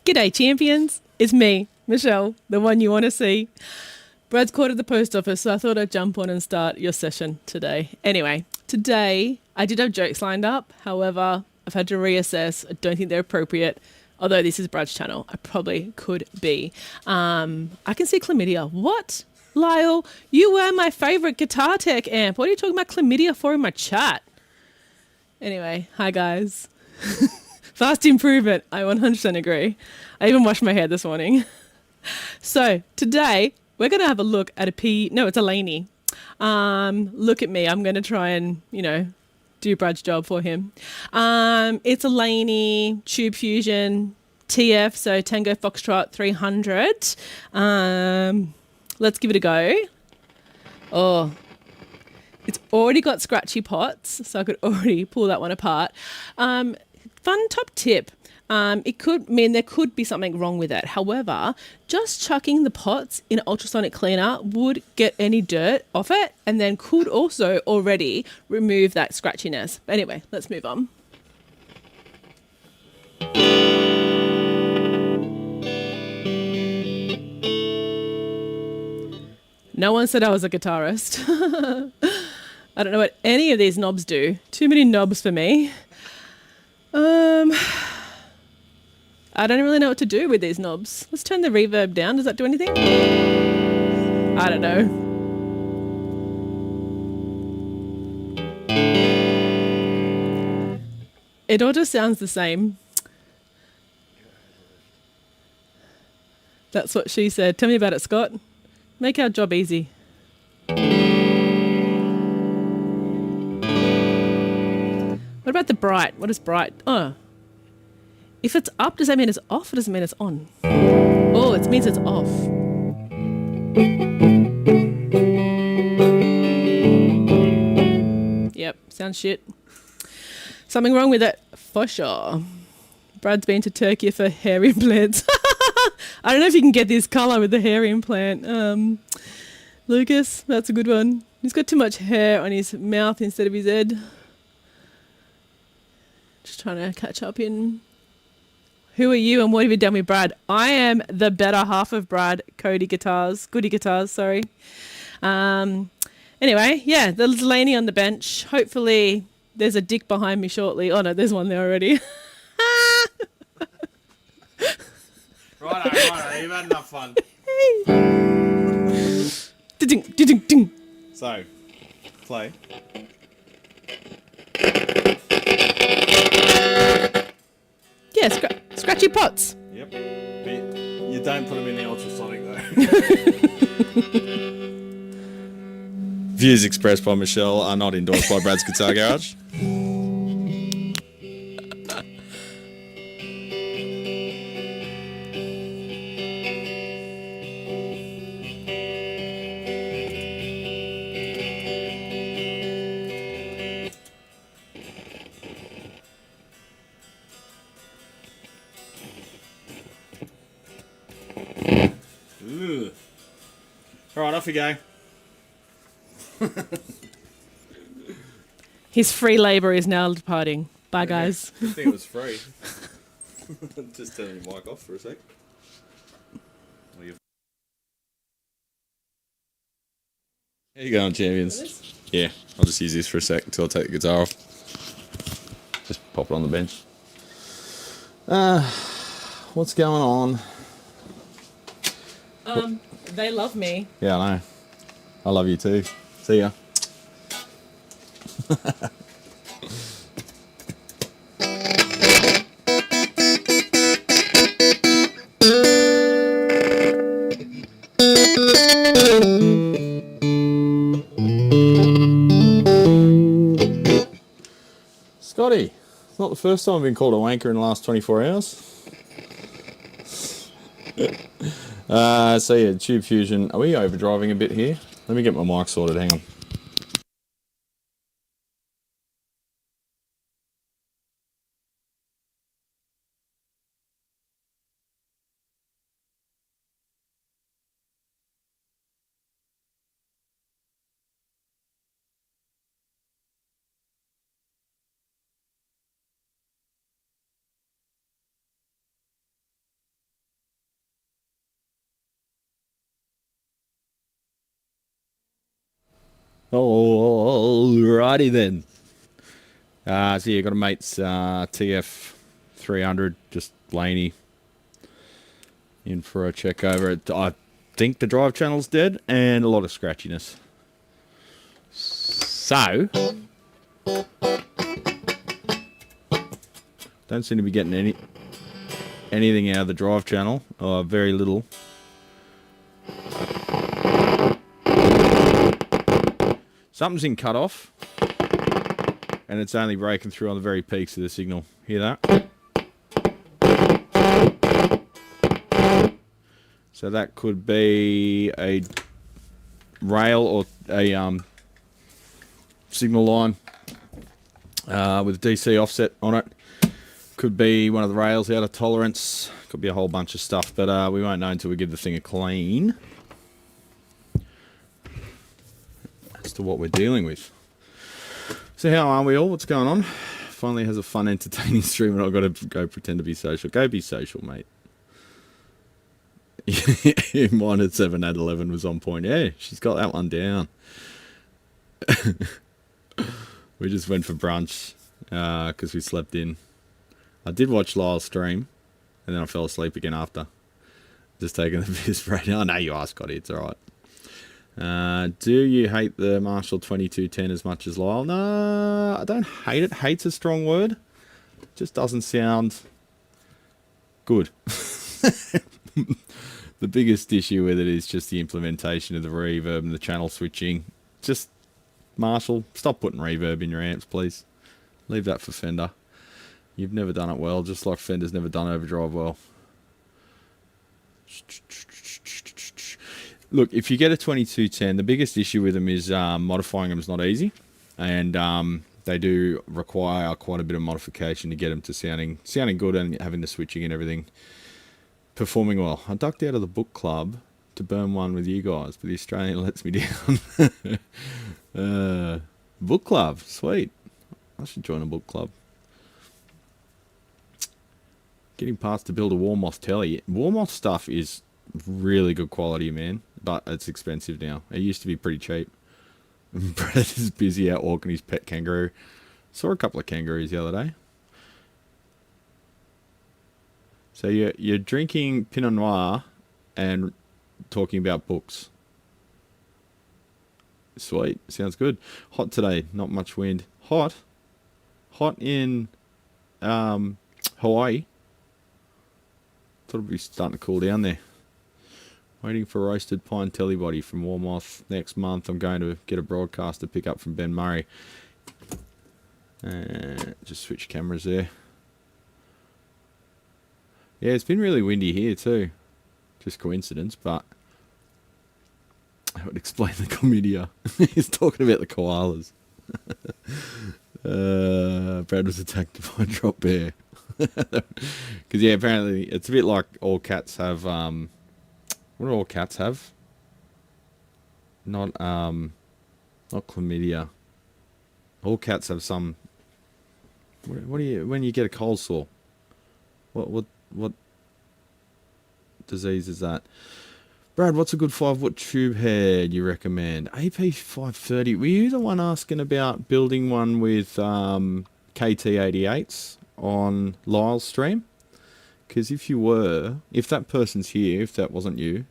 G'day, champions. It's me, Michelle, the one you want to see. Brad's called at the post office, so I thought I'd jump on and start your session today. Anyway, today I did have jokes lined up. However, I've had to reassess. I don't think they're appropriate. Although this is Brad's channel, I probably could be. I can see chlamydia. What? Lyle, you were my favourite guitar tech amp. What are you talking about chlamydia for in my chat? Anyway, hi guys. Fast improvement. I 100% agree. I even washed my hair this morning. So today we're going to have a look at it's a Laney. Look at me. I'm going to try and, do Brad's job for him. It's a Laney Tube Fusion TF, so Tango Foxtrot 300. Let's give it a go. Oh, it's already got scratchy pots, so I could already pull that one apart. Fun top tip. It could mean there could be something wrong with it. However, just chucking the pots in ultrasonic cleaner would get any dirt off it and then could also already remove that scratchiness. But anyway, let's move on. No one said I was a guitarist. I don't know what any of these knobs do. Too many knobs for me. I don't really know what to do with these knobs. Let's turn the reverb down. Does that do anything? I don't know. It all just sounds the same. That's what she said. Tell me about it, Scott. Make our job easy. What about the bright? What is bright? Oh. If it's up, does that mean it's off or does it mean it's on? Oh, it means it's off. Yep, sounds shit. Something wrong with it, for sure. Brad's been to Turkey for hair implants. I don't know if you can get this colour with the hair implant. Lucas, that's a good one. He's got too much hair on his mouth instead of his head. Just trying to catch up in. Who are you and what have you done with Brad? I am the better half of Brad, Goody Guitars, sorry. Anyway, yeah, there's Laney on the bench. Hopefully there's a dick behind me shortly. Oh no, there's one there already. Righto, you've had enough fun. So, play. Yeah, scratchy pots. Yep. You don't put them in the ultrasonic though. Views expressed by Michelle are not endorsed by Brad's Guitar Garage. Alright, off you go. His free labour is now departing. Bye, guys. I think it was free. Just turn your mic off for a sec. How you going, champions? Yeah, I'll just use this for a sec until I take the guitar off. Just pop it on the bench. What's going on? They love me. Yeah, I know. I love you too. See ya. Scotty, it's not the first time I've been called a wanker in the last 24 hours. So yeah, Tube Fusion. Are we overdriving a bit here? Let me get my mic sorted, hang on. Alrighty then. So yeah, got a mate's TF300, just Blaney, in for a check over it. I think the drive channel's dead and a lot of scratchiness. So, don't seem to be getting anything out of the drive channel, or very little. Something's in cut off, and it's only breaking through on the very peaks of the signal. Hear that? So that could be a rail or a signal line with a DC offset on it. Could be one of the rails out of tolerance. Could be a whole bunch of stuff, but we won't know until we give the thing a clean as to what we're dealing with. So how are we all? What's going on? Finally has a fun, entertaining stream, and I've got to go pretend to be social. Go be social, mate. Mine at 7 at 11 was on point. Yeah, she's got that one down. We just went for brunch because we slept in. I did watch Lyle's stream, and then I fell asleep again after. Just taking the piss right now. No, you are, Scotty. It's alright. Do you hate the Marshall 2210 as much as Lyle? No, I don't hate it. Hate's a strong word. It just doesn't sound good. The biggest issue with it is just the implementation of the reverb and the channel switching. Just, Marshall, stop putting reverb in your amps, please. Leave that for Fender. You've never done it well, just like Fender's never done overdrive well. Look, if you get a 2210, the biggest issue with them is modifying them is not easy. And they do require quite a bit of modification to get them to sounding good and having the switching and everything performing well. I ducked out of the book club to burn one with you guys, but the Australian lets me down. Book club, sweet. I should join a book club. Getting parts to build a Warmoth telly. Warmoth stuff is really good quality, man, but it's expensive now. It used to be pretty cheap. Brad is busy out walking his pet kangaroo. Saw a couple of kangaroos the other day. So you're drinking Pinot Noir and talking about books. Sweet, sounds good. Hot today, not much wind. Hot in Hawaii. Thought it'd be starting to cool down there. Waiting for roasted pine telly body from Warmoth next month. I'm going to get a broadcaster pick up from Ben Murray. Just switch cameras there. Yeah, it's been really windy here too. Just coincidence, but I would explain the chlamydia. He's talking about the koalas. Brad was attacked by a drop bear. Because yeah, apparently it's a bit like all cats have. What do all cats have? Not chlamydia. All cats have some. What do you when you get a cold sore? What disease is that? Brad, what's a good 5-watt tube head you recommend? AP530. Were you the one asking about building one with KT88s on Lyle's stream? Because if you were, if that person's here, if that wasn't you,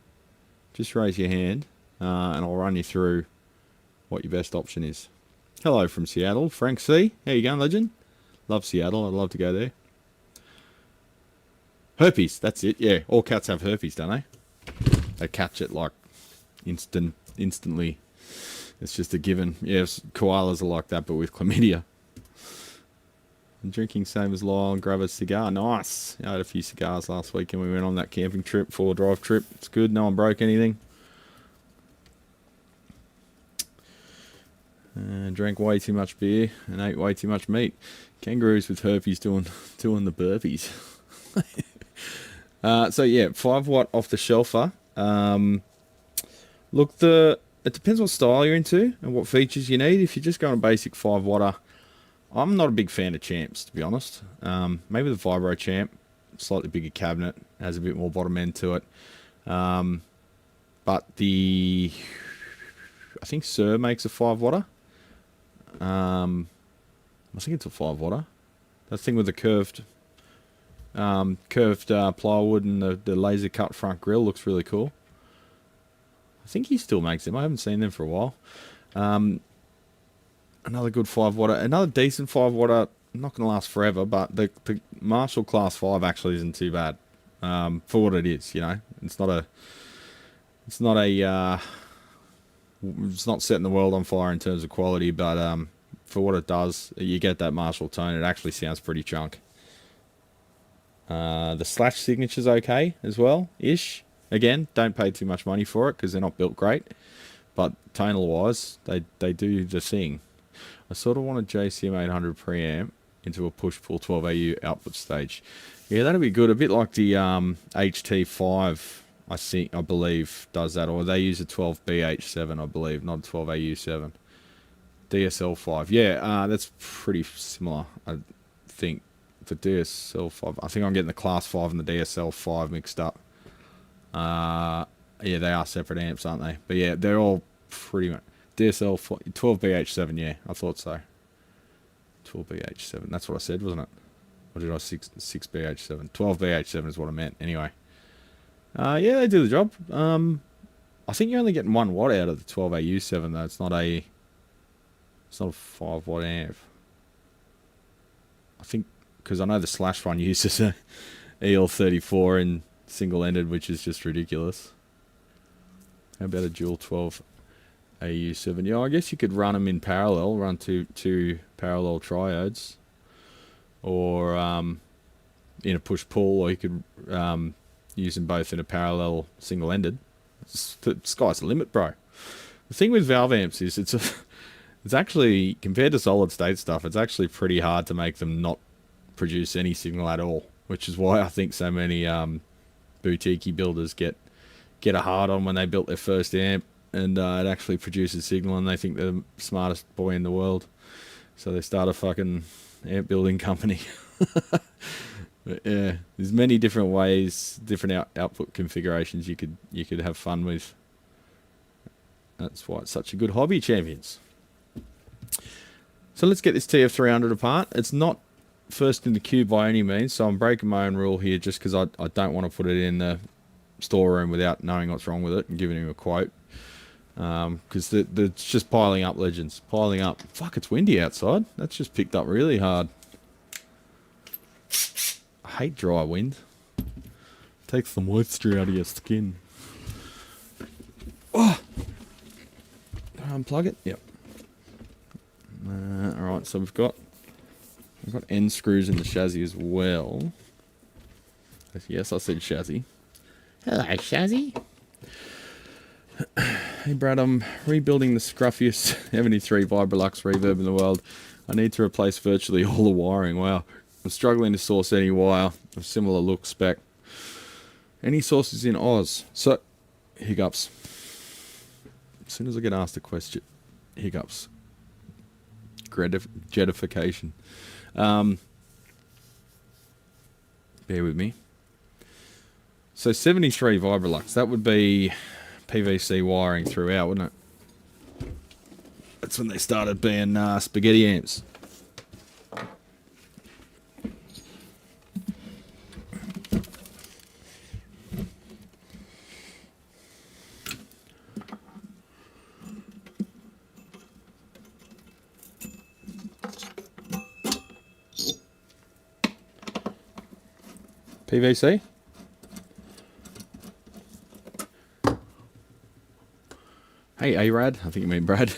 just raise your hand and I'll run you through what your best option is. Hello from Seattle, Frank C. How you going, legend? Love Seattle. I'd love to go there. Herpes, that's it. Yeah, all cats have herpes, don't they? They catch it like instantly. It's just a given. Yes, koalas are like that, but with chlamydia. I'm drinking same as Lyle and grab a cigar. Nice. I had a few cigars last week and we went on that camping trip, 4-drive trip. It's good. No one broke anything. Drank way too much beer and ate way too much meat. Kangaroos with herpes doing the burpees. So yeah, 5-watt off the shelfer. Look, it depends what style you're into and what features you need. If you're just going a basic 5-watter, I'm not a big fan of champs, to be honest. Maybe the Vibro champ, slightly bigger cabinet, has a bit more bottom end to it. But a I think Sir makes a 5-watter. I think it's a 5-watter. That thing with the curved plywood and the laser cut front grille looks really cool. I think he still makes them. I haven't seen them for a while. Another good 5-watter. Another decent 5-watter. Not going to last forever, but the Marshall Class 5 actually isn't too bad for what it is. You know, it's not setting the world on fire in terms of quality, but for what it does, you get that Marshall tone. It actually sounds pretty chunk. The Slash signature's okay as well, ish. Again, don't pay too much money for it because they're not built great, but tonal wise, they do the thing. I sort of want a JCM 800 preamp into a push-pull 12AU output stage. Yeah, that'd be good. A bit like the HT5, I believe, does that. Or they use a 12BH7, I believe, not 12AU7. DSL5. Yeah, that's pretty similar, I think. The DSL5. I think I'm getting the Class 5 and the DSL5 mixed up. Yeah, they are separate amps, aren't they? But yeah, they're all pretty much... DSL 12BH7, yeah, I thought so. 12BH7, that's what I said, wasn't it? Or did I 6BH7? 12BH7 is what I meant, anyway. Yeah, they do the job. I think you're only getting 1 watt out of the 12AU7, though. It's not a 5-watt amp. I think, because I know the Slash one uses a EL34 in single-ended, which is just ridiculous. How about a dual 12AU7? Yeah, I guess you could run them in parallel, run two parallel triodes, or in a push-pull, or you could use them both in a parallel single-ended. The sky's the limit, bro. The thing with valve amps is it's actually, compared to solid-state stuff, it's actually pretty hard to make them not produce any signal at all, which is why I think so many boutique builders get a hard on when they built their first amp and it actually produces signal and they think they're the smartest boy in the world, so they start a fucking amp building company. But yeah, there's many different ways, different output configurations you could have fun with. That's why it's such a good hobby, champions. So let's get this TF300 apart. It's not first in the queue by any means, so I'm breaking my own rule here just because I don't want to put it in the storeroom without knowing what's wrong with it and giving him a quote. Because it's just piling up, legends. Piling up. Fuck, it's windy outside. That's just picked up really hard. I hate dry wind. Takes the moisture out of your skin. Oh! Unplug it? Yep. Alright, so we've got end screws in the chassis as well. Yes, I said chassis. Hello, chassis. Hey Brad, I'm rebuilding the scruffiest 73 Vibrolux reverb in the world. I need to replace virtually all the wiring. Wow. I'm struggling to source any wire of similar look spec. Any sources in Oz? So, hiccups. As soon as I get asked a question, hiccups. Jetification. Bear with me. So 73 Vibrolux, that would be PVC wiring throughout, wouldn't it? That's when they started being spaghetti amps. PVC? Hey, A-Rad, I think you mean Brad,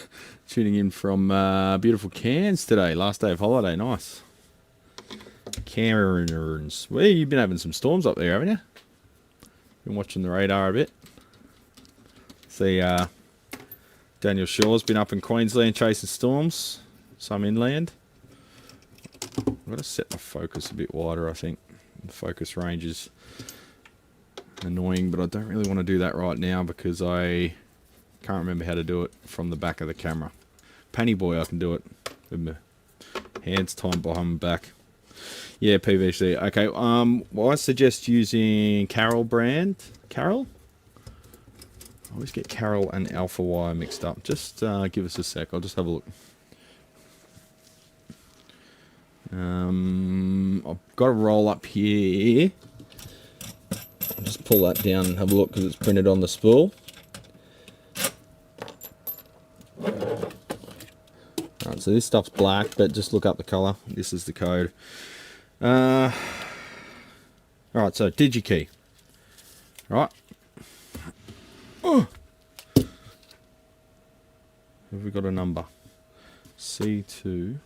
tuning in from beautiful Cairns today, last day of holiday, nice. Cairns. Well, you've been having some storms up there, haven't you? Been watching the radar a bit. See, Daniel Shaw's been up in Queensland chasing storms, some inland. I've got to set my focus a bit wider, I think. The focus range is annoying, but I don't really want to do that right now because I can't remember how to do it from the back of the camera. Panny boy, I can do it with my hands tied behind my back. Yeah, PVC. Okay, well, I suggest using Carol brand. Carol? always get Carol and Alpha Wire mixed up. Just give us a sec. I'll just have a look. I've got a roll up here. I'll just pull that down and have a look because it's printed on the spool. Alright, so this stuff's black, but just look up the colour. This is the code. Alright, so DigiKey. Right. Oh. Have we got a number? C2.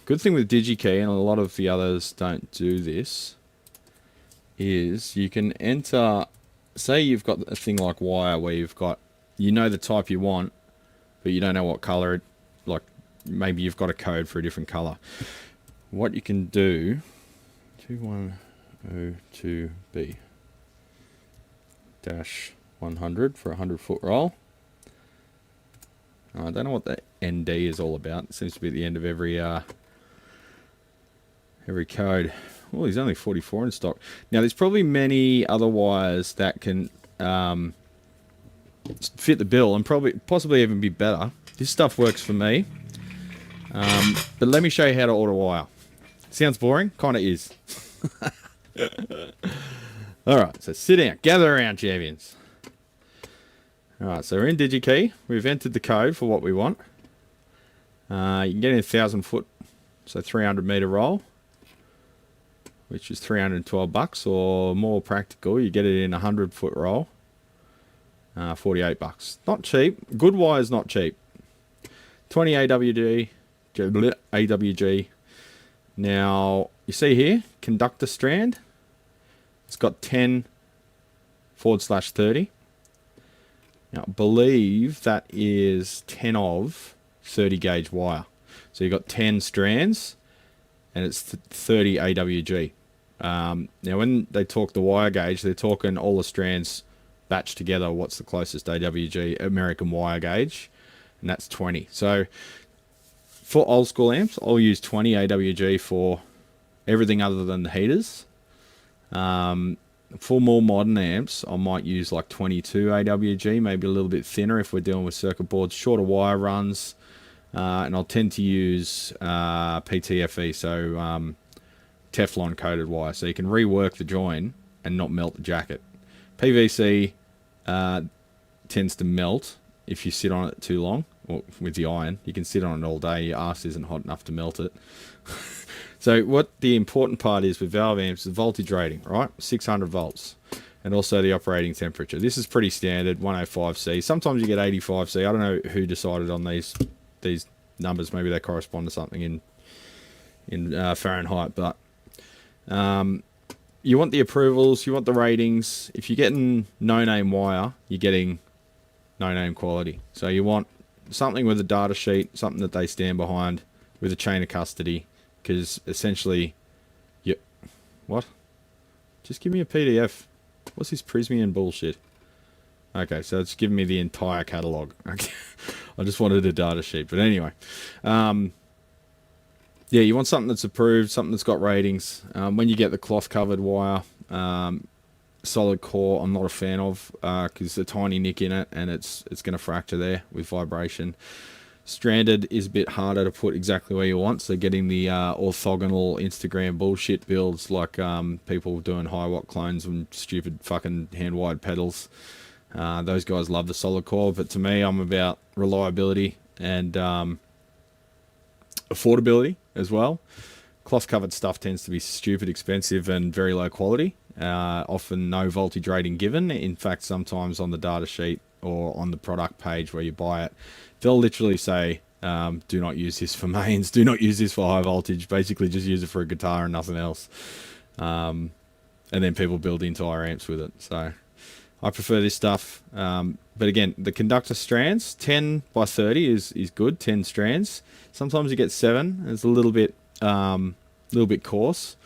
Good thing with DigiKey, and a lot of the others don't do this, is you can enter, say you've got a thing like Wiha where you've got, you know the type you want, but you don't know what colour, like maybe you've got a code for a different colour. What you can do, 2102B -100 for a 100-foot roll. I don't know what the ND is all about. It seems to be at the end of every code. Well, there's only 44 in stock. Now, there's probably many other wires that can fit the bill and possibly even be better. This stuff works for me. But let me show you how to order wire. Sounds boring? Kind of is. Alright, so sit down. Gather around, champions. Alright, so we're in DigiKey. We've entered the code for what we want. You can get in a 1,000-foot, so 300-meter roll, which is $312, or more practical, you get it in a 100-foot roll, $48. Not cheap. Good wire is not cheap. 20 AWG. Now, you see here, conductor strand. It's got 10/30. Now, I believe that is 10 of 30 gauge wire. So you've got 10 strands, and it's 30 AWG. Now, when they talk the wire gauge, they're talking all the strands batched together. What's the closest AWG American wire gauge? And that's 20. So for old school amps, I'll use 20 AWG for everything other than the heaters. For more modern amps, I might use like 22 AWG, maybe a little bit thinner if we're dealing with circuit boards, shorter wire runs, and I'll tend to use PTFE, so Teflon coated wire, so you can rework the join and not melt the jacket. PVC tends to melt if you sit on it too long, or with the iron. You can sit on it all day, your arse isn't hot enough to melt it. So what the important part is with valve amps is the voltage rating, right? 600 volts. And also the operating temperature. This is pretty standard, 105C. Sometimes you get 85C. I don't know who decided on these numbers. Maybe they correspond to something in Fahrenheit. But you want the approvals, you want the ratings. If you're getting no-name wire, you're getting no-name quality. So you want something with a data sheet, something that they stand behind, with a chain of custody. Because essentially, what? Just give me a PDF. What's this Prismian bullshit? Okay, so it's giving me the entire catalog. Okay. I just wanted a data sheet, but anyway. Yeah, you want something that's approved, something that's got ratings. When you get the cloth-covered wire, solid core, I'm not a fan of, because there's a tiny nick in it, and it's going to fracture there with vibration. Stranded is a bit harder to put exactly where you want, so getting the orthogonal Instagram bullshit builds like people doing high watt clones and stupid fucking hand-wired pedals. Those guys love the solid core, but to me, I'm about reliability and affordability as well. Cloth-covered stuff tends to be stupid expensive and very low quality. Often no voltage rating given. In fact, sometimes on the data sheet or on the product page where you buy it, they'll literally say, do not use this for mains, do not use this for high voltage, basically just use it for a guitar and nothing else. And then people build entire amps with it. So I prefer this stuff. But again, the conductor strands, 10/30 is good, 10 strands. Sometimes you get 7, it's a little bit coarse.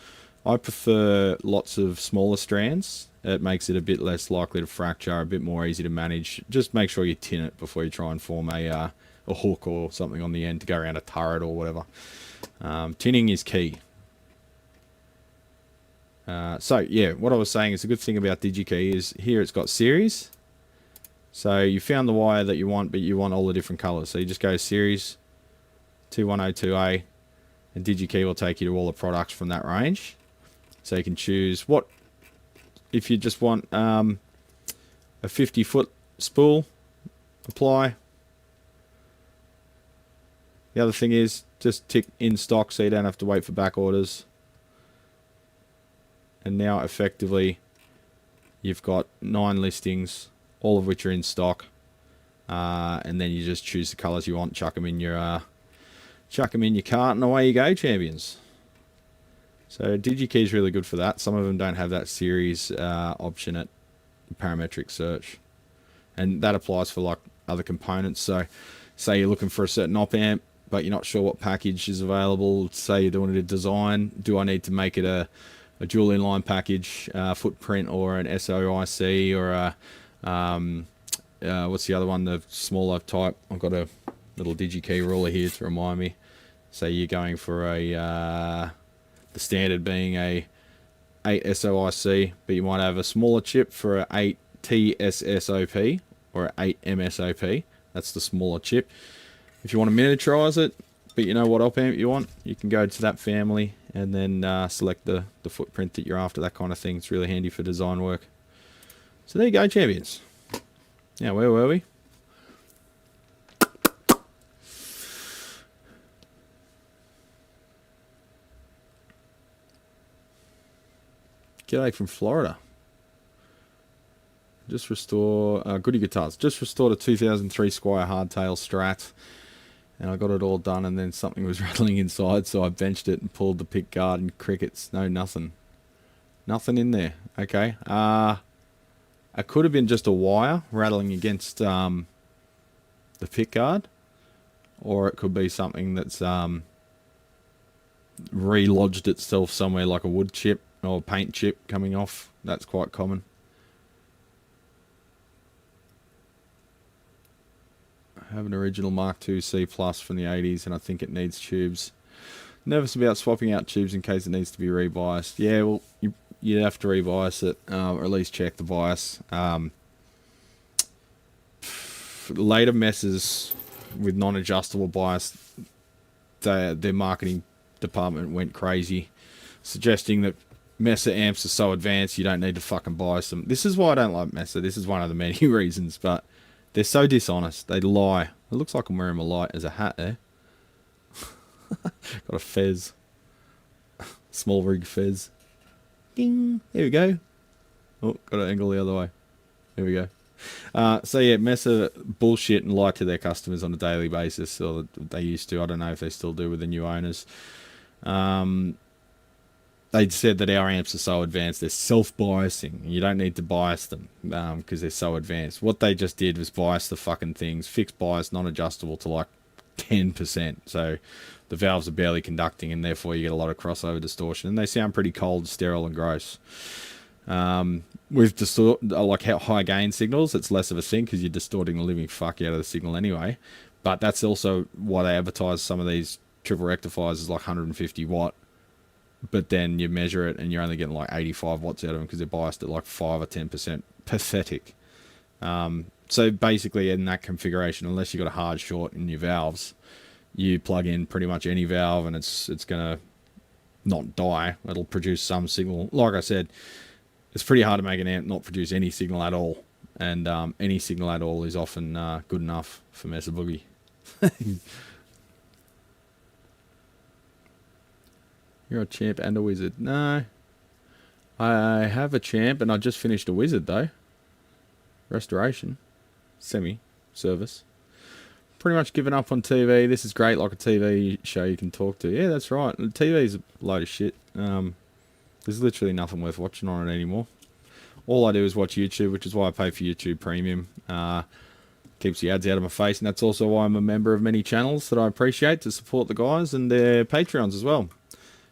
I prefer lots of smaller strands. It makes it a bit less likely to fracture, a bit more easy to manage. Just make sure you tin it before you try and form a hook or something on the end to go around a turret or whatever. Tinning is key. So yeah, what I was saying is the good thing about DigiKey is here it's got series. So you found the wire that you want, but you want all the different colors. So you just go series 2102A, and DigiKey will take you to all the products from that range. So you can choose what, if you just want a 50-foot spool, apply. The other thing is just tick in stock so you don't have to wait for back orders. And now effectively you've got 9 listings, all of which are in stock. And then you just choose the colours you want, chuck them in your cart, and away you go, champions. So DigiKey is really good for that. Some of them don't have that series option at parametric search, and that applies for like other components. So say you're looking for a certain op amp, but you're not sure what package is available. Say you're doing a design. Do I need to make it a dual inline package, footprint, or an SOIC, or a what's the other one, the smaller type? I've got a little DigiKey ruler here to remind me. Say you're going for a the standard being a 8 SOIC, but you might have a smaller chip for a 8 TSSOP or a 8 MSOP. That's the smaller chip. If you want to miniaturize it, but you know what op amp you want, you can go to that family and then select the footprint that you're after, that kind of thing. It's really handy for design work. So there you go, champions. Now, where were we? G'day from Florida. Just restore Goody Guitars. Just restored a 2003 Squire Hardtail Strat, and I got it all done, and then something was rattling inside, so I benched it and pulled the pick guard and crickets. No, nothing in there. Okay. It could have been just a wire rattling against the pick guard, or it could be something that's re-lodged itself somewhere, like a wood chip or paint chip coming off. That's quite common. I have an original Mark II C Plus from the 80s, and I think it needs tubes. Nervous about swapping out tubes in case it needs to be rebiased. Yeah, well, you'd have to rebias it, or at least check the bias. Later messes with non-adjustable bias, their marketing department went crazy, suggesting that Mesa amps are so advanced you don't need to fucking bias them. This is why I don't like Mesa. This is one of the many reasons, but they're so dishonest. They lie. It looks like I'm wearing my light as a hat there. Got a fez. Small rig fez. Ding. There we go. Oh, got to angle the other way. There we go. So yeah, Mesa bullshit and lie to their customers on a daily basis, or they used to. I don't know if they still do with the new owners. They said that our amps are so advanced, they're self-biasing. You don't need to bias them because they're so advanced. What they just did was bias the fucking things, fixed bias, non-adjustable to like 10%. So the valves are barely conducting, and therefore you get a lot of crossover distortion. And they sound pretty cold, sterile, and gross. With like high gain signals, it's less of a thing because you're distorting the living fuck out of the signal anyway. But that's also why they advertise some of these triple rectifiers as like 150 watt. But then you measure it and you're only getting like 85 watts out of them because they're biased at like 5 or 10%. Pathetic. So basically in that configuration, unless you've got a hard short in your valves, you plug in pretty much any valve and it's going to not die. It'll produce some signal. Like I said, it's pretty hard to make an amp not produce any signal at all. And any signal at all is often good enough for Mesa Boogie. You're a champ and a wizard. No. I have a champ and I just finished a wizard though. Restoration. Semi-service. Pretty much given up on TV. This is great, like a TV show you can talk to. Yeah, that's right. The TV's a load of shit. There's literally nothing worth watching on it anymore. All I do is watch YouTube, which is why I pay for YouTube Premium. Keeps the ads out of my face, and that's also why I'm a member of many channels that I appreciate to support the guys and their Patreons as well.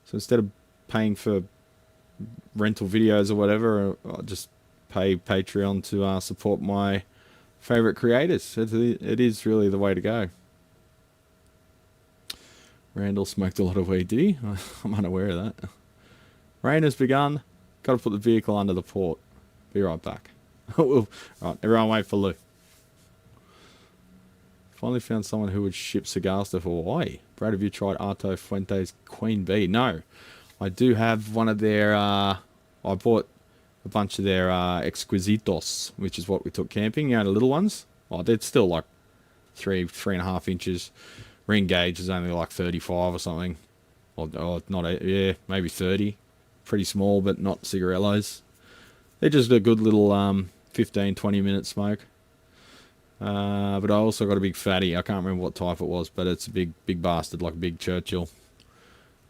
So instead of paying for rental videos or whatever, I'll just pay Patreon to support my favourite creators. It is really the way to go. Randall smoked a lot of weed, did he? I'm unaware of that. Rain has begun. Got to put the vehicle under the port. Be right back. Right, everyone wait for Lou. Finally found someone who would ship cigars to Hawaii. Brad, have you tried Arto Fuente's Queen Bee? No. I do have one of their, I bought a bunch of their Exquisitos, which is what we took camping. You know, the little ones? Oh, they're still like 3.5 inches. Ring gauge is only like 35 or something. Or not, yeah, maybe 30. Pretty small, but not cigarillos. They're just a good little 15-20 minute smoke. But I also got a big fatty. I can't remember what type it was, but it's a big bastard, like a big Churchill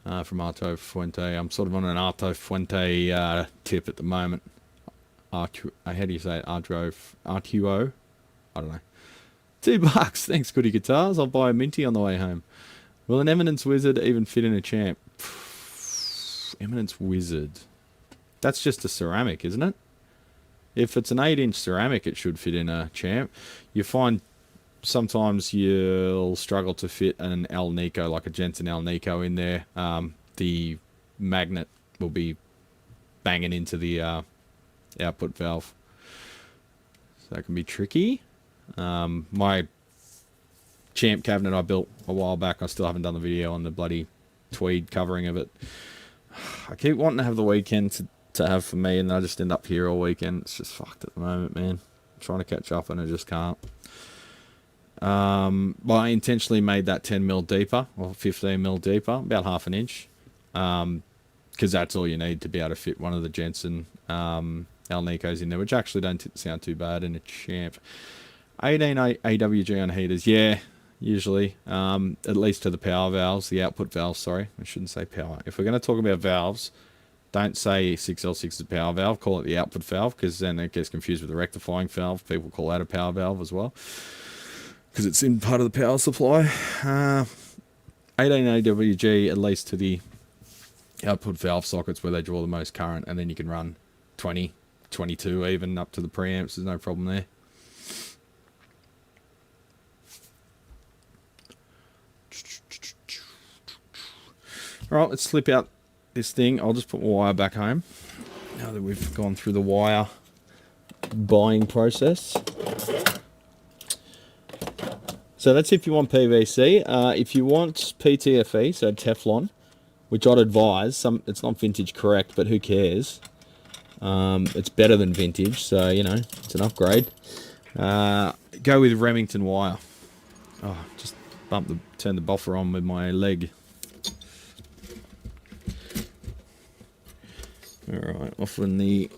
from Arto Fuente. I'm sort of on an Arto Fuente tip at the moment. How do you say it? Artuo? I don't know. $2. Thanks, Goody Guitars. I'll buy a Minty on the way home. Will an Eminence Wizard even fit in a champ? Eminence Wizard. That's just a ceramic, isn't it? If it's an 8-inch ceramic, it should fit in a champ. You find sometimes you'll struggle to fit an El Nico, like a Jensen El Nico in there. The magnet will be banging into the output valve. So that can be tricky. My champ cabinet I built a while back, I still haven't done the video on the bloody tweed covering of it. I keep wanting to have the weekend to have for me, and I just end up here all weekend. It's just fucked at the moment, man. I'm trying to catch up and I just can't. Well, I intentionally made that 10mm deeper, or 15mm deeper, about half an inch, because that's all you need to be able to fit one of the Jensen El Nicos in there, which actually don't sound too bad in a champ. 18 AWG on heaters, yeah, usually, at least to the power valves, the output valves, sorry, I shouldn't say power. If we're going to talk about valves, don't say 6L6 is a power valve, call it the output valve, because then it gets confused with the rectifying valve. People call that a power valve as well, because it's in part of the power supply. 18 AWG, at least to the output valve sockets where they draw the most current, and then you can run 20, 22 even up to the preamps, there's no problem there. Alright, let's slip out this thing. I'll just put my wire back home now that we've gone through the wire buying process. So that's if you want PVC. If you want PTFE, so Teflon, which I'd advise, it's not vintage correct, but who cares? It's better than vintage, so you know, it's an upgrade. Go with Remington wire. Oh, just turn the BOFA on with my leg. Alright, often the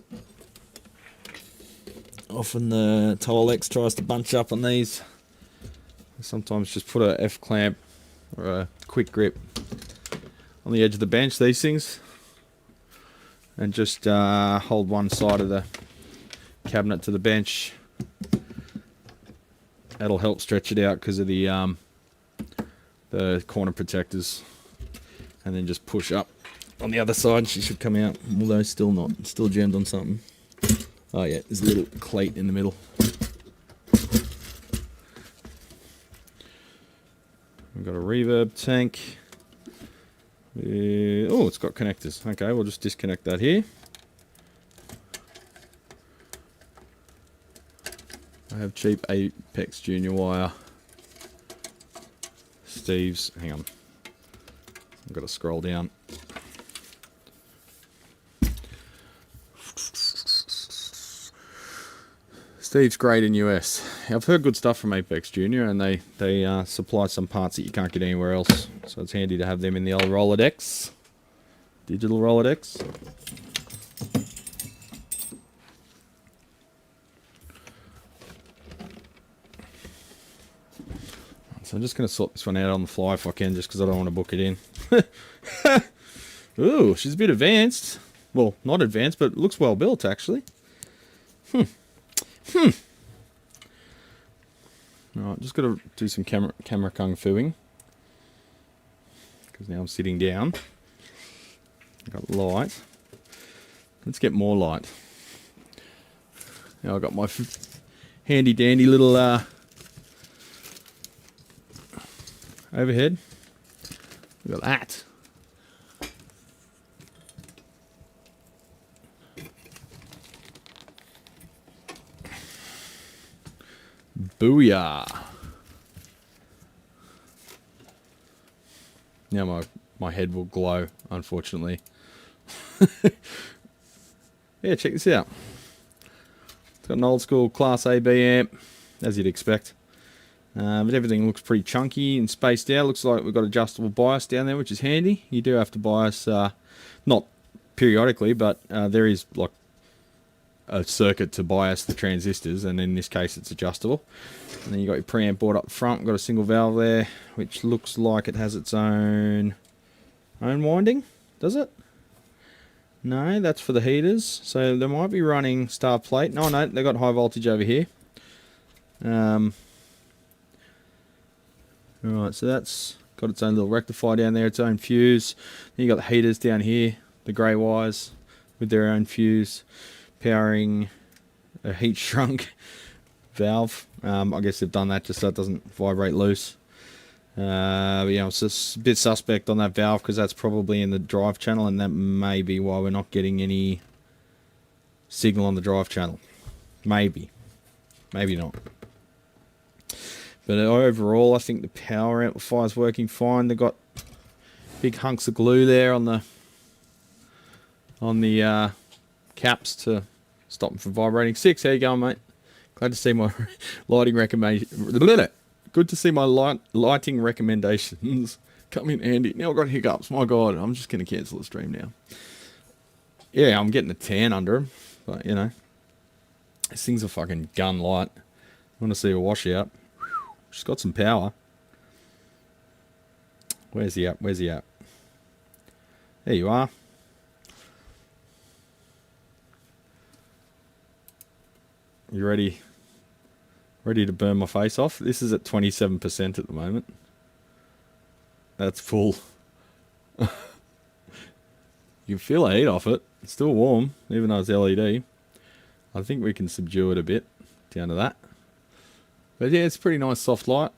Tolex tries to bunch up on these. Sometimes just put a F-clamp or a quick grip on the edge of the bench, these things, and just hold one side of the cabinet to the bench. That'll help stretch it out because of the corner protectors, and then just push up on the other side. She should come out, although still not. It's still jammed on something. Oh yeah, there's a little cleat in the middle. We've got a reverb tank. Oh, it's got connectors. Okay, we'll just disconnect that here. I have cheap Apex Junior wire. Steve's, hang on. I've got to scroll down. Steve's great in US. I've heard good stuff from Apex Junior, and they supply some parts that you can't get anywhere else. So it's handy to have them in the old Rolodex. Digital Rolodex. So I'm just going to sort this one out on the fly if I can, just because I don't want to book it in. Ooh, she's a bit advanced. Well, not advanced, but looks well built, actually. Alright, just got to do some camera kung fuing, because now I'm sitting down. I've got light. Let's get more light. Now I've got my handy dandy little overhead. We've got that. Booyah. Now my head will glow, unfortunately. Yeah, check this out. It's got an old school Class AB amp, as you'd expect. But everything looks pretty chunky and spaced out. Looks like we've got adjustable bias down there, which is handy. You do have to bias, not periodically, but there is like a circuit to bias the transistors, and in this case it's adjustable. And then you got your preamp board up front. We've got a single valve there, which looks like it has its own winding. Does it? No, that's for the heaters. So they might be running star plate. No, they've got high voltage over here. Alright, so that's got its own little rectifier down there, its own fuse. Then you got the heaters down here, the grey wires with their own fuse, powering a heat shrunk valve. I guess they've done that just so it doesn't vibrate loose. But, you know, it's just a bit suspect on that valve because that's probably in the drive channel, and that may be why we're not getting any signal on the drive channel. Maybe. Maybe not. But overall, I think the power amplifier is working fine. They've got big hunks of glue there on the caps to stop them from vibrating. 6, how you going, mate? Glad to see my lighting recommendation. Good to see my lighting recommendations come in handy. Now I've got hiccups. My God, I'm just going to cancel the stream now. Yeah, I'm getting a tan under them, but you know, this thing's a fucking gun light. I want to see a washout. She's got some power. Where's he at? Where's he at? There you are. You ready? Ready to burn my face off? This is at 27% at the moment. That's full. You can feel the heat off it. It's still warm, even though it's LED. I think we can subdue it a bit down to that. But yeah, it's a pretty nice soft light.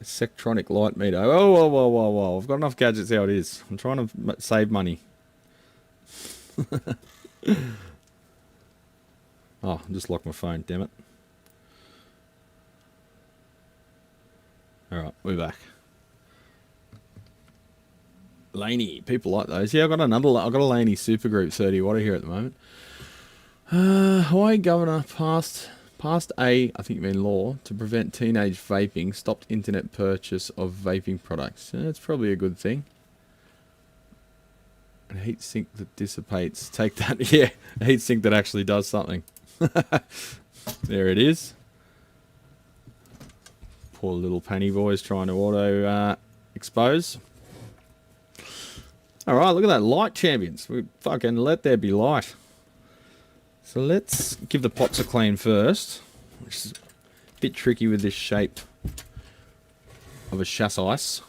A Tektronix light meter. Oh, whoa, whoa, whoa, whoa. I've got enough gadgets how it is. I'm trying to save money. Oh, I just locked my phone, damn it. Alright, we're back. Laney, people like those. Yeah, I've got a Laney Supergroup 30 watt here at the moment. Hawaii governor passed I think you mean law, to prevent teenage vaping, stopped internet purchase of vaping products. That's probably a good thing. A heat sink that dissipates. Take that. Yeah, a heat sink that actually does something. There it is. Poor little panny boy's trying to auto expose. Alright, look at that light, champions. We fucking let there be light. So let's give the pots a clean first, which is a bit tricky with this shape of a chassis.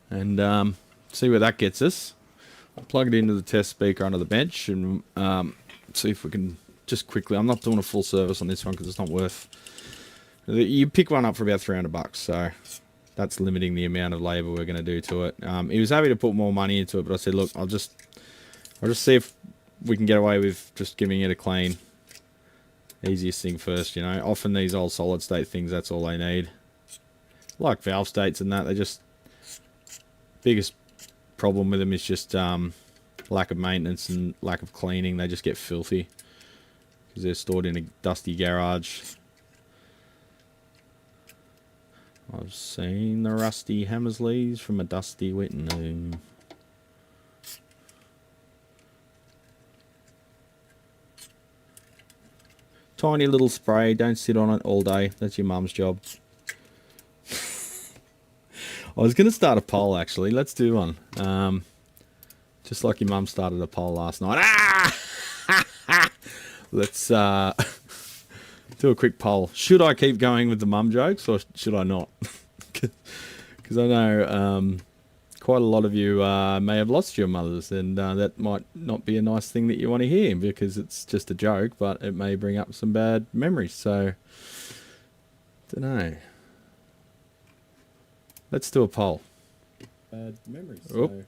And see where that gets us. I'll plug it into the test speaker under the bench and see if we can just quickly. I'm not doing a full service on this one because it's not worth. You pick one up for about $300, so that's limiting the amount of labour we're going to do to it. He was happy to put more money into it, but I said, look, I'll just see if we can get away with just giving it a clean. Easiest thing first, you know. Often these old solid state things, that's all they need. Like valve states and that, they just biggest problem with them is just lack of maintenance and lack of cleaning. They just get filthy because they're stored in a dusty garage. I've seen the rusty Hammersleys from a dusty Whitney. Tiny little spray, don't sit on it all day. That's your mum's job. I was going to start a poll, actually. Let's do one. Just like your mum started a poll last night. Ah! Let's do a quick poll. Should I keep going with the mum jokes or should I not? Because I know quite a lot of you may have lost your mothers, and that might not be a nice thing that you want to hear because it's just a joke, but it may bring up some bad memories. So, don't know. Let's do a poll. Bad memories. So.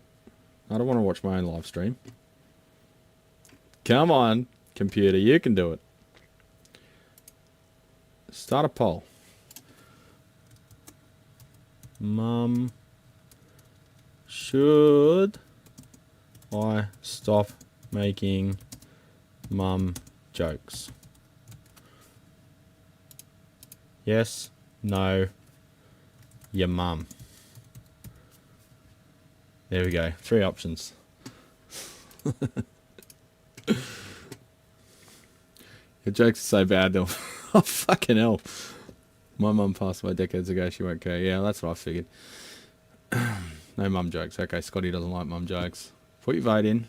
I don't want to watch my own live stream. Come on, computer, you can do it. Start a poll. Mum, should I stop making mum jokes? Yes, no, your mum. There we go. 3 options. Your jokes are so bad, they'll... Oh, fucking hell. My mum passed away decades ago, she won't care. Yeah, that's what I figured. No mum jokes. Okay, Scotty doesn't like mum jokes. Put your vote in.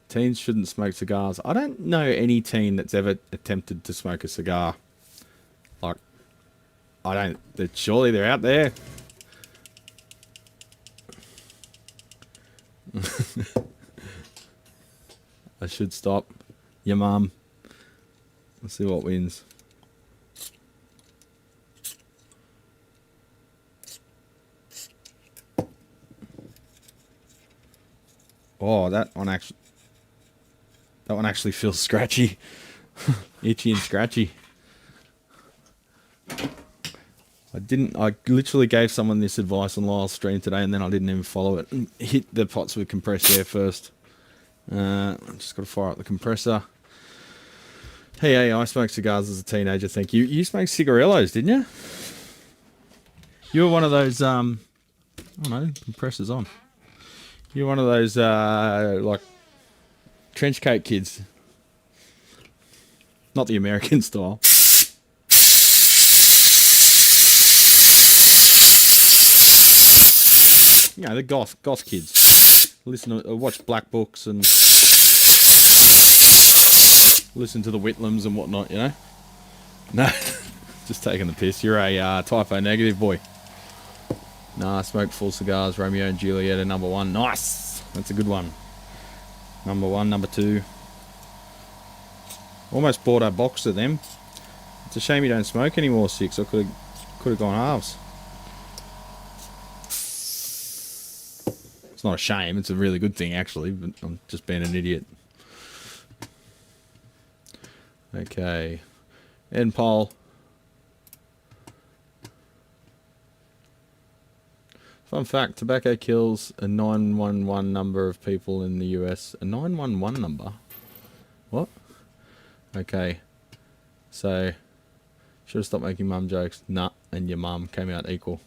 Teens shouldn't smoke cigars. I don't know any teen that's ever attempted to smoke a cigar. Like, I don't... Surely they're out there. I should stop. Your mum. Let's see what wins. Oh, that one actually feels scratchy. Itchy and scratchy. I literally gave someone this advice on Lyle's stream today and then I didn't even follow it. Hit the pots with compressed air first. I've just got to fire up the compressor. Hey, I smoked cigars as a teenager, thank you. You smoked cigarillos, didn't you? You were one of those, I don't know, compressor's on. You're one of those, like, trench coat kids. Not the American style. You know, the goth kids. Listen to, watch Black Books and listen to the Whitlams and whatnot, you know? No, just taking the piss. You're a typo negative boy. Nah, I smoked full cigars. Romeo and Juliet are number 1. Nice! That's a good one. Number 1, number 2. Almost bought a box of them. It's a shame you don't smoke anymore, 6. I could have gone halves. It's not a shame. It's a really good thing, actually. But I'm just being an idiot. Okay. End poll. Fun fact, tobacco kills a 911 number of people in the US. A 911 number? What? Okay. So, should have stopped making mum jokes. Nah, and your mum came out equal.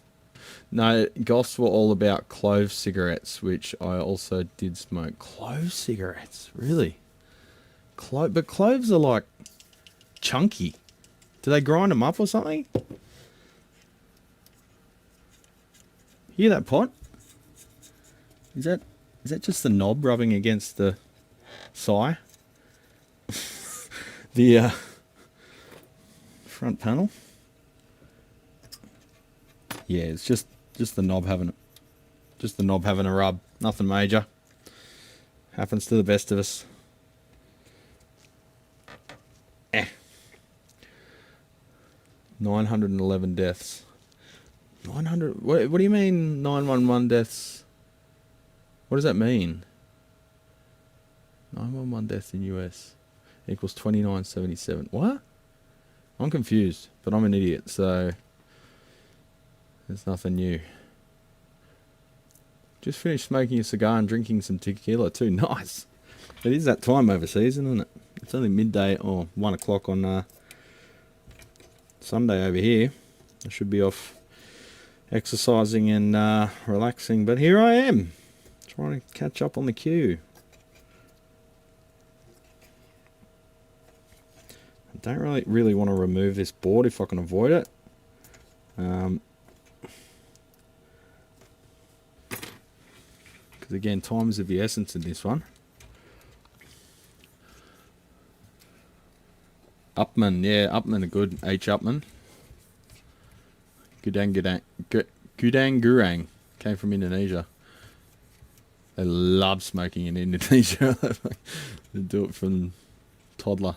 No, goths were all about clove cigarettes, which I also did smoke. Clove cigarettes? Really? But cloves are like chunky. Do they grind them up or something? Hear that pot? Is that just the knob rubbing against the thigh? The front panel? Yeah, it's just the knob having a rub. Nothing major. Happens to the best of us. 911 deaths. 900. What do you mean 911 deaths? What does that mean? 911 deaths in US equals 2977. What? I'm confused, but I'm an idiot, so there's nothing new. Just finished smoking a cigar and drinking some tequila too. Nice. It is that time overseas, isn't it? It's only midday or 1 o'clock on Sunday over here. I should be off exercising and relaxing, but here I am trying to catch up on the queue. I don't really want to remove this board if I can avoid it. Because again, time is of the essence in this one. Upman, yeah, Upman are good. H. Upman. Gudang Gurang came from Indonesia. They love smoking in Indonesia. They do it from toddler.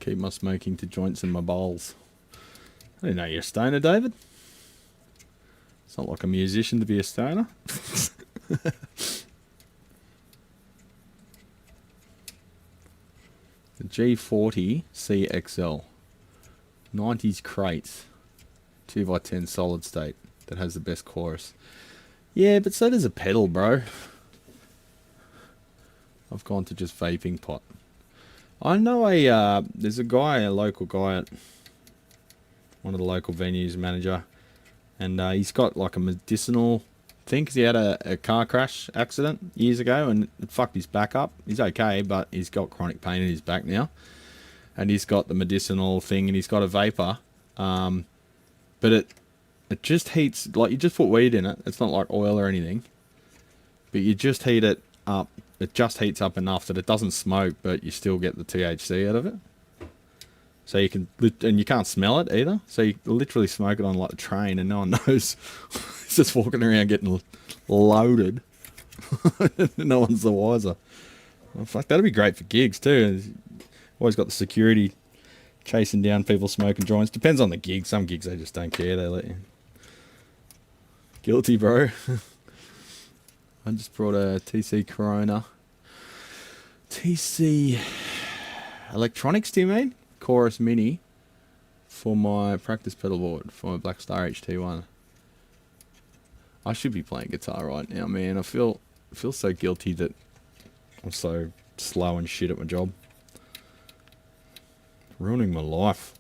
Keep my smoking to joints in my bowls. I didn't know you're a stoner, David. It's not like a musician to be a stoner. The G40 CXL. 90s crates. 2x10 solid state. That has the best chorus. Yeah, but so does a pedal, bro. I've gone to just vaping pot. I know there's a guy, a local guy at one of the local venues, manager, and he's got like a medicinal thing because he had a car crash accident years ago and it fucked his back up. He's okay, but he's got chronic pain in his back now, and he's got the medicinal thing and he's got a vapor, but it just heats, like you just put weed in it. It's not like oil or anything, but you just heat it up. It just heats up enough that it doesn't smoke, but you still get the THC out of it. So you can, and you can't smell it either. So you literally smoke it on like a train, and no one knows. It's just walking around getting loaded. No one's the wiser. Well, fuck, that'd be great for gigs too. Always got the security chasing down people smoking joints. Depends on the gig. Some gigs they just don't care. They let you. Guilty, bro. I just brought a TC Corona. TC Electronics, do you mean? Chorus Mini for my practice pedal board, for my Black Star HT1. I should be playing guitar right now, man. I feel so guilty that I'm so slow and shit at my job. Ruining my life.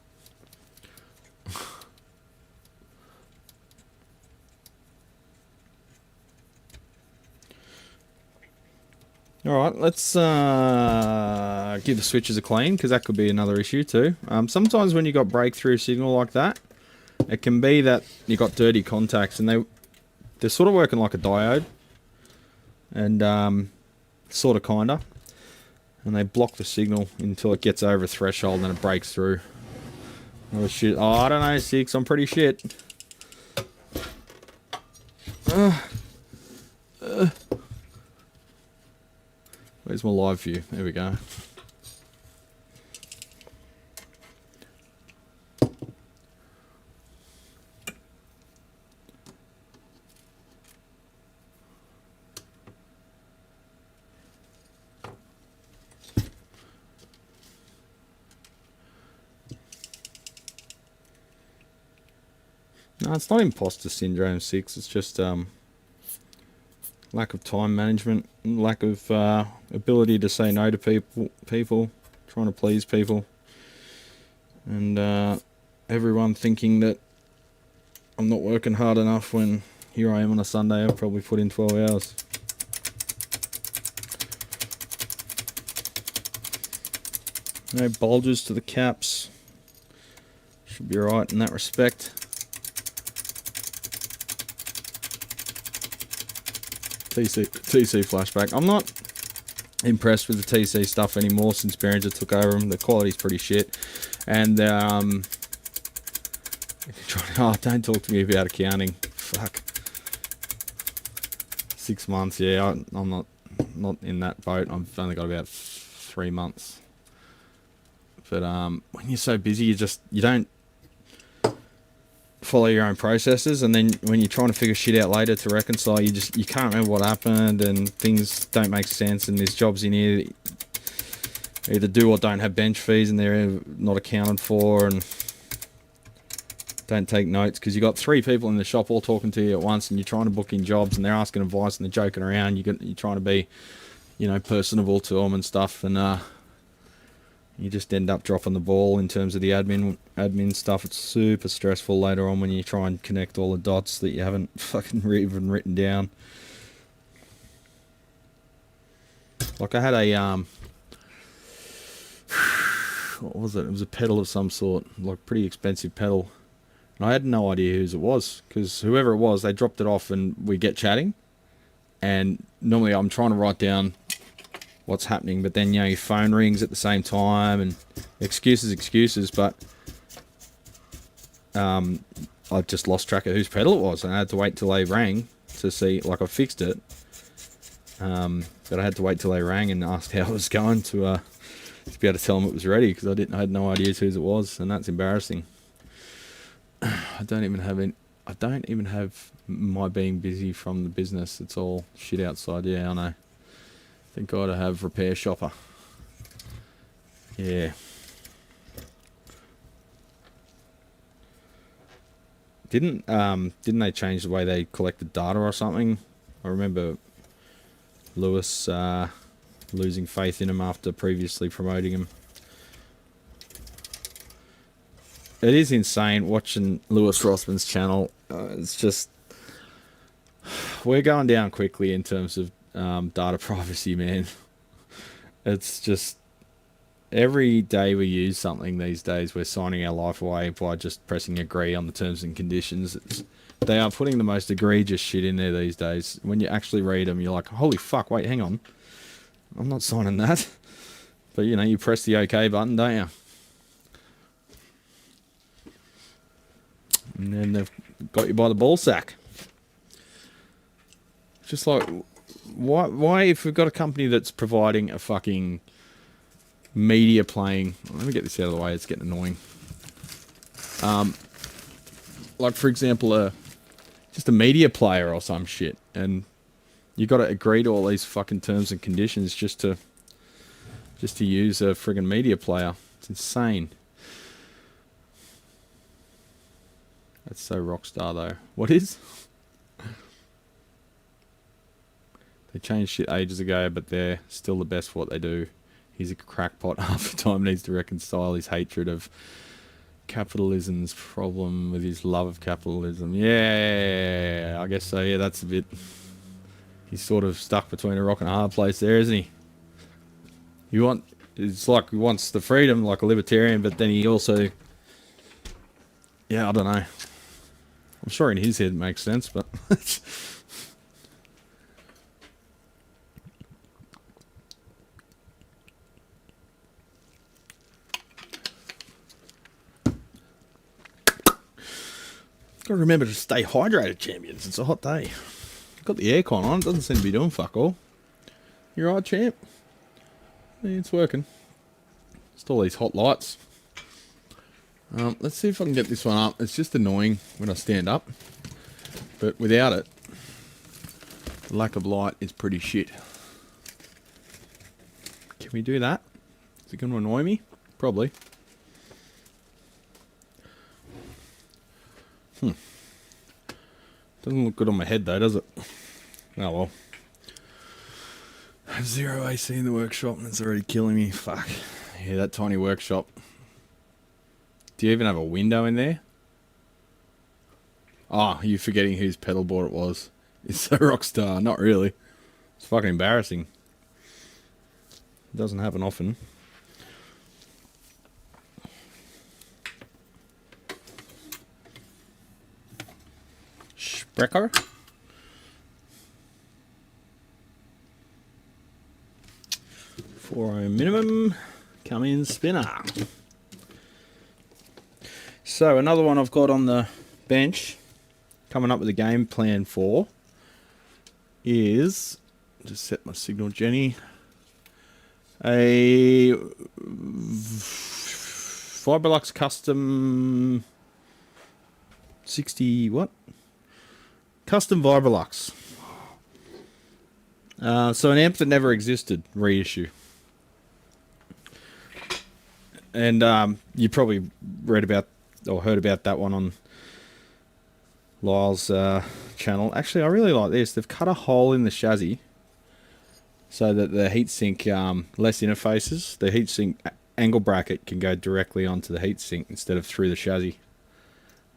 Alright, let's give the switches a clean, because that could be another issue too. Sometimes when you got breakthrough signal like that, it can be that you got dirty contacts, and they're sort of working like a diode, and sort of kinda, and they block the signal until it gets over a threshold and then it breaks through. Oh shit! Oh, I don't know, 6. I'm pretty shit. Where's my live view? There we go. No, it's not imposter syndrome 6. It's just lack of time management, lack of ability to say no to people, trying to please people, and everyone thinking that I'm not working hard enough when here I am on a Sunday. I've probably put in 12 hours. No bulges to the caps. Should be alright in that respect. TC flashback. I'm not impressed with the TC stuff anymore since Behringer took over them. The quality's pretty shit. And oh, don't talk to me about accounting. Fuck. 6 months, yeah. I'm not in that boat. I've only got about 3 months. But when you're so busy, you don't follow your own processes, and then when you're trying to figure shit out later to reconcile, you can't remember what happened, and things don't make sense, and there's jobs in here that either do or don't have bench fees and they're not accounted for, and don't take notes because you got 3 people in the shop all talking to you at once, and you're trying to book in jobs and they're asking advice and they're joking around. You're trying to be, personable to them and stuff, and you just end up dropping the ball in terms of the admin stuff. It's super stressful later on when you try and connect all the dots that you haven't fucking even written down. Like I had a what was it? It was a pedal of some sort, like pretty expensive pedal, and I had no idea whose it was, because whoever it was, they dropped it off and we get chatting, and normally I'm trying to write down what's happening, but then your phone rings at the same time, and excuses, but I just lost track of whose pedal it was, and I had to wait till they rang to see. Like, I fixed it, but I had to wait till they rang and asked how it was going to to be able to tell them it was ready, because I had no idea whose it was, and that's embarrassing. I don't even have my being busy from the business. It's all shit outside. Yeah, I know. Thank God I have Repair Shopper. Yeah. Didn't they change the way they collected data or something? I remember Lewis losing faith in him after previously promoting him. It is insane watching Lewis Rossman's channel. It's just, we're going down quickly in terms of data privacy, man. It's just, every day we use something these days, we're signing our life away by just pressing agree on the terms and conditions. They are putting the most egregious shit in there these days. When you actually read them, you're like, holy fuck, wait, hang on. I'm not signing that. But, you know, you press the OK button, don't you? And then they've got you by the ball sack. Just like, why if we've got a company that's providing a fucking media playing... Let me get this out of the way, it's getting annoying. Like, for example, just a media player or some shit, and you got to agree to all these fucking terms and conditions just to use a friggin' media player. It's insane. That's so rockstar, though. What is? They changed shit ages ago, but they're still the best for what they do. He's a crackpot half the time, needs to reconcile his hatred of capitalism's problem with his love of capitalism. Yeah, I guess so. Yeah, that's a bit... He's sort of stuck between a rock and a hard place there, isn't he? It's like he wants the freedom like a libertarian, but then he also... Yeah, I don't know. I'm sure in his head it makes sense, but... Gotta remember to stay hydrated, champions. It's a hot day. Got the aircon on. It doesn't seem to be doing fuck all. You alright, champ? Yeah, it's working. Just all these hot lights. Let's see if I can get this one up. It's just annoying when I stand up. But without it, the lack of light is pretty shit. Can we do that? Is it going to annoy me? Probably. Doesn't look good on my head though, does it? Oh well. I have zero AC in the workshop and it's already killing me. Fuck. Yeah, that tiny workshop. Do you even have a window in there? Oh, you're forgetting whose pedal board it was. It's so rockstar. Not really. It's fucking embarrassing. It doesn't happen often. Sprecher. For a minimum, come in spinner. So another one I've got on the bench, coming up with a game plan for, is, just set my signal, Jenny, a Fiberlux Custom 60, what? Custom Vibrolux. So an amp that never existed, reissue. And you probably read about or heard about that one on Lyle's channel. Actually, I really like this. They've cut a hole in the chassis so that the heatsink, less interfaces, the heatsink angle bracket can go directly onto the heatsink instead of through the chassis.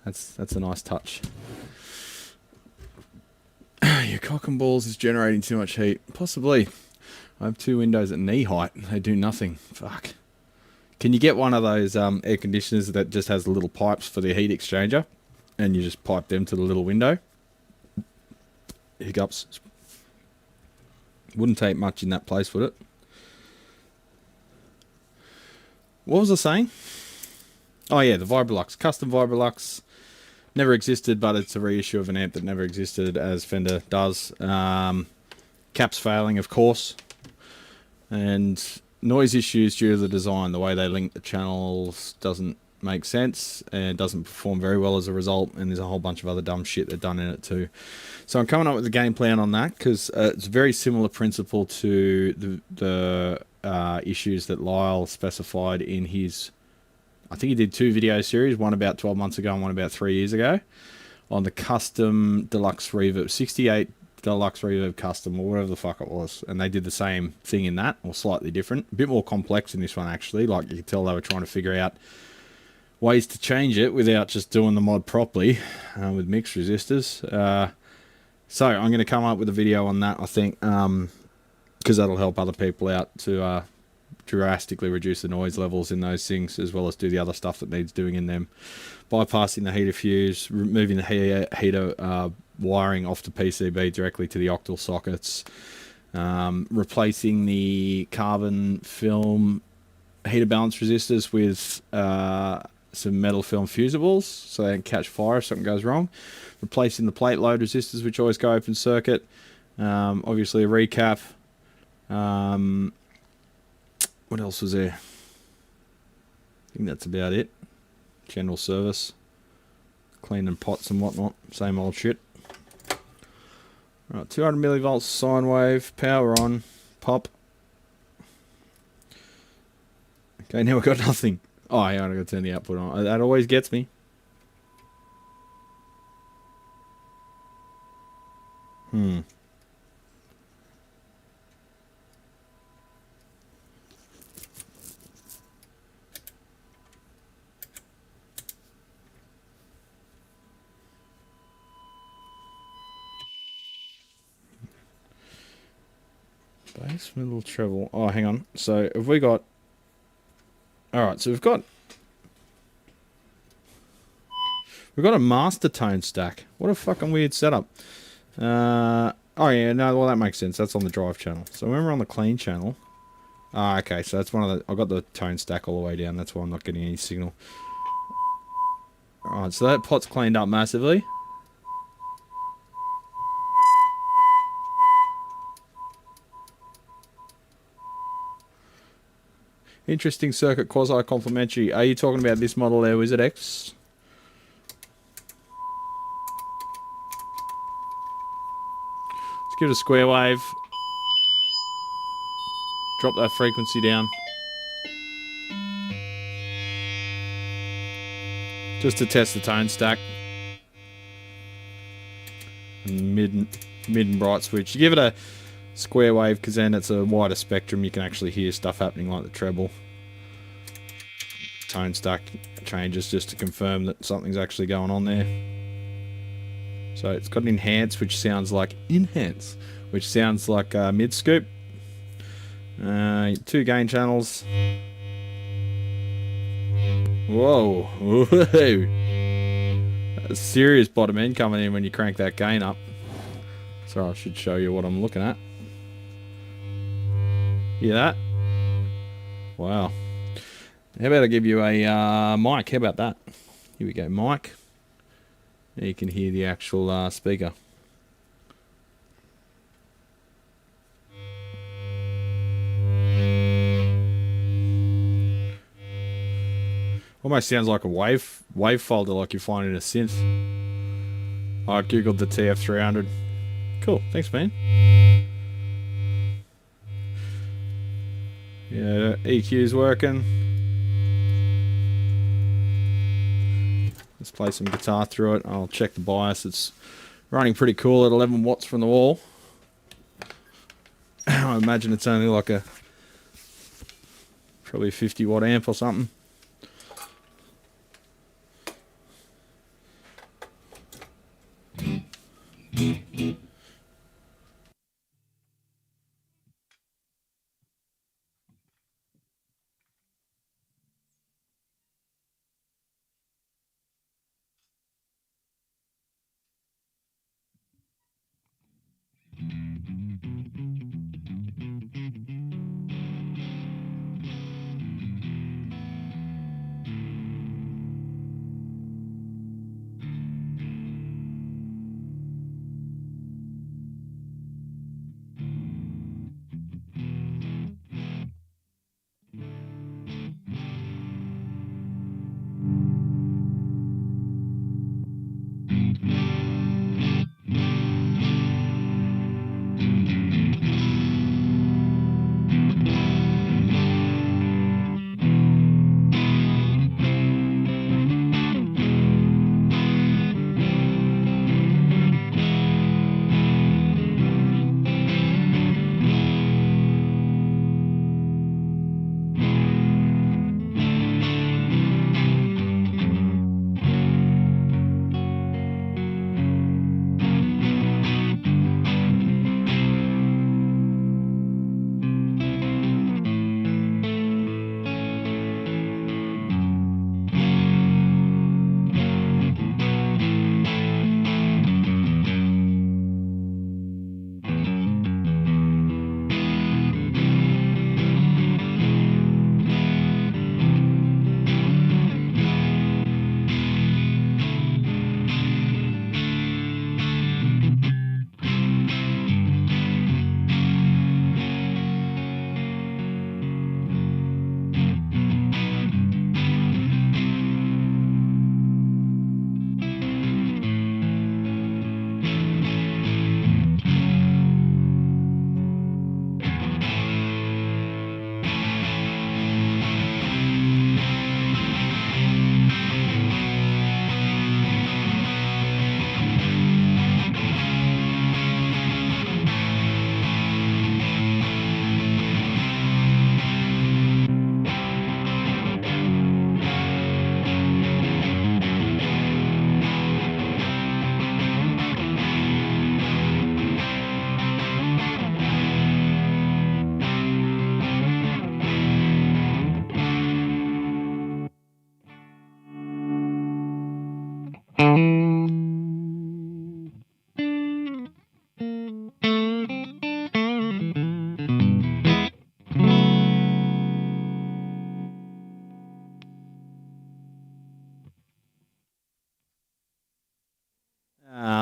That's a nice touch. Your cock and balls is generating too much heat. Possibly. I have two windows at knee height. They do nothing. Fuck. Can you get one of those air conditioners that just has the little pipes for the heat exchanger? And you just pipe them to the little window? Hiccups. Wouldn't take much in that place, would it? What was I saying? Oh yeah, the Vibrolux. Custom Vibrolux. Never existed, but it's a reissue of an amp that never existed, as Fender does. Caps failing, of course. And noise issues due to the design. The way they link the channels doesn't make sense and doesn't perform very well as a result, and there's a whole bunch of other dumb shit they've done in it too. So I'm coming up with a game plan on that, because it's a very similar principle to the issues that Lyle specified in his, I think he did 2 video series, one about 12 months ago and one about 3 years ago, on the custom deluxe reverb, 68 deluxe reverb custom, or whatever the fuck it was. And they did the same thing in that, or slightly different. A bit more complex in this one, actually. Like, you could tell they were trying to figure out ways to change it without just doing the mod properly with mixed resistors. So I'm going to come up with a video on that, I think, because that'll help other people out to drastically reduce the noise levels in those things, as well as do the other stuff that needs doing in them. Bypassing the heater fuse, removing the heater wiring off the PCB directly to the octal sockets, replacing the carbon film heater balance resistors with some metal film fusibles so they can catch fire if something goes wrong, replacing the plate load resistors, which always go open circuit, obviously a recap. What else was there? I think that's about it. General service, cleaning pots and whatnot, same old shit. Right, 200 millivolts sine wave, power on, pop. Okay, now we've got nothing. Oh, hang on, I've got to turn the output on. That always gets me. Bass, middle, treble. Oh, hang on. So, have we got... Alright, so we've got a master tone stack. What a fucking weird setup. Oh yeah, no, well that makes sense. That's on the drive channel. So when we're on the clean channel... Ah, okay, so that's one of the... I've got the tone stack all the way down. That's why I'm not getting any signal. Alright, so that pot's cleaned up massively. Interesting circuit, quasi-complementary. Are you talking about this model there, Wizard X? Let's give it a square wave. Drop that frequency down. Just to test the tone stack. And mid and bright switch. You give it a square wave because then it's a wider spectrum. You can actually hear stuff happening like the treble. Tone stack changes just to confirm that something's actually going on there. So it's got an enhance, which sounds like enhance, which sounds like mid scoop. 2 gain channels. Whoa, whoa. That's serious bottom end coming in when you crank that gain up. So I should show you what I'm looking at. Hear that? Wow. How about I give you a mic? How about that? Here we go, mic. Now you can hear the actual speaker. Almost sounds like a wave folder like you find in a synth. I googled the TF300. Cool, thanks man. Yeah, EQ's working. Let's play some guitar through it. I'll check the bias. It's running pretty cool at 11 watts from the wall. I imagine it's only like a probably a 50 watt amp or something. I'll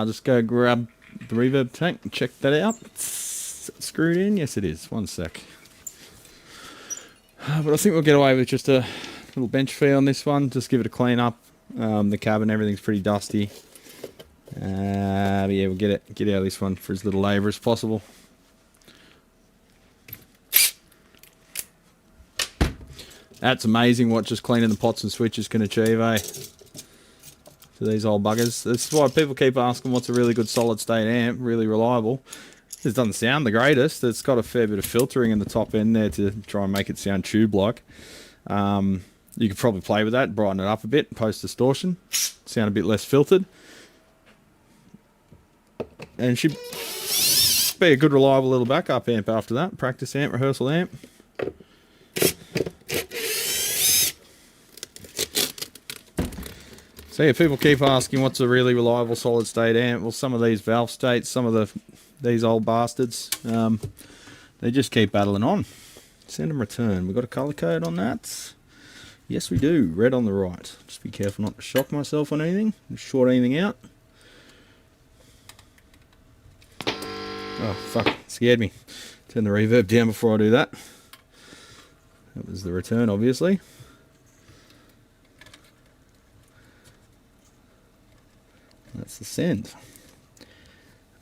just go grab the reverb tank and check that out. Is it screwed in? Yes, it is. One sec. But I think we'll get away with just a little bench fee on this one. Just give it a clean up. The cabin, everything's pretty dusty. But yeah, we'll get out of this one for as little labour as possible. That's amazing what just cleaning the pots and switches can achieve, eh? For these old buggers. This is why people keep asking what's a really good solid state amp, really reliable. This doesn't sound the greatest. It's got a fair bit of filtering in the top end there to try and make it sound tube-like. You could probably play with that, brighten it up a bit, post-distortion, sound a bit less filtered. And should be a good, reliable little backup amp after that. Practice amp, rehearsal amp. So yeah, people keep asking what's a really reliable solid state amp. Well, some of these valve states, some of these old bastards, they just keep battling on. Send them return. We've got a colour code on that. Yes, we do. Red on the right. Just be careful not to shock myself on anything. Short anything out. Oh, fuck. Scared me. Turn the reverb down before I do that. That was the return, obviously. That's the send.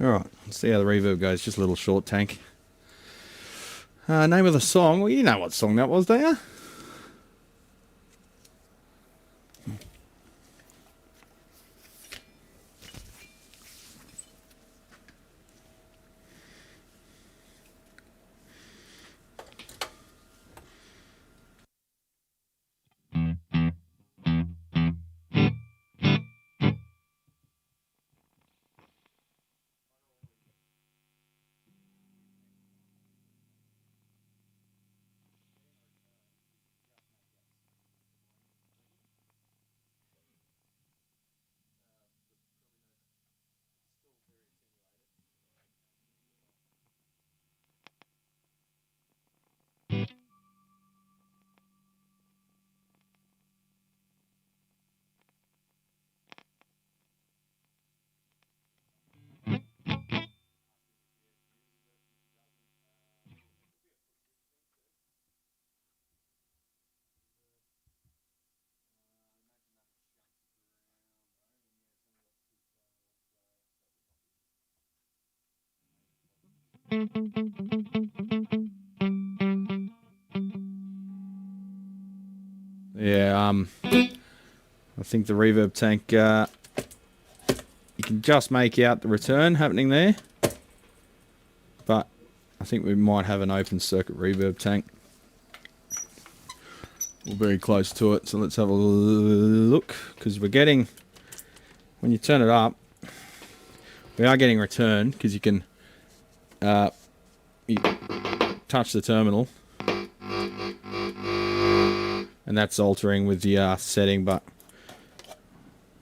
Alright, let's see how the reverb goes. Just a little short tank. Name of the song. Well, you know what song that was, do you? Yeah, I think the reverb tank, you can just make out the return happening there, but I think we might have an open circuit reverb tank. We're very close to it, so let's have a look, because we're getting, when you turn it up, we are getting return, because you can you touch the terminal, and that's altering with the setting, but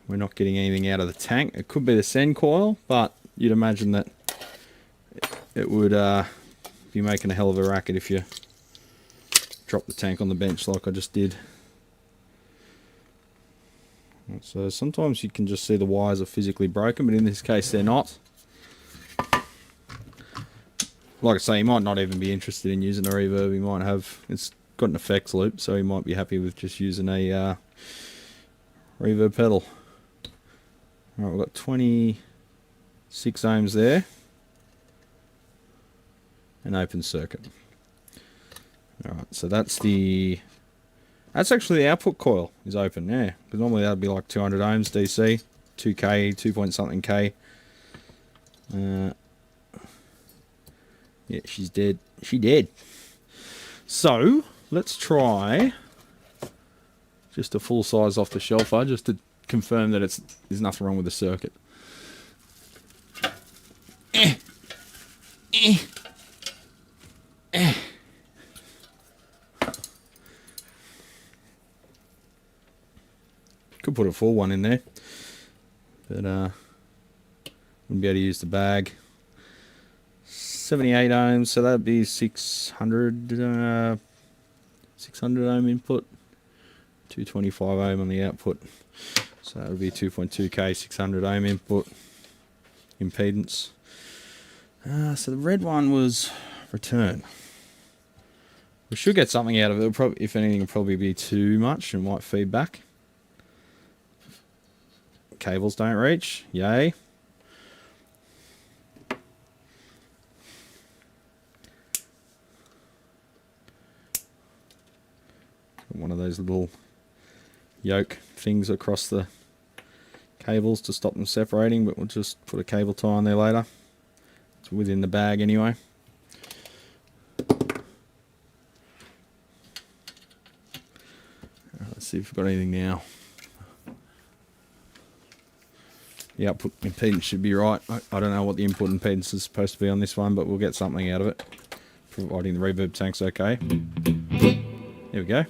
we're not getting anything out of the tank. It could be the send coil, but you'd imagine that it would be making a hell of a racket if you drop the tank on the bench like I just did. So sometimes you can just see the wires are physically broken, but in this case they're not. Like I say, you might not even be interested in using a reverb. You might have, it's got an effects loop, so you might be happy with just using a reverb pedal. Alright, we've got 26 ohms there. An open circuit. Alright, so that's actually the output coil is open, yeah. Because normally that would be like 200 ohms DC, 2K, 2 point something K. Yeah, she's dead. She dead. So, let's try just a full size off the shelfer just to confirm that there's nothing wrong with the circuit. Could put a full one in there. but wouldn't be able to use the bag. 78 ohms, so that'd be 600 ohm input, 225 ohm on the output, so that would be 2.2k 600 ohm input impedance. So the red one was return. We should get something out of it. It'll probably, if anything, it'll probably be too much and might feed back. Cables don't reach. Yay. One of those little yoke things across the cables to stop them separating, but we'll just put a cable tie on there later. It's within the bag anyway. Let's see if we've got anything now. The output impedance should be right. I don't know what the input impedance is supposed to be on this one, but we'll get something out of it, providing the reverb tank's okay. There we go.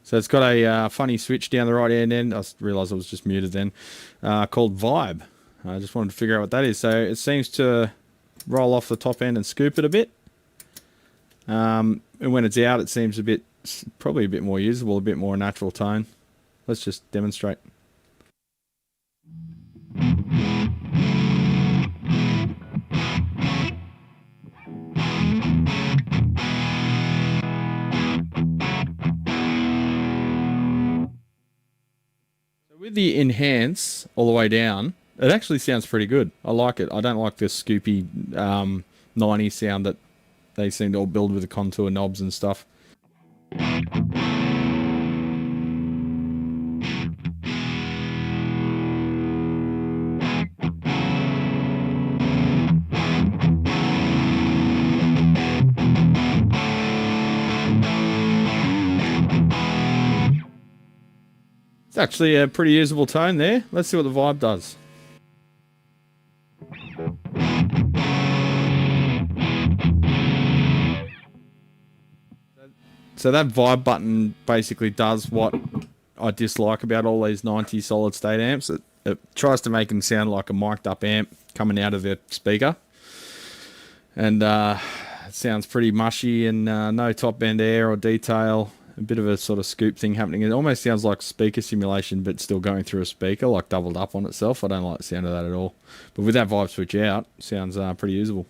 So it's got a funny switch down the right hand end. I realised I was just muted then. Called Vibe. I just wanted to figure out what that is. So it seems to roll off the top end and scoop it a bit. And when it's out, it seems probably a bit more usable, a bit more natural tone. Let's just demonstrate. With the enhance all the way down, it actually sounds pretty good. I like it. I don't like the scoopy 90 sound that they seem to all build with the contour knobs and stuff. It's actually a pretty usable tone there. Let's see what the Vibe does. So that Vibe button basically does what I dislike about all these 90 solid state amps. It tries to make them sound like a mic'd up amp coming out of their speaker. And it sounds pretty mushy and no top bend air or detail. A bit of a sort of scoop thing happening. It almost sounds like speaker simulation, but still going through a speaker, like doubled up on itself. I don't like the sound of that at all. But with that Vibe switch out, it sounds pretty usable.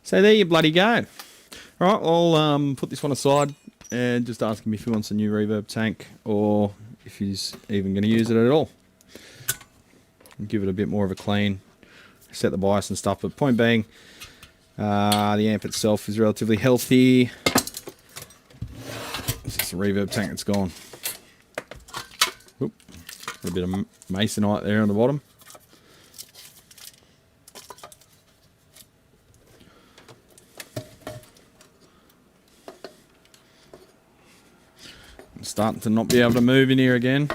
So there you bloody go. Alright, I'll put this one aside and just ask him if he wants a new reverb tank or if he's even going to use it at all. And give it a bit more of a clean, set the bias and stuff, but point being, the amp itself is relatively healthy. It's just a reverb tank that's gone. Oop. A bit of masonite there on the bottom. I'm starting to not be able to move in here again.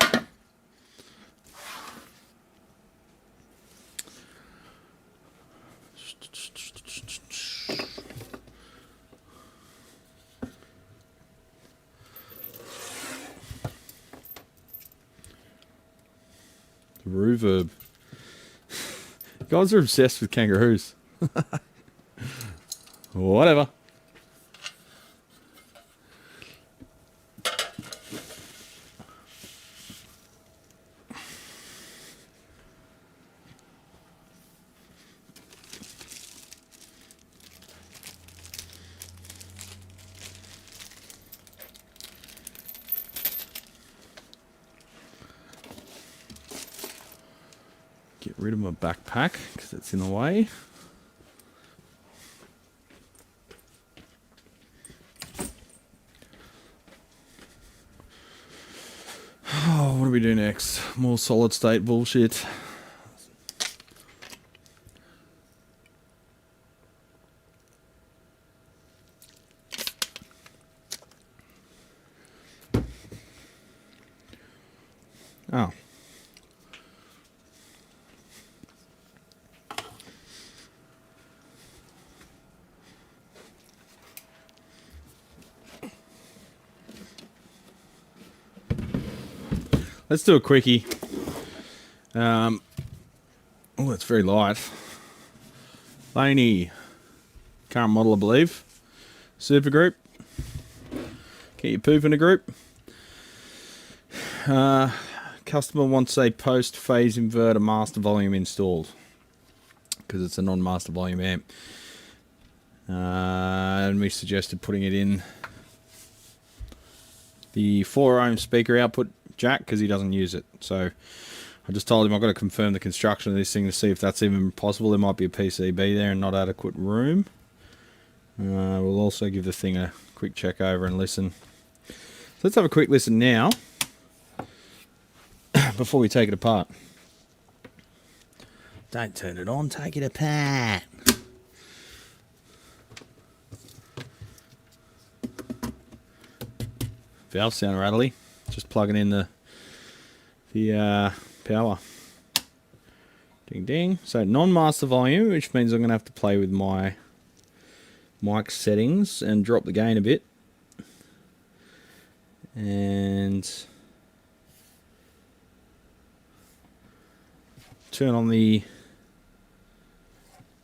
Reverb. You guys are obsessed with kangaroos. Whatever. Get rid of my backpack because it's in the way. Oh, what do we do next? More solid state bullshit. Oh. Let's do a quickie. Oh, it's very light. Laney, current model, I believe. Super group. Get your poop in a group. Customer wants a post-phase inverter master volume installed because it's a non-master volume amp. And we suggested putting it in the 4 ohm speaker output jack because he doesn't use it. So I just told him I've got to confirm the construction of this thing to see if that's even possible. There might be a PCB there and not adequate room. We'll also give the thing a quick check over and listen. So let's have a quick listen now before we take it apart. Don't turn it on, take it apart. Valves sound rattly. Just plugging in the power. Ding ding. So non-master volume, which means I'm going to have to play with my mic settings and drop the gain a bit. And turn on the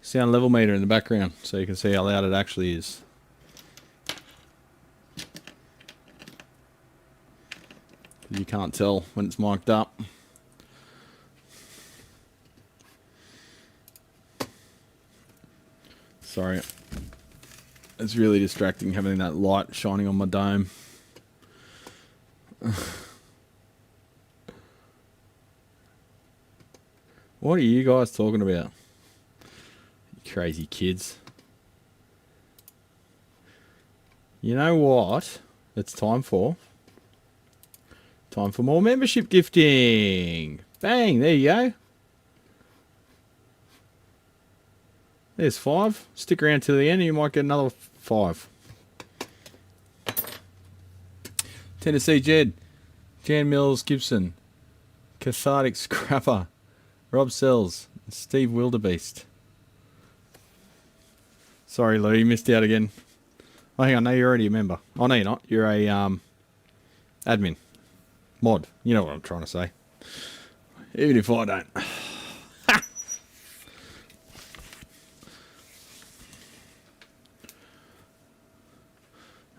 sound level meter in the background so you can see how loud it actually is. You can't tell when it's mic'd up. Sorry. It's really distracting having that light shining on my dome. What are you guys talking about? You crazy kids. You know what it's time for? Time for more membership gifting. Bang, there you go. There's 5. Stick around till the end and you might get another 5. Tennessee Jed, Jan Mills Gibson, Cathartic Scrapper, Rob Sells, Steve Wildebeest. Sorry Lou, you missed out again. Oh hang on, no, you're already a member. Oh no you're not, you're a admin. Mod, you know what I'm trying to say. Even if I don't.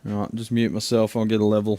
Alright, just mute myself, I'll get a level.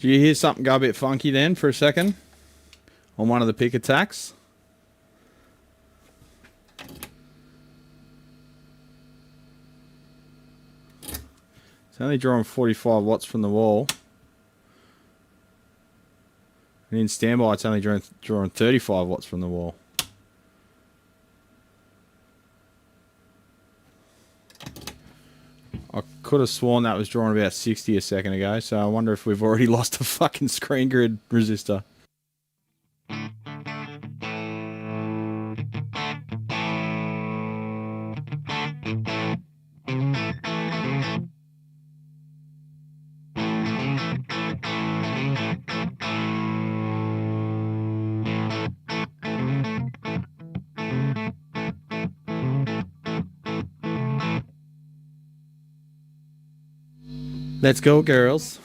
Did you hear something go a bit funky then for a second? On one of the pick attacks? It's only drawing 45 watts from the wall. And in standby it's only drawing 35 watts from the wall. I could have sworn that was drawing about 60 a second ago, so I wonder if we've already lost a fucking screen grid resistor. Let's go, girls.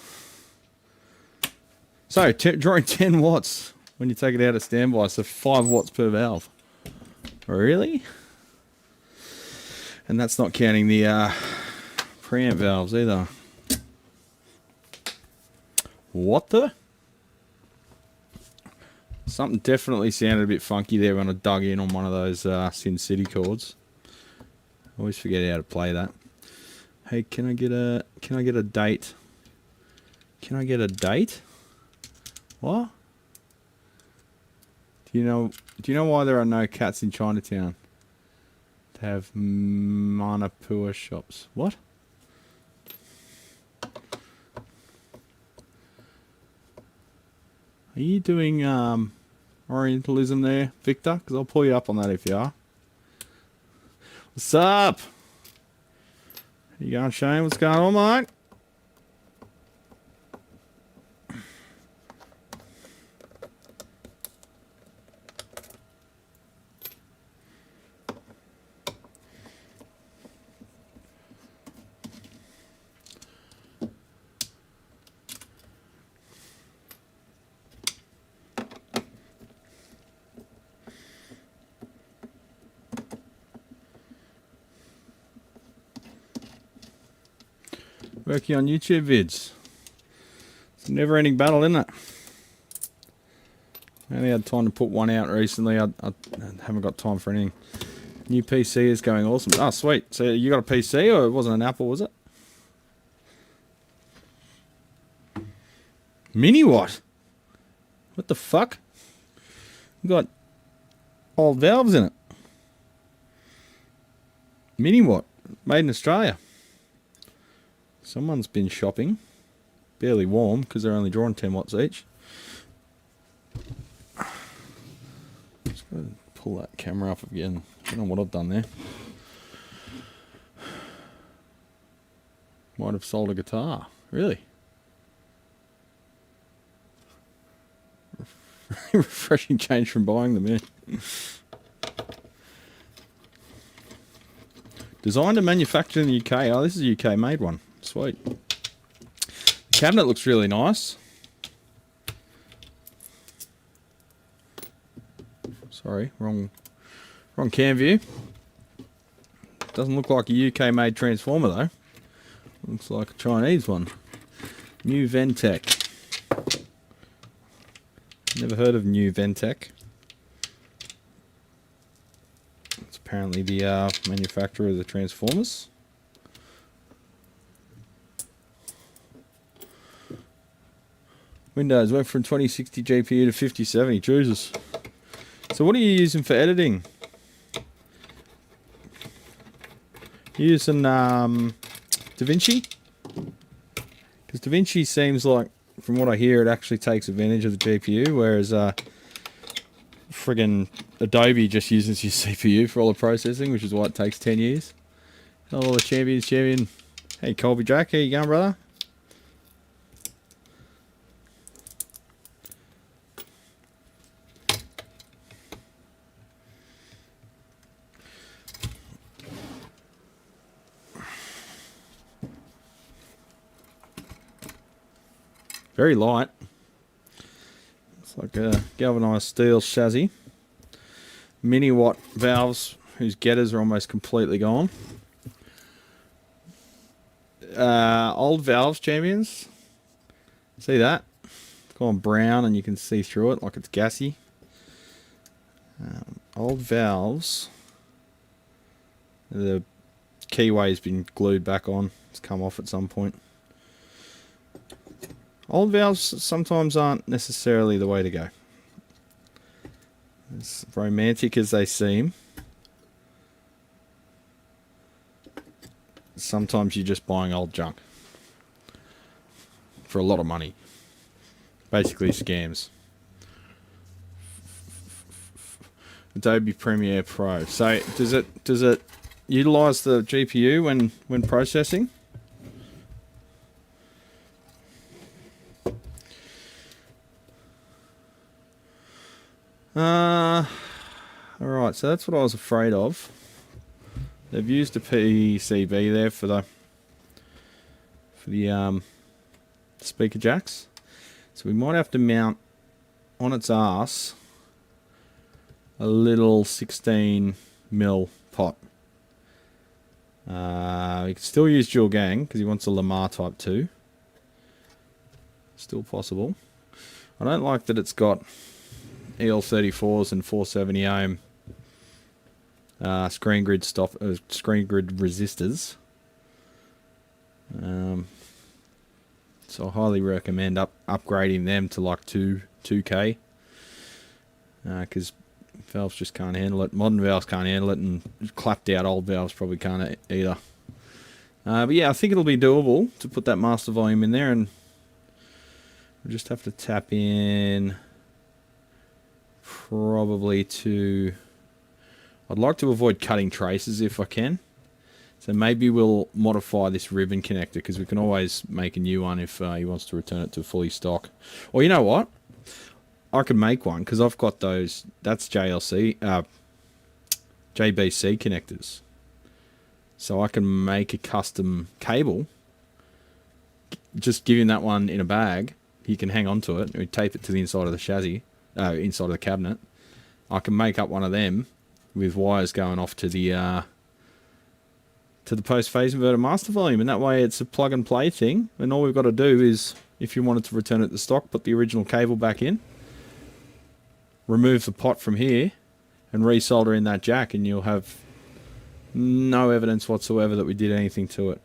So, drawing 10 watts when you take it out of standby, so 5 watts per valve. Really? And that's not counting the preamp valves either. What the? Something definitely sounded a bit funky there when I dug in on one of those Sin City chords. Always forget how to play that. Hey, can I get a date? Can I get a date? What? Do you know why there are no cats in Chinatown? To have Manipur shops. What? Are you doing Orientalism there, Victor? Because I'll pull you up on that if you are. What's up? You going, Shane? What's going on, mate? Working on YouTube vids. It's a never-ending battle, isn't it? I only had time to put one out recently. I haven't got time for anything. New PC is going awesome. Oh, sweet. So you got a PC, or it wasn't an Apple, was it? Mini what? What the fuck? You got old valves in it. Mini what? Made in Australia. Someone's been shopping. Barely warm because they're only drawing 10 watts each. Just gotta pull that camera up again. I don't know what I've done there. Might have sold a guitar. Really? Refreshing change from buying them, yeah. Designed and manufactured in the UK. Oh, this is a UK made one. Sweet. The cabinet looks really nice. Sorry, wrong cam view. Doesn't look like a UK made transformer though. Looks like a Chinese one. New Ventec. Never heard of New Ventec. It's apparently the manufacturer of the transformers. Windows went from 2060 GPU to 5070. Jesus. So what are you using for editing? You using DaVinci? Because DaVinci seems like, from what I hear, it actually takes advantage of the GPU, whereas friggin' Adobe just uses your CPU for all the processing, which is why it takes 10 years. Hello, the champion. Hey, Colby Jack, how you going, brother? Very light. It's like a galvanized steel chassis. Mini watt valves whose getters are almost completely gone. Old valves, champions. See that? gone brown and you can see through it like it's gassy. Old valves. The keyway's been glued back on. It's come off at some point. Old valves sometimes aren't necessarily the way to go. As romantic as they seem, sometimes you're just buying old junk for a lot of money. Basically scams. Adobe Premiere Pro. So does it utilize the GPU when processing? Alright, so that's what I was afraid of. They've used a PCB there for the speaker jacks. So we might have to mount on its ass a little 16mm pot. We can still use dual gang because he wants a Lamar Type 2. Still possible. I don't like that it's got EL34s and 470 ohm screen grid resistors. So I highly recommend upgrading them to like 2K because valves just can't handle it. Modern valves can't handle it, and clapped out old valves probably can't either. But yeah, I think it'll be doable to put that master volume in there, and we'll just have to tap in probably to... I'd like to avoid cutting traces if I can. So maybe we'll modify this ribbon connector because we can always make a new one if he wants to return it to fully stock. Or you know what? I can make one because I've got those. That's JBC connectors. So I can make a custom cable. Just give him that one in a bag. He can hang on to it. We tape it to the inside of the chassis, inside of the cabinet. I can make up one of them with wires going off to the post-phase inverter master volume, and that way it's a plug and play thing, and all we've got to do is, if you wanted to return it to stock, put the original cable back in, remove the pot from here, and resolder in that jack, and you'll have no evidence whatsoever that we did anything to it.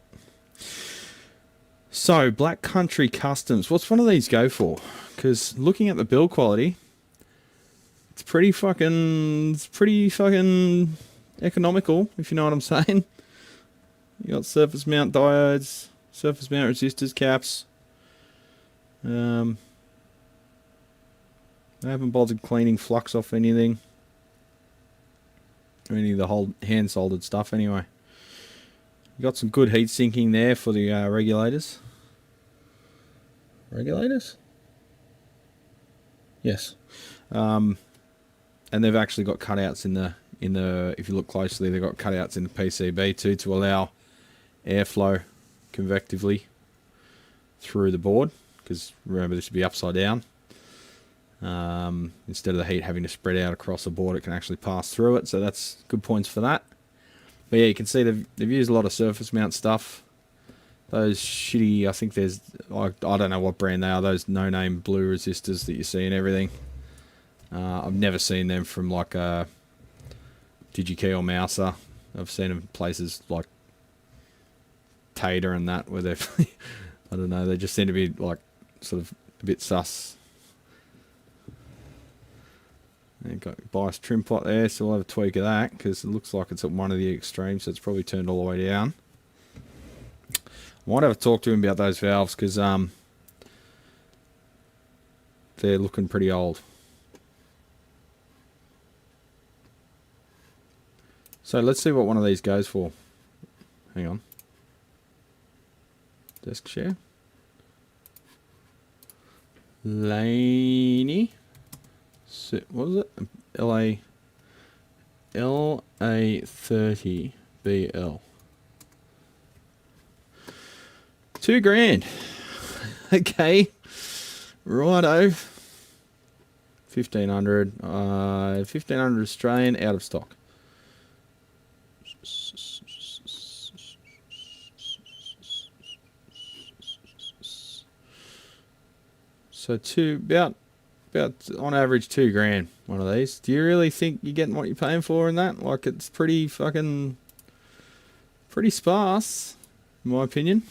So, Black Country Customs, what's one of these go for? Because looking at the build quality, it's pretty fucking economical, if you know what I'm saying. You got surface mount diodes, surface mount resistors, caps. They haven't bothered cleaning flux off anything. Or any of the whole hand soldered stuff anyway. You got some good heat sinking there for the regulators. Regulators? Yes. And they've actually got cutouts in the if you look closely, they've got cutouts in the PCB too to allow airflow convectively through the board, because remember this would be upside down. Instead of the heat having to spread out across the board, it can actually pass through it, so that's good points for that. But yeah, you can see they've used a lot of surface mount stuff. Those shitty, I think there's, I don't know what brand they are, those no-name blue resistors that you see and everything. I've never seen them from like DigiKey or Mouser. I've seen them places like Tater and that, where they've, I don't know, they just seem to be like sort of a bit sus. You've got bias trim pot there, so we'll have a tweak of that because it looks like it's at one of the extremes, so it's probably turned all the way down. Might have a talk to him about those valves because they're looking pretty old. So let's see what one of these goes for. Hang on. Desk share. Laney. What was it? LA30BL. $2,000. Okay. Righto. 1500. 1500 Australian, out of stock. So about on average $2,000 one of these. Do you really think you're getting what you're paying for in that? Like, it's pretty sparse, in my opinion.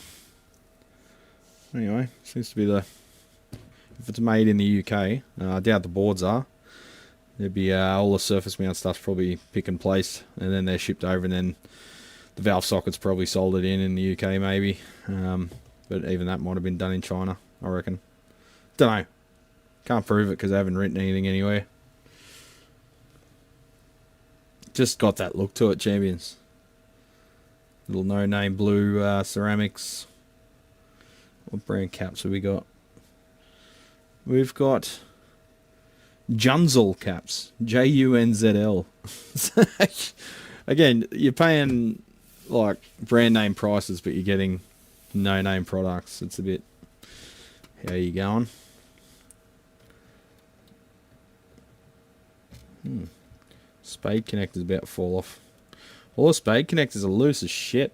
Anyway, seems to be if it's made in the UK, I doubt the boards are. There'd be all the surface mount stuff's probably pick and placed, and then they're shipped over, and then the valve socket's probably soldered in the UK maybe. But even that might have been done in China, I reckon. Don't know. Can't prove it because I haven't written anything anywhere. Just got that look to it, champions. Little no-name blue ceramics. What brand caps have we got? We've got Junzl caps. Junzl. Again, you're paying like brand name prices, but you're getting no-name products. It's a bit... How you going? Spade connector's about to fall off. All the spade connectors are loose as shit.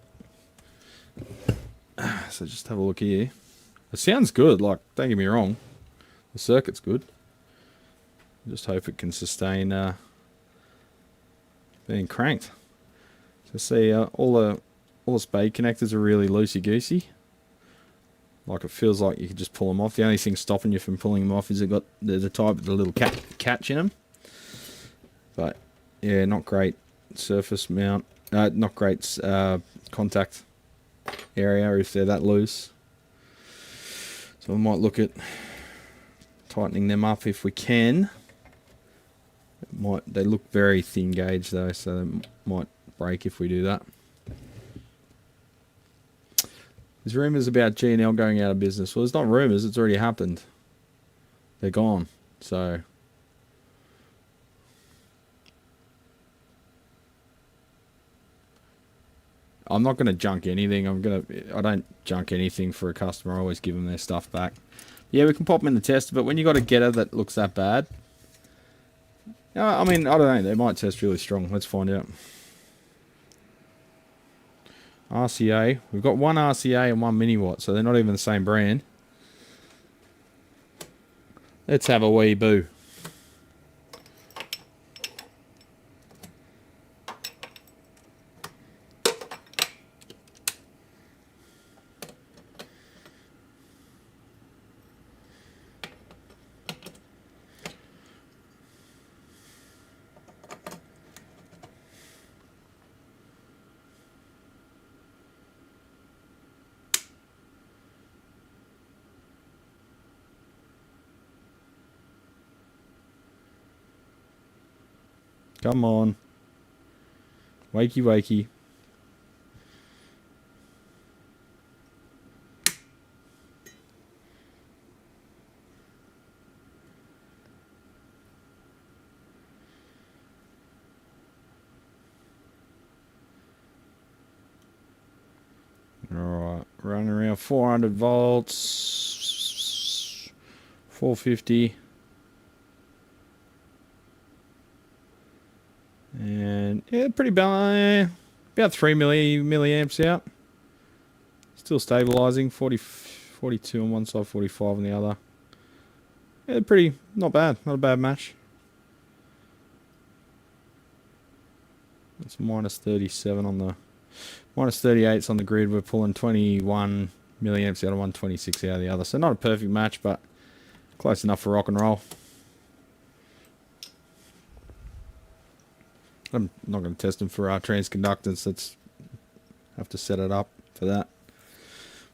So just have a look here. It sounds good, like, don't get me wrong. The circuit's good. Just hope it can sustain being cranked. So see, all the spade connectors are really loosey-goosey. Like, it feels like you could just pull them off. The only thing stopping you from pulling them off is there's a type with a little catch in them. But yeah, not great surface mount. Not great contact area if they're that loose. So we might look at tightening them up if we can. They look very thin gauge though, so they might break if we do that. There's rumours about G&L going out of business. Well, there's not rumours, it's already happened. They're gone. So I'm not going to junk anything. I don't junk anything for a customer. I always give them their stuff back. Yeah, we can pop them in the tester, but when you got a getter that looks that bad, I mean, I don't know. They might test really strong. Let's find out. RCA. We've got one RCA and one mini watt, so they're not even the same brand. Let's have a wee boo. Come on. Wakey, wakey. Alright, running around 400 volts, 450. And yeah, pretty balanced. About 3 milliamps out. Still stabilizing. 42 on one side, 45 on the other. Yeah, pretty, not bad. Not a bad match. It's minus 37 on the, minus 38's on the grid. We're pulling 21 milliamps out of one, 26 out of the other. So not a perfect match, but close enough for rock and roll. I'm not going to test them for our transconductance. Let's have to set it up for that.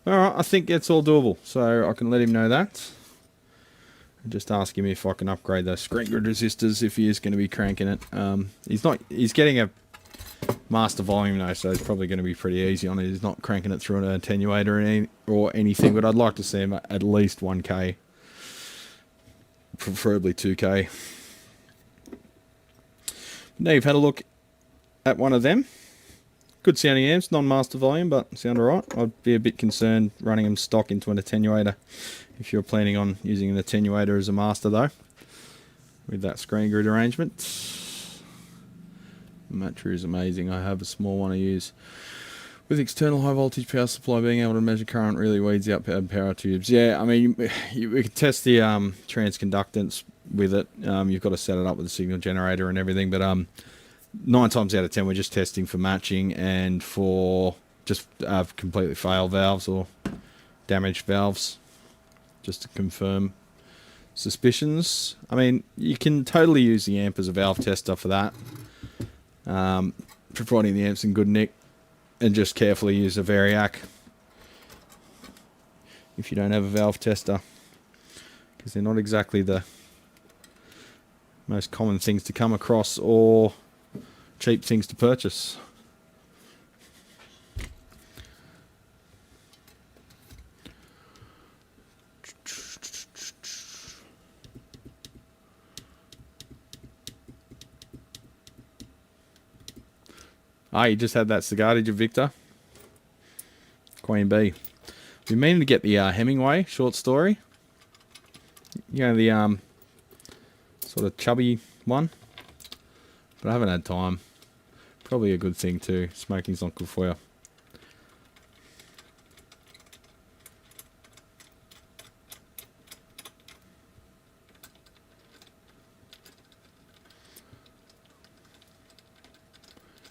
Alright, I think it's all doable. So I can let him know that. And just ask him if I can upgrade those screen grid resistors if he is going to be cranking it. He's getting a master volume now, so it's probably going to be pretty easy on it. He's not cranking it through an attenuator or anything, but I'd like to see him at least 1K. Preferably 2K. Now you've had a look at one of them. Good sounding amps, non-master volume, but sound alright. I'd be a bit concerned running them stock into an attenuator if you're planning on using an attenuator as a master though, with that screen grid arrangement. The matcher is amazing. I have a small one I use With external high voltage power supply, being able to measure current really weeds out power tubes. Yeah, I mean, we can test the transconductance with it. You've got to set it up with a signal generator and everything, but 9 times out of 10 we're just testing for matching and for just completely failed valves or damaged valves, just to confirm suspicions. I mean, you can totally use the amp as a valve tester for that, providing the amp's in good nick. And just carefully use a variac if you don't have a valve tester, because they're not exactly the most common things to come across or cheap things to purchase. Ah, you just had that cigar, did you, Victor? Queen Bee. We meaning to get the Hemingway short story. You know, the sort of chubby one. But I haven't had time. Probably a good thing too. Smoking's not good for you.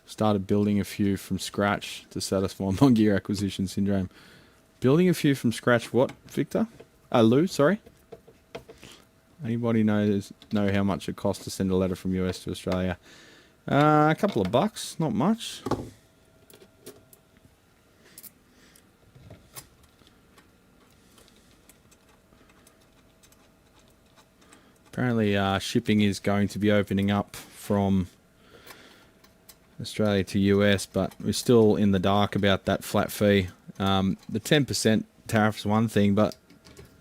Started building a few from scratch to satisfy my gear acquisition syndrome. Building a few from scratch, what, Victor? Lou, sorry. Anybody know how much it costs to send a letter from US to Australia? A couple of bucks, not much. Apparently, shipping is going to be opening up from Australia to US, but we're still in the dark about that flat fee. The 10% tariff's one thing, but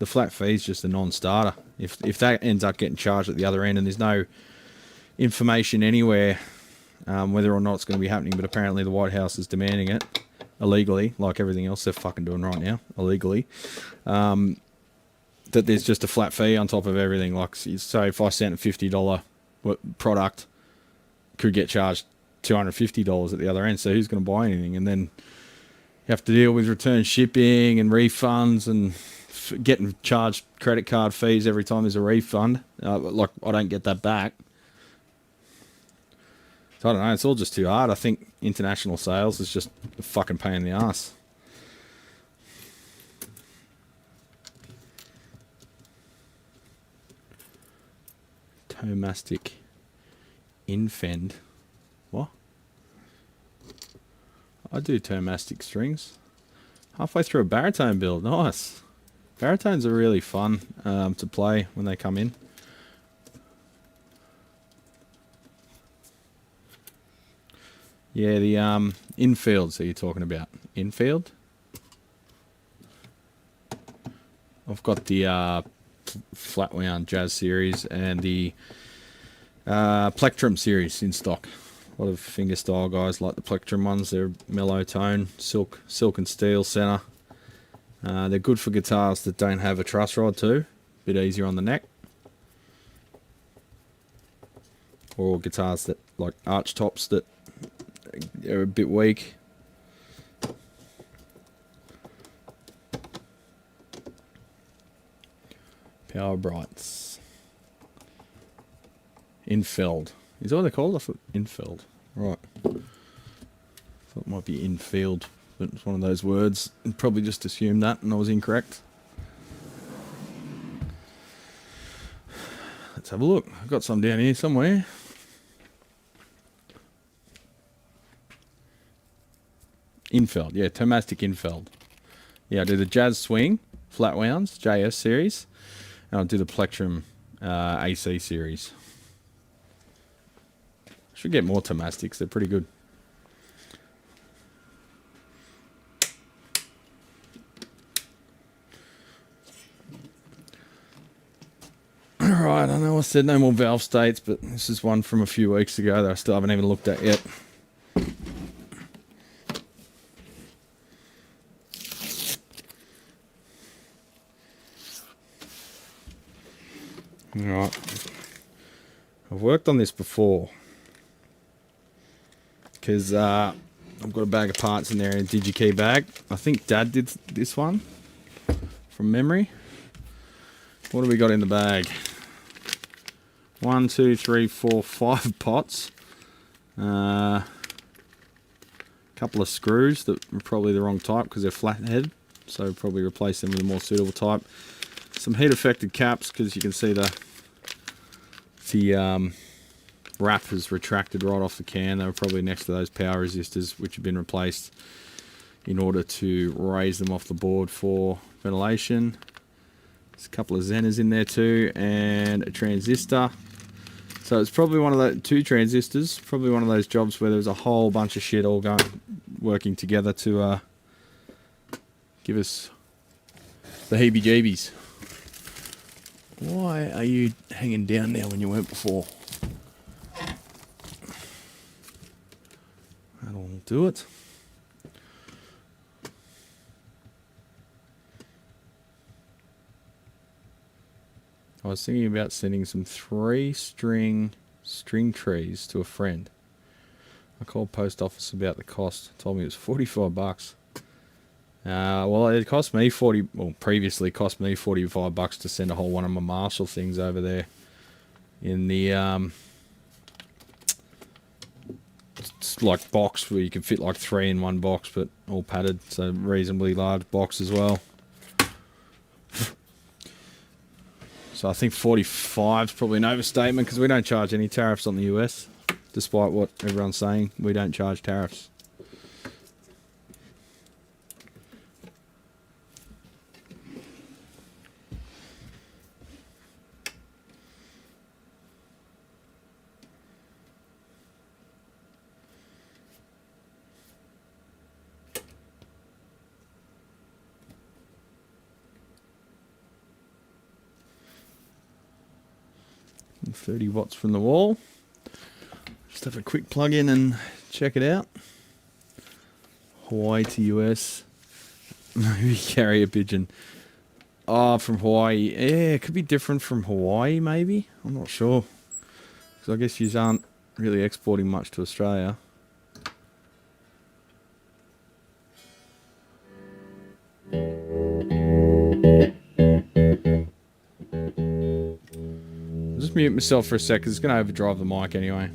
the flat fee is just a non-starter. If that ends up getting charged at the other end, and there's no information anywhere whether or not it's going to be happening, but apparently the White House is demanding it illegally, like everything else they're fucking doing right now, illegally. That there's just a flat fee on top of everything. Like, so if I sent a $50 product, could get charged $250 at the other end, so who's going to buy anything? And then you have to deal with return shipping and refunds and getting charged credit card fees every time there's a refund. Like, I don't get that back. So I don't know, it's all just too hard. I think international sales is just a fucking pain in the ass. Tomastic infend. What? I do tomastic strings. Halfway through a baritone build. Nice. Baritones are really fun to play when they come in. Yeah, the infields that you're talking about. Infield? I've got the flat wound jazz series and the plectrum series in stock. A lot of fingerstyle guys like the plectrum ones. They're mellow tone, silk and steel center. They're good for guitars that don't have a truss rod too. Bit easier on the neck. Or guitars that like arch tops that are a bit weak. Power Brights. Infeld. Is that what they're called? I thought infeld. Right. Thought it might be infield, but it's one of those words. And probably just assumed that, and I was incorrect. Let's have a look. I've got some down here somewhere. Infeld, yeah, Tomastic Infeld. Yeah, I do the Jazz Swing, Flat Wounds, JS series, and I'll do the Plectrum AC series. Should get more Tomastics, they're pretty good. Alright, I know I said no more valve states, but this is one from a few weeks ago that I still haven't even looked at yet. Alright, I've worked on this before because I I've got a bag of parts in there in a DigiKey bag. I think Dad did this one from memory. What do we got in the bag? 1, 2, 3, 4, 5 pots. Couple of screws that are probably the wrong type because they're flathead, so probably replace them with a more suitable type. Some heat affected caps because you can see the wrap has retracted right off the can. They were probably next to those power resistors which have been replaced in order to raise them off the board for ventilation. There's a couple of Zeners in there too, and a transistor. So it's probably one of the 2 transistors, probably one of those jobs where there's a whole bunch of shit all working together to give us the heebie-jeebies. Why are you hanging down there when you weren't before? That'll do it. I was thinking about sending some 3-string trees to a friend. I called post office about the cost. Told me it was $45. Well, it cost me previously cost me $45 to send a whole one of my Marshall things over there in the it's like box where you can fit like 3 in one box, but all padded, so reasonably large box as well. So I think 45 is probably an overstatement because we don't charge any tariffs on the US, despite what everyone's saying. We don't charge tariffs. And 30 watts from the wall. Just have a quick plug in and check it out. Hawaii to US. Maybe carrier pigeon. Oh, from Hawaii. Yeah, it could be different from Hawaii, maybe. I'm not sure. Because I guess you aren't really exporting much to Australia. I'll just mute myself for a sec because it's going to overdrive the mic anyway.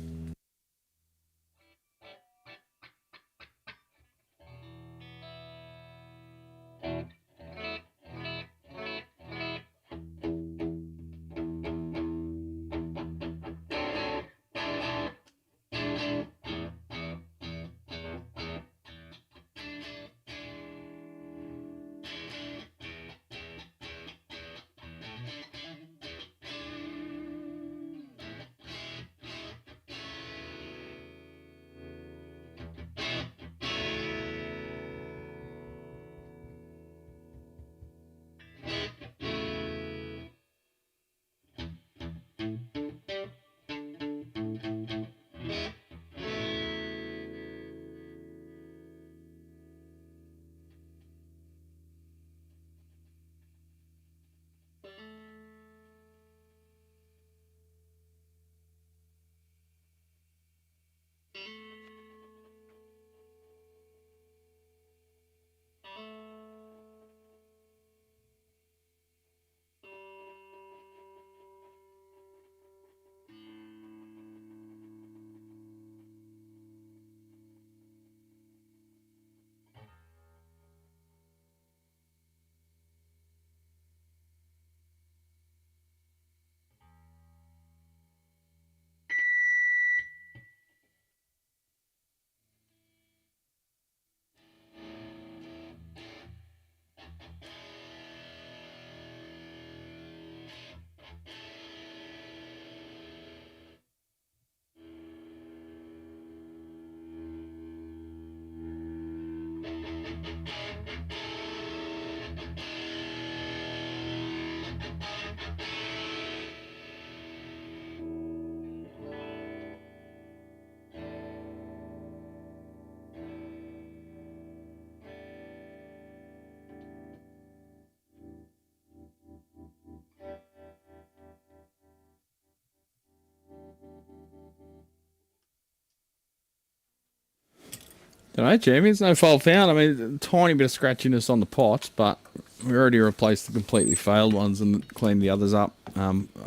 Don't know, champions, no fault found. I mean, a tiny bit of scratchiness on the pots, but we already replaced the completely failed ones and cleaned the others up.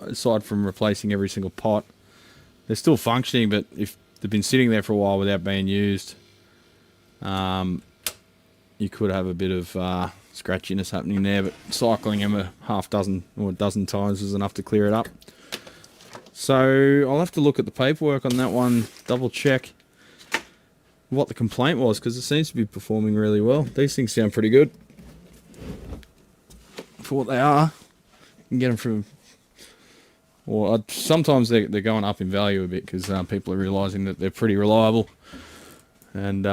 Aside from replacing every single pot, they're still functioning, but if they've been sitting there for a while without being used, you could have a bit of scratchiness happening there, but cycling them a half dozen or a dozen times was enough to clear it up. So I'll have to look at the paperwork on that one, double check what the complaint was, because it seems to be performing really well. These things sound pretty good for what they are. You can get them from, well, sometimes they're going up in value a bit because people are realising that they're pretty reliable, and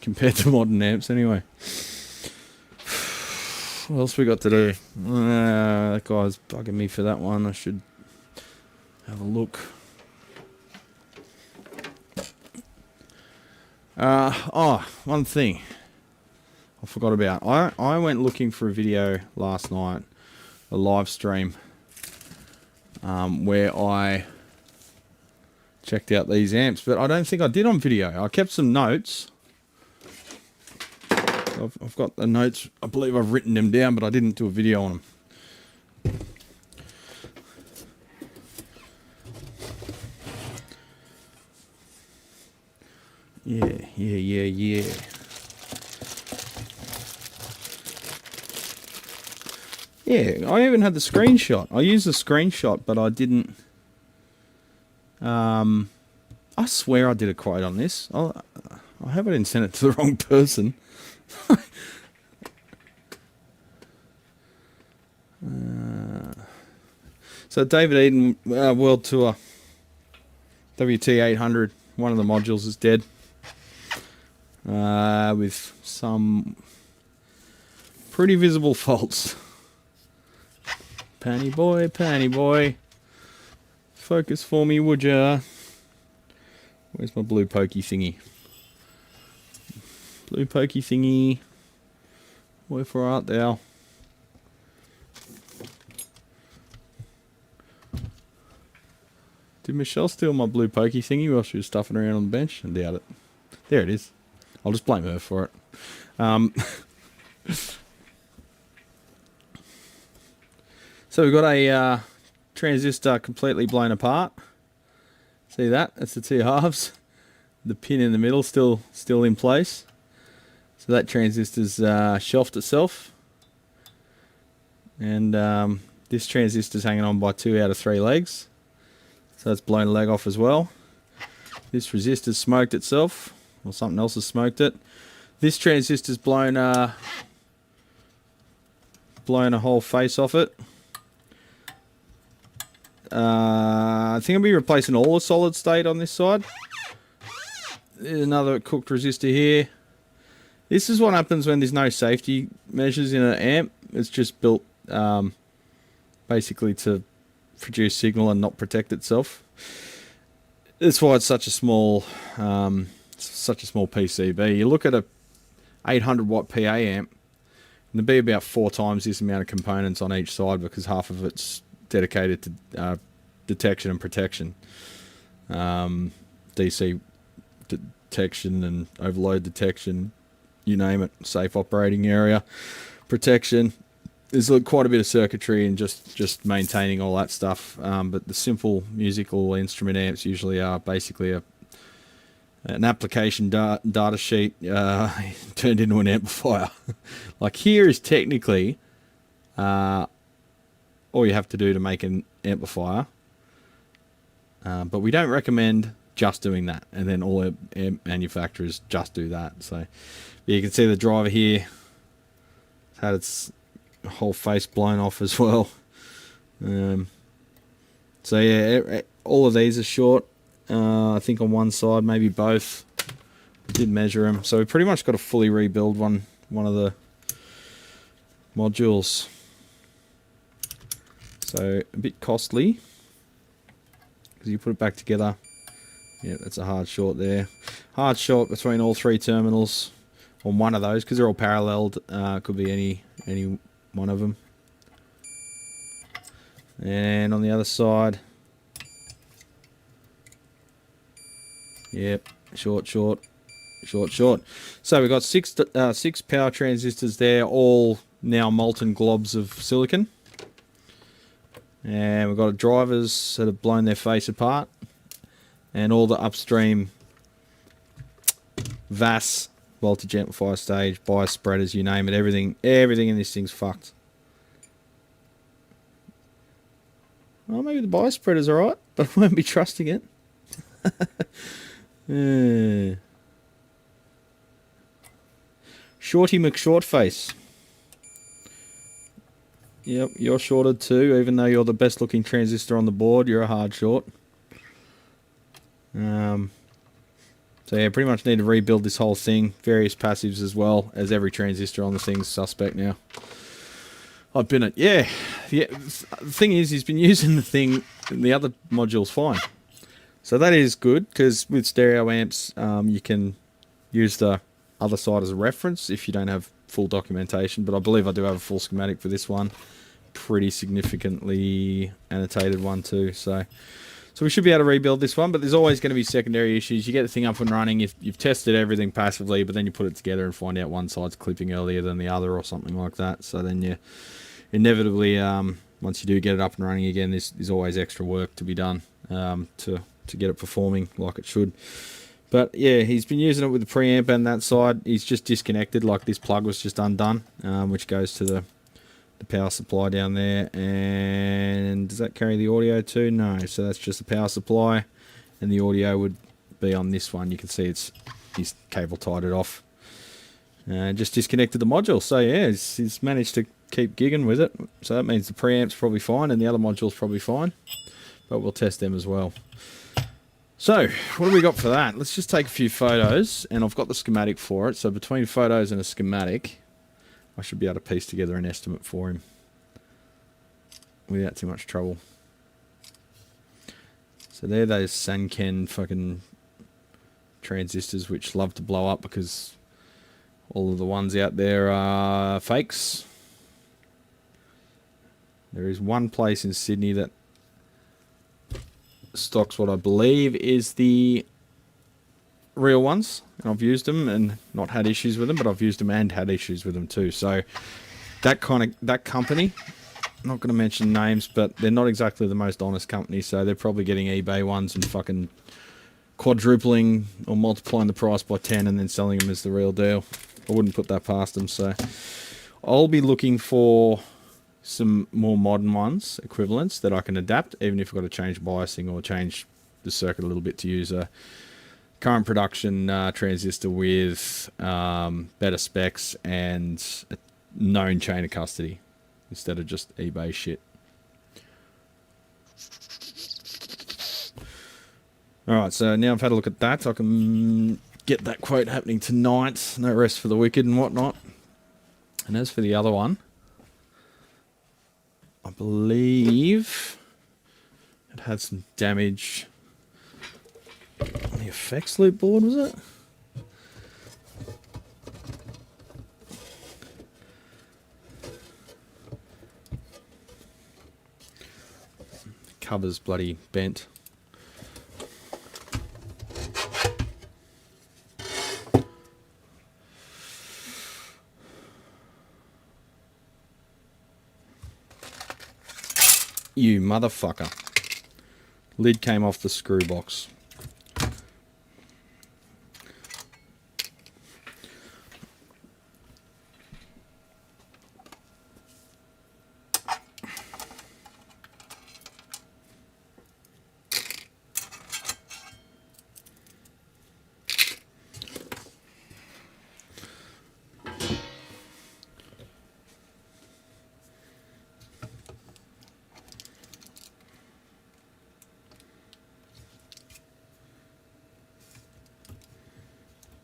compared to modern amps anyway. What else we got to do? That guy's bugging me for that one. I should have a look. One thing I forgot about. I went looking for a video last night, a live stream, where I checked out these amps, but I don't think I did on video. I kept some notes. I've got the notes. I believe I've written them down, but I didn't do a video on them. Yeah. Yeah, I even had the screenshot. I used the screenshot, but I didn't. I swear I did a quote on this. I hope I didn't send it to the wrong person. So David Eden World Tour WT800, one of the modules is dead, with some pretty visible faults. Panny boy, focus for me, would ya? Where's my blue pokey thingy? Blue pokey thingy, wherefore art thou? Did Michelle steal my blue pokey thingy while she was stuffing around on the bench? I doubt it. There it is. I'll just blame her for it. So we've got a transistor completely blown apart. See that? That's the two halves. The pin in the middle still in place. So that transistor's shelved itself. And this transistor's hanging on by 2 out of 3 legs. So it's blown a leg off as well. This resistor's smoked itself, or something else has smoked it. This transistor's blown a whole face off it. I think I'll be replacing all the solid state on this side. There's another cooked resistor here. This is what happens when there's no safety measures in an amp. It's just built basically to produce signal and not protect itself. That's why it's such a small PCB. You look at a 800 watt PA amp, and there'd be about 4 times this amount of components on each side because half of it's dedicated to detection and protection, DC detection and overload detection, you name it, safe operating area protection. There's quite a bit of circuitry and just maintaining all that stuff, but the simple musical instrument amps usually are basically an application data sheet turned into an amplifier. Like here is technically all you have to do to make an amplifier, but we don't recommend just doing that, and then all amp manufacturers just do that. So you can see the driver here had its whole face blown off as well. So yeah, all of these are short. I think on one side, maybe both. Did measure them, so we pretty much got to fully rebuild one of the modules. So a bit costly because you put it back together. Yeah, that's a hard short there. Hard short between all 3 terminals on one of those because they're all paralleled. Could be any one of them. And on the other side, yep, short. Short. So we've got six power transistors there, all now molten globs of silicon. And we've got drivers that have blown their face apart. And all the upstream VAS, voltage amplifier stage, bias spreaders, you name it, everything in this thing's fucked. Well, maybe the bias spreader's alright, but I won't be trusting it. Shorty McShortface. Yep, you're shorted too, even though you're the best looking transistor on the board, you're a hard short. So yeah, pretty much need to rebuild this whole thing. Various passives as well, as every transistor on the thing's suspect now. I've been at, yeah. The thing is, he's been using the thing, and the other module's fine. So that is good, because with stereo amps, you can use the other side as a reference if you don't have full documentation. But I believe I do have a full schematic for this one. Pretty significantly annotated one too. So we should be able to rebuild this one, but there's always going to be secondary issues. You get the thing up and running, you've tested everything passively, but then you put it together and find out one side's clipping earlier than the other or something like that. So then you inevitably, once you do get it up and running again, there's always extra work to be done to get it performing like it should. But yeah, he's been using it with the preamp and that side. He's just disconnected, like this plug was just undone, which goes to the power supply down there. And does that carry the audio too? No, so that's just the power supply, and the audio would be on this one. You can see he's cable tied it off and just disconnected the module. So yeah, he's managed to keep gigging with it. So that means the preamp's probably fine and the other module's probably fine, but we'll test them as well. So what do we got for that? Let's just take a few photos, and I've got the schematic for it. So between photos and a schematic, I should be able to piece together an estimate for him without too much trouble. So they're those Sanken fucking transistors which love to blow up because all of the ones out there are fakes. There is one place in Sydney that stocks what I believe is the real ones, and I've used them and not had issues with them, but I've used them and had issues with them too. So that company, I'm not going to mention names, but they're not exactly the most honest company, so they're probably getting eBay ones and fucking quadrupling or multiplying the price by 10 and then selling them as the real deal. I wouldn't put that past them. So I'll be looking for some more modern ones, equivalents, that I can adapt, even if I've got to change biasing or change the circuit a little bit to use a current production transistor with better specs and a known chain of custody instead of just eBay shit. Alright, so now I've had a look at that, I can get that quote happening tonight. No rest for the wicked and whatnot. And as for the other one, I believe it had some damage on the effects loop board, was it? The cover's bloody bent. You motherfucker. Lid came off the screw box.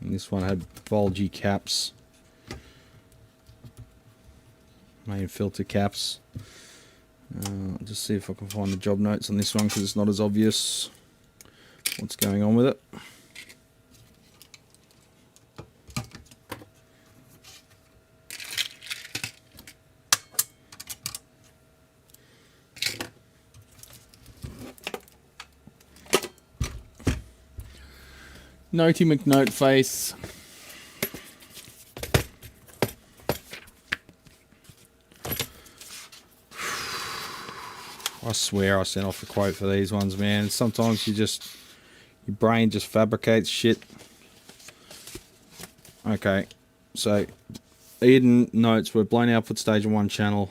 And this one had bulgy caps, main filter caps. I'll just see if I can find the job notes on this one because it's not as obvious what's going on with it. Notey McNote face. I swear I sent off a quote for these ones, man. Sometimes your brain just fabricates shit. Okay, so Eden notes were blown output stage in one channel.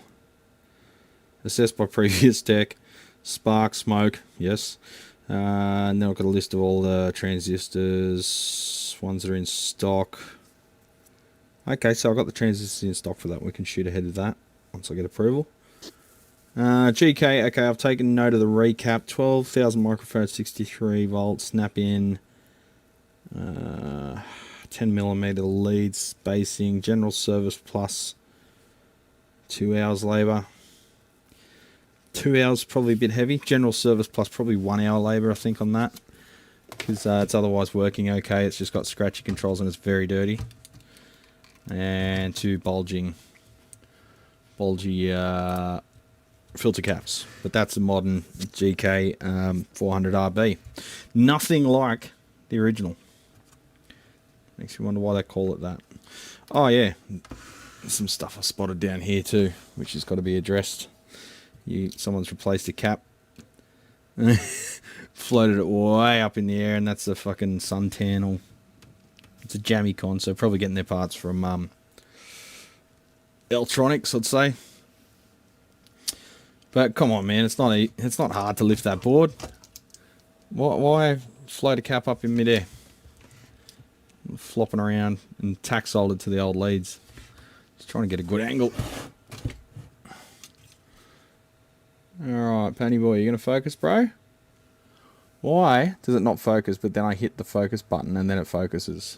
Assessed by previous tech. Spark, smoke, yes. And then I've got a list of all the transistors, ones that are in stock. Okay, so I've got the transistors in stock for that. We can shoot ahead of that once I get approval. GK, okay, I've taken note of the recap. 12,000 microfarad, 63 volts, snap in, 10mm lead spacing, general service plus 2 hours labour. 2 hours probably a bit heavy. General service plus probably 1 hour labour, I think, on that. Because it's otherwise working okay. It's just got scratchy controls and it's very dirty. And 2 bulgy filter caps. But that's a modern GK 400RB. Nothing like the original. Makes you wonder why they call it that. Oh yeah, there's some stuff I spotted down here too, which has got to be addressed. Someone's replaced a cap. Floated it way up in the air, and that's a fucking suntan, or it's a Jamicon, so probably getting their parts from Tektronix, I'd say. But come on, man, it's not hard to lift that board. Why float a cap up in midair? Flopping around and tack soldered to the old leads. Just trying to get a good angle. Alright, Penny Boy, you going to focus, bro? Why does it not focus, but then I hit the focus button and then it focuses?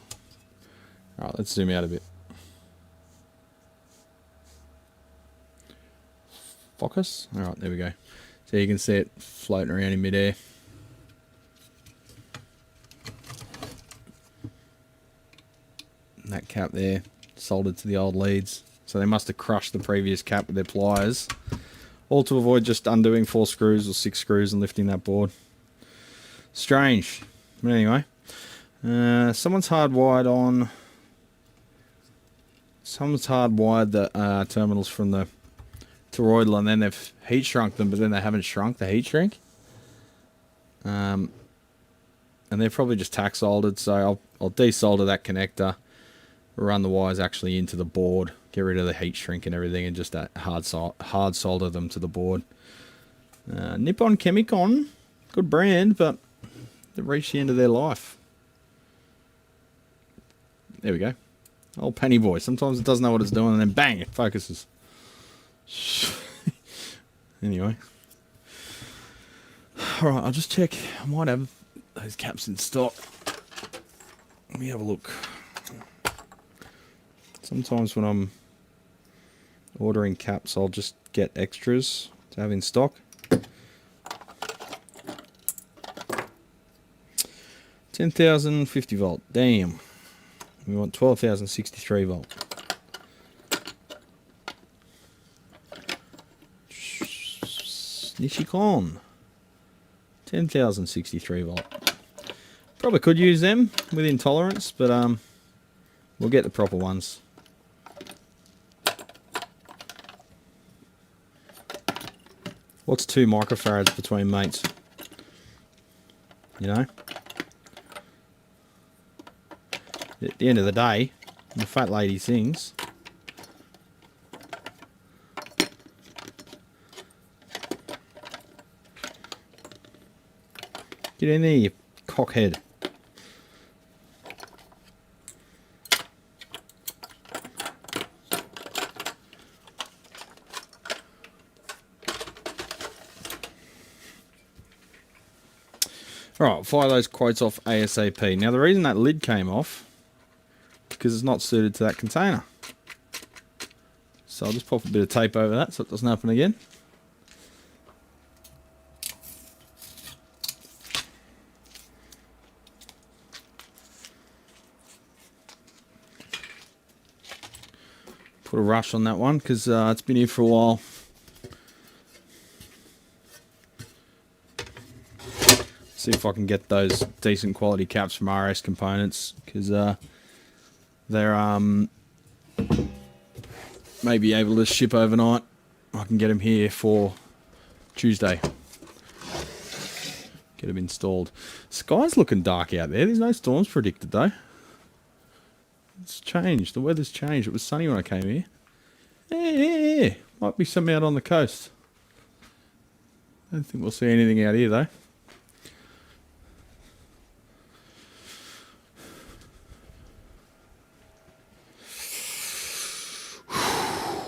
Alright, let's zoom out a bit. Focus? Alright, there we go. So you can see it floating around in midair. And that cap there, soldered to the old leads. So they must have crushed the previous cap with their pliers. All to avoid just undoing 4 screws or 6 screws and lifting that board. Strange. But anyway. Someone's hardwired the terminals from the toroidal, and then they've heat shrunk them, but then they haven't shrunk the heat shrink. And they're probably just tack soldered, so I'll desolder that connector, run the wires actually into the board, get rid of the heat shrink and everything, and just hard solder them to the board. Nippon Chemicon, good brand, but they've reached the end of their life. There we go. Old Penny Boy. Sometimes it doesn't know what it's doing, and then bang, it focuses. Anyway. Alright, I'll just check. I might have those caps in stock. Let me have a look. Sometimes when I'm ordering caps, I'll just get extras to have in stock. 10,000 50 volt. Damn. We want 12,000 63 volt. Nishikon. 10,000 63 volt. Probably could use them with intolerance, but we'll get the proper ones. What's 2 microfarads between mates? You know? At the end of the day, the fat lady sings. Get in there, you cockhead. Alright, fire those quotes off ASAP. Now the reason that lid came off, because it's not suited to that container. So I'll just pop a bit of tape over that so it doesn't happen again. Put a rush on that one because it's been here for a while. See if if I can get those decent quality caps from RS Components, because they're maybe able to ship overnight. I can get them here for Tuesday. Get them installed. Sky's looking dark out there. There's no storms predicted though. It's changed. The weather's changed. It was sunny when I came here. Yeah. Might be some out on the coast. I don't think we'll see anything out here though.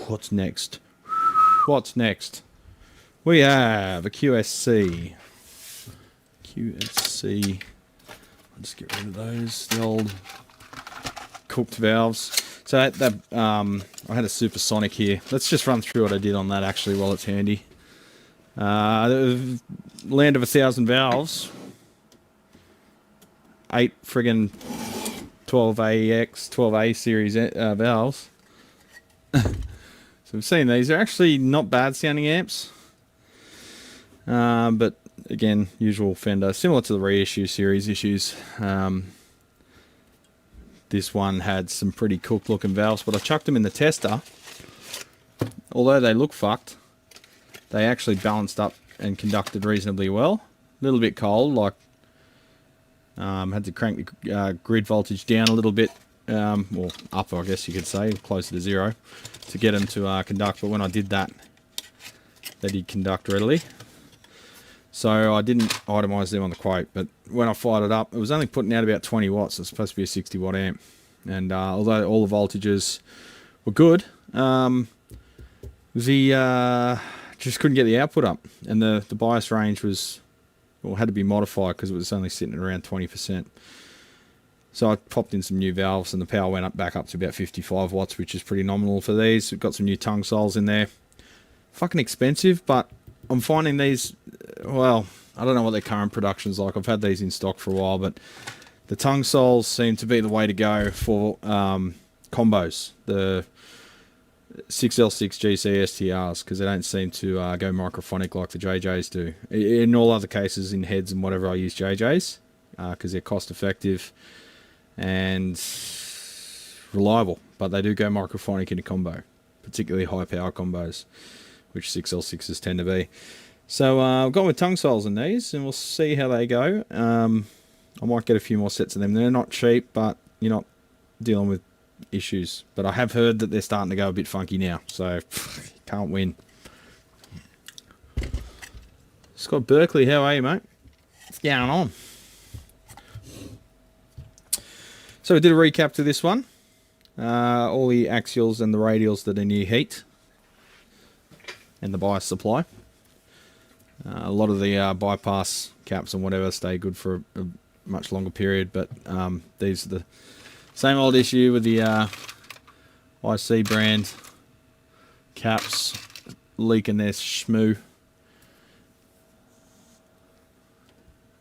What's next? What's next? We have a QSC. I'll just get rid of those. The old cooked valves. So I had a supersonic here. Let's just run through what I did on that actually while it's handy. The land of 1,000 valves. 8 friggin' 12A series valves. So we've seen these. They're actually not bad sounding amps. But again, usual Fender. Similar to the reissue series issues. This one had some pretty cooked looking valves, but I chucked them in the tester. Although they look fucked, they actually balanced up and conducted reasonably well. A little bit cold, like had to crank the grid voltage down a little bit. Or up, I guess you could say, closer to 0 to get them to conduct, but when I did that, they did conduct readily. So I didn't itemise them on the quote, but when I fired it up, it was only putting out about 20 watts. It's supposed to be a 60 watt amp, and although all the voltages were good, just couldn't get the output up, and the bias range was, well, had to be modified because it was only sitting at around 20%. So I popped in some new valves and the power went up back up to about 55 watts, which is pretty nominal for these. We've got some new tongue soles in there. Fucking expensive, but I'm finding these, well, I don't know what their current production's like. I've had these in stock for a while, but the tongue soles seem to be the way to go for combos. The 6L6 GC STRs, because they don't seem to go microphonic like the JJs do. In all other cases, in heads and whatever, I use JJs because they're cost effective and reliable, but they do go microphonic in a combo, particularly high power combos, which 6L6s tend to be. So I've gone with tongue soles in these, and we'll see how they go. I might get a few more sets of them. They're not cheap, but you're not dealing with issues. But I have heard that they're starting to go a bit funky now, so can't win. Scott Berkeley, how are you, mate? What's going on? So we did a recap to this one. All the axials and the radials that are near heat, and the bias supply. A lot of the bypass caps and whatever stay good for a much longer period, but these are the same old issue with the IC brand caps leaking their schmoo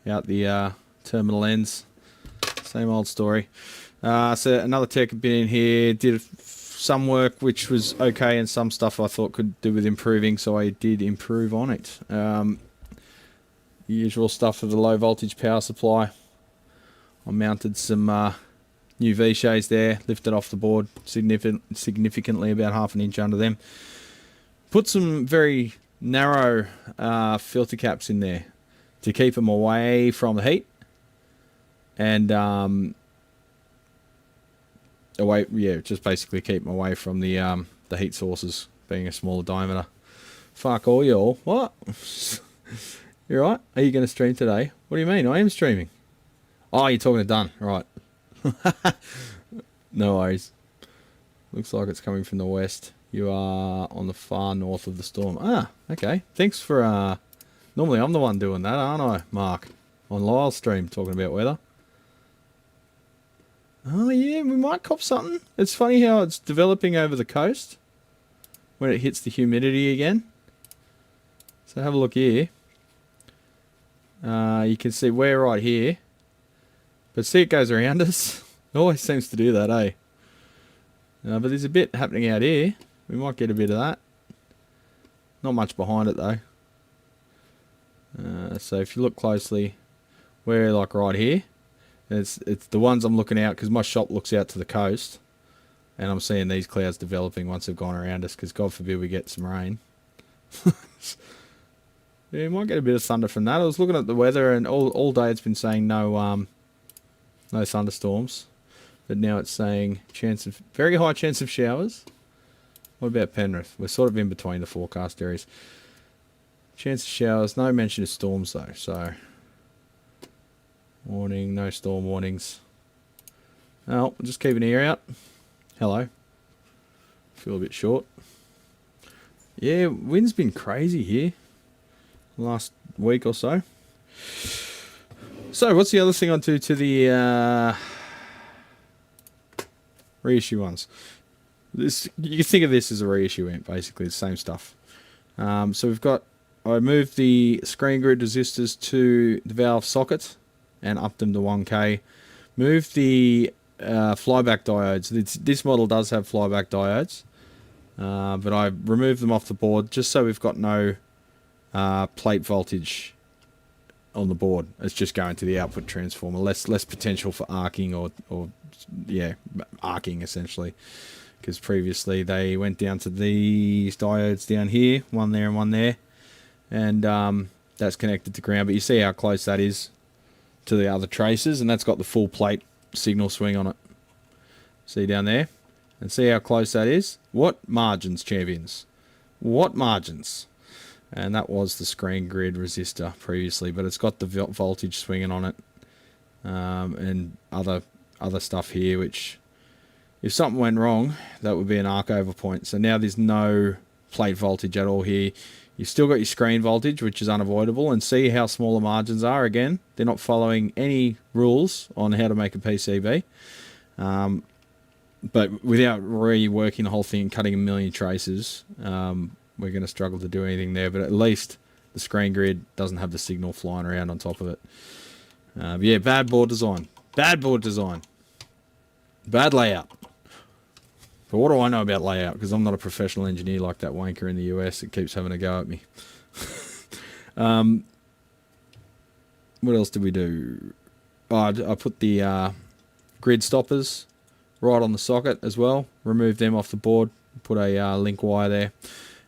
out the terminal ends. Same old story. So another tech bit in here, did some work which was okay, and some stuff I thought could do with improving, so I did improve on it. The usual stuff for the low voltage power supply. I mounted some new V-shays there, lifted off the board significantly, about half an inch under them. Put some very narrow filter caps in there to keep them away from the heat, and away, yeah, just basically keep them away from the heat sources, being a smaller diameter. Fuck all y'all. What? You right? Are you going to stream today? What do you mean? I am streaming. Oh, you're talking to Dunn, right? No worries. Looks like it's coming from the west. You are on the far north of the storm. Ah, okay. Thanks for normally I'm the one doing that, aren't I, Mark? On Lyle's stream talking about weather. Oh yeah, we might cop something. It's funny how it's developing over the coast when it hits the humidity again. So have a look here. You can see we're right here, but see it goes around us. It always seems to do that, eh? But there's a bit happening out here. We might get a bit of that. Not much behind it though. So if you look closely, We're like right here. It's the ones I'm looking out because my shop looks out to the coast, and I'm seeing these clouds developing once they've gone around us. Because God forbid we get some rain. Yeah, you might get a bit of thunder from that. I was looking at the weather, and all day it's been saying no thunderstorms, but now it's saying very high chance of showers. What about Penrith? We're sort of in between the forecast areas. Chance of showers, no mention of storms though. So warning, no storm warnings. Oh, we'll just keep an ear out. Hello. Feel a bit short. Yeah, wind's been crazy here last week or so. So what's the other thing onto to the reissue ones? This, you can think of this as a reissue amp, basically the same stuff. So we've got, I moved the screen grid resistors to the valve socket and upped them to 1K. Moved the flyback diodes. This model does have flyback diodes, but I removed them off the board just so we've got no plate voltage on the board. It's just going to the output transformer. Less potential for arcing or arcing essentially. Because previously they went down to these diodes down here, one there and one there, and that's connected to ground. But you see how close that is to the other traces, and that's got the full plate signal swing on it. See down there? And see how close that is? What margins, champions? What margins? And that was the screen grid resistor previously, but it's got the voltage swinging on it, and other stuff here, which if something went wrong, that would be an arc over point. So now there's no plate voltage at all here. You've still got your screen voltage, which is unavoidable, and see how small the margins are. Again, they're not following any rules on how to make a PCB. But without reworking the whole thing and cutting a million traces, we're going to struggle to do anything there. But at least the screen grid doesn't have the signal flying around on top of it. But yeah, bad board design. Bad board design. Bad layout. But what do I know about layout? Because I'm not a professional engineer like that wanker in the US that keeps having a go at me. What else did we do? Oh, I put the grid stoppers right on the socket as well. Removed them off the board. Put a link wire there.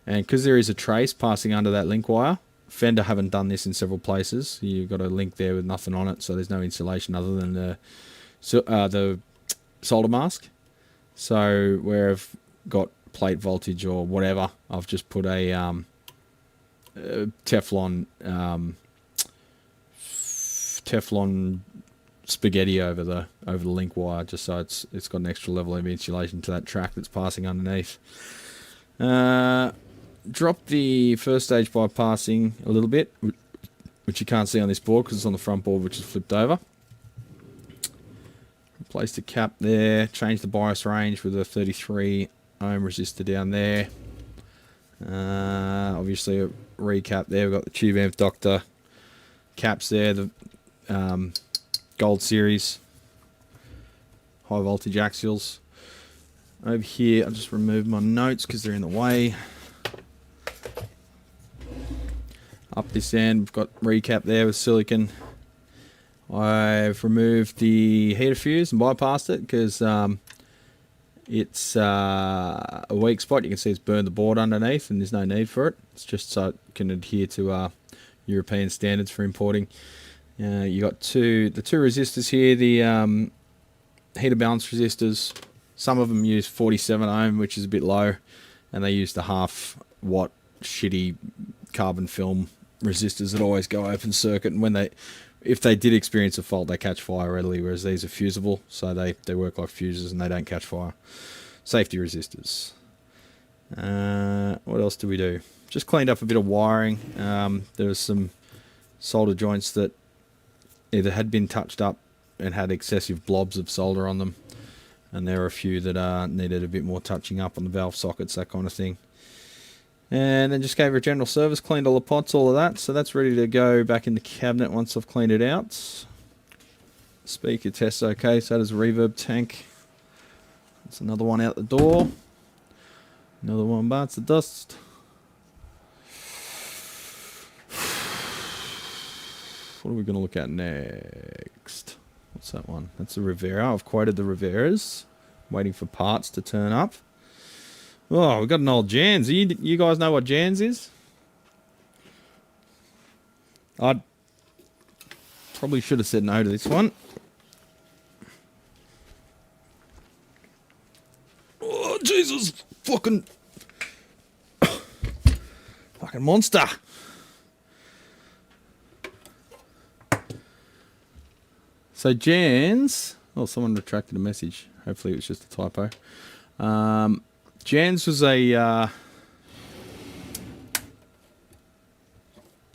And because there is a trace passing under that link wire, Fender haven't done this in several places. You've got a link there with nothing on it, so there's no insulation other than the solder mask. So where I've got plate voltage or whatever, I've just put a Teflon spaghetti over the link wire, just so it's got an extra level of insulation to that track that's passing underneath. Drop the first stage bypassing a little bit, which you can't see on this board because it's on the front board, which is flipped over. Replace the cap there, change the bias range with a 33 ohm resistor down there. Obviously a recap there, we've got the tube amp doctor caps there, the Gold Series high voltage axials. Over here I'll just remove my notes because they're in the way. Up this end we've got recap there with silicon. I've removed the heater fuse and bypassed it because it's a weak spot. You can see it's burned the board underneath and there's no need for it. It's just so it can adhere to European standards for importing. You got the two resistors here, the heater balance resistors. Some of them use 47 ohm, which is a bit low, and they use the half watt shitty carbon film resistors that always go open circuit, and if they did experience a fault, they catch fire readily, whereas these are fusible, so they work like fuses and they don't catch fire. Safety resistors. What else do we do? Just cleaned up a bit of wiring. There was some solder joints that either had been touched up and had excessive blobs of solder on them, and there were a few that needed a bit more touching up on the valve sockets, that kind of thing. And then just gave her a general service, cleaned all the pots, all of that. So that's ready to go back in the cabinet once I've cleaned it out. Speaker test's okay, so does a reverb tank. That's another one out the door. Another one bites the dust. What are we going to look at next? What's that one? That's the Rivera. I've quoted the Riveras. Waiting for parts to turn up. Oh, we've got an old Jans. You guys know what Jans is? I probably should have said no to this one. Oh, Jesus. Fucking monster. So Jans... Oh, someone retracted a message. Hopefully it was just a typo. Jans was a...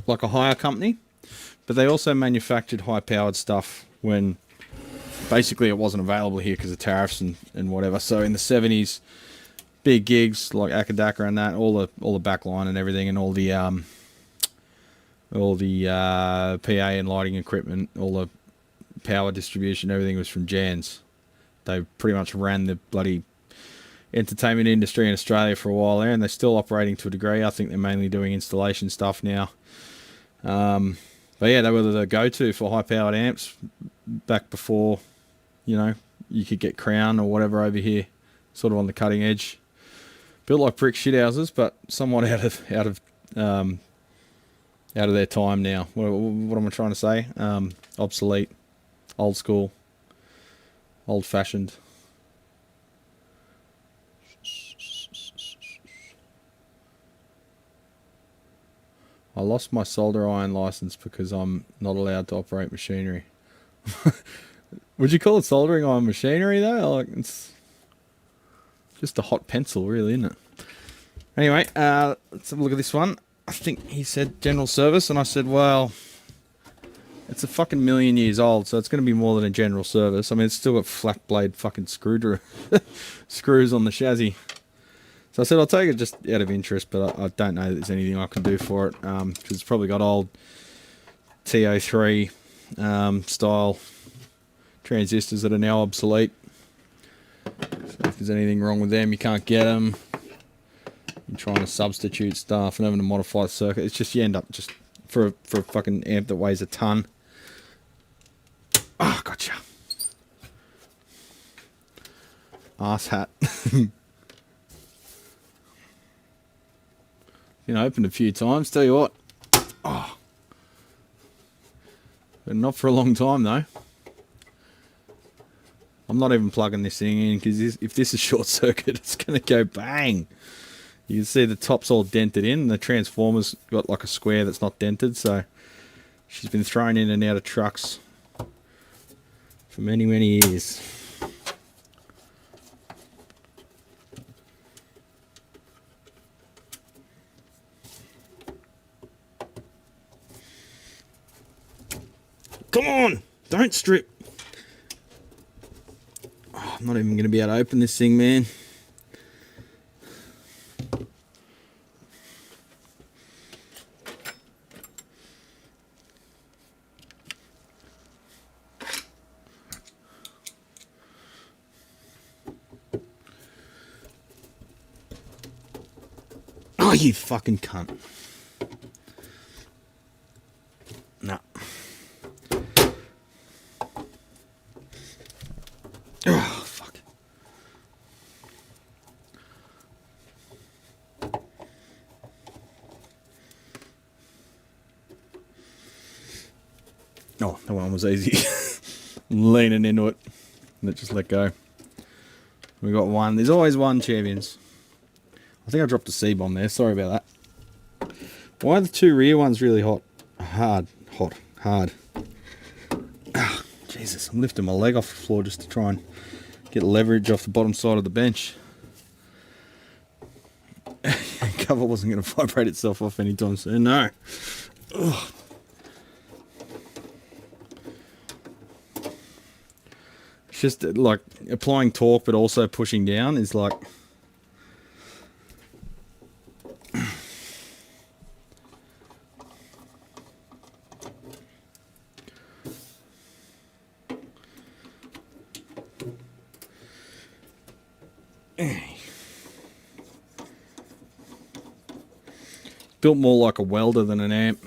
like a hire company. But they also manufactured high-powered stuff when... basically it wasn't available here because of tariffs and whatever. So in the 70s... big gigs like Akadaka and that, all the backline and everything, and all the PA and lighting equipment, all the power distribution, everything was from Jans. They pretty much ran the bloody entertainment industry in Australia for a while there, and they're still operating to a degree. I think they're mainly doing installation stuff now. But yeah, they were the go-to for high-powered amps back before, you know, you could get Crown or whatever over here, sort of on the cutting edge. Built like brick shithouses, but somewhat out of their time now. What am I trying to say? Obsolete, old school, old fashioned. I lost my solder iron license because I'm not allowed to operate machinery. Would you call it soldering iron machinery though? Like, it's just a hot pencil, really, isn't it? Anyway, let's have a look at this one. I think he said general service, and I said, well, it's a fucking million years old, so it's going to be more than a general service. I mean, it's still got flat blade fucking screws on the chassis. So I said, I'll take it just out of interest, but I don't know that there's anything I can do for it, because it's probably got old TO3 style transistors that are now obsolete. So if there's anything wrong with them, you can't get them. You're trying to substitute stuff and having to modify the circuit. It's just, you end up just for a fucking amp that weighs a ton. Ah, oh, gotcha. Arse hat. Been opened a few times, tell you what. Oh. But not for a long time though. I'm not even plugging this thing in because if this is short circuit, it's going to go bang. You can see the top's all dented in. The transformer's got like a square that's not dented, so she's been thrown in and out of trucks for many, many years. Come on! Don't strip! Oh, I'm not even going to be able to open this thing, man. Oh, you fucking cunt. No. Oh, fuck. Oh, that one was easy. I'm leaning into it. And it just let go. We got one. There's always one, champions. I think I dropped a C-bomb there. Sorry about that. Why are the two rear ones really hot? Hard. Oh, Jesus, I'm lifting my leg off the floor just to try and get leverage off the bottom side of the bench. Cover wasn't going to vibrate itself off anytime soon. No. Ugh. It's just like applying torque but also pushing down is like... Built more like a welder than an amp.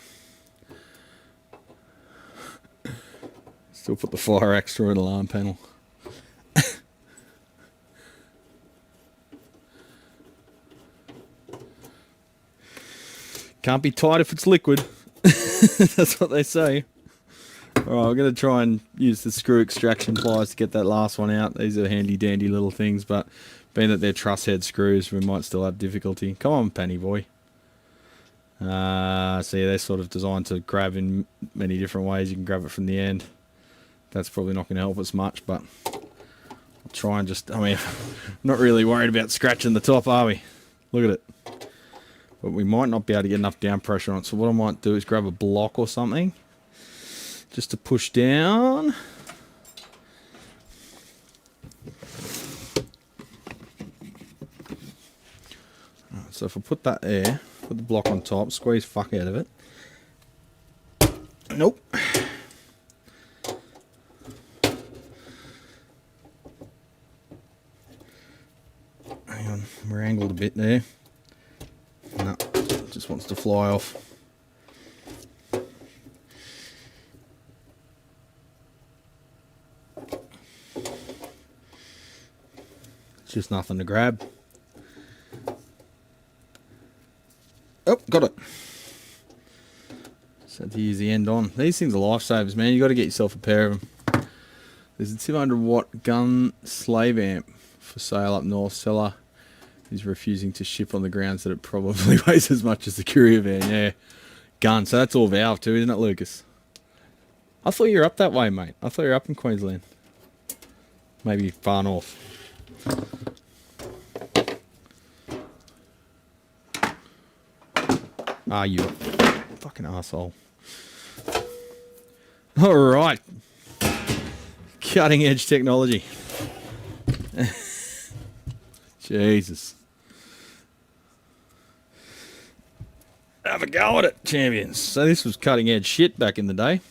we'll put the fire axe through an alarm panel. Can't be tight if it's liquid. That's what they say. Alright, we're going to try and use the screw extraction pliers to get that last one out. These are handy dandy little things, but being that they're truss head screws, we might still have difficulty. Come on, Penny boy. So yeah, they're sort of designed to grab in many different ways. You can grab it from the end. That's probably not going to help us much, but I'll try and just, I mean, not really worried about scratching the top, are we? Look at it. But we might not be able to get enough down pressure on it. So what I might do is grab a block or something just to push down. Right, so if I put that there, put the block on top, squeeze fuck out of it. Nope. Hang on, we're angled a bit there. No, it just wants to fly off. It's just nothing to grab. Oh, got it. Just had to use the end on. These things are lifesavers, man. You got to get yourself a pair of them. There's a 200 watt gun slave amp for sale up north. Seller is refusing to ship on the grounds that it probably weighs as much as the courier van. Yeah, gun. So that's all valve too, isn't it, Lucas? I thought you were up that way, mate. I thought you were up in Queensland. Maybe far north. Ah, you fucking asshole. Alright. Cutting edge technology. Jesus. Have a go at it, champions. So this was cutting edge shit back in the day.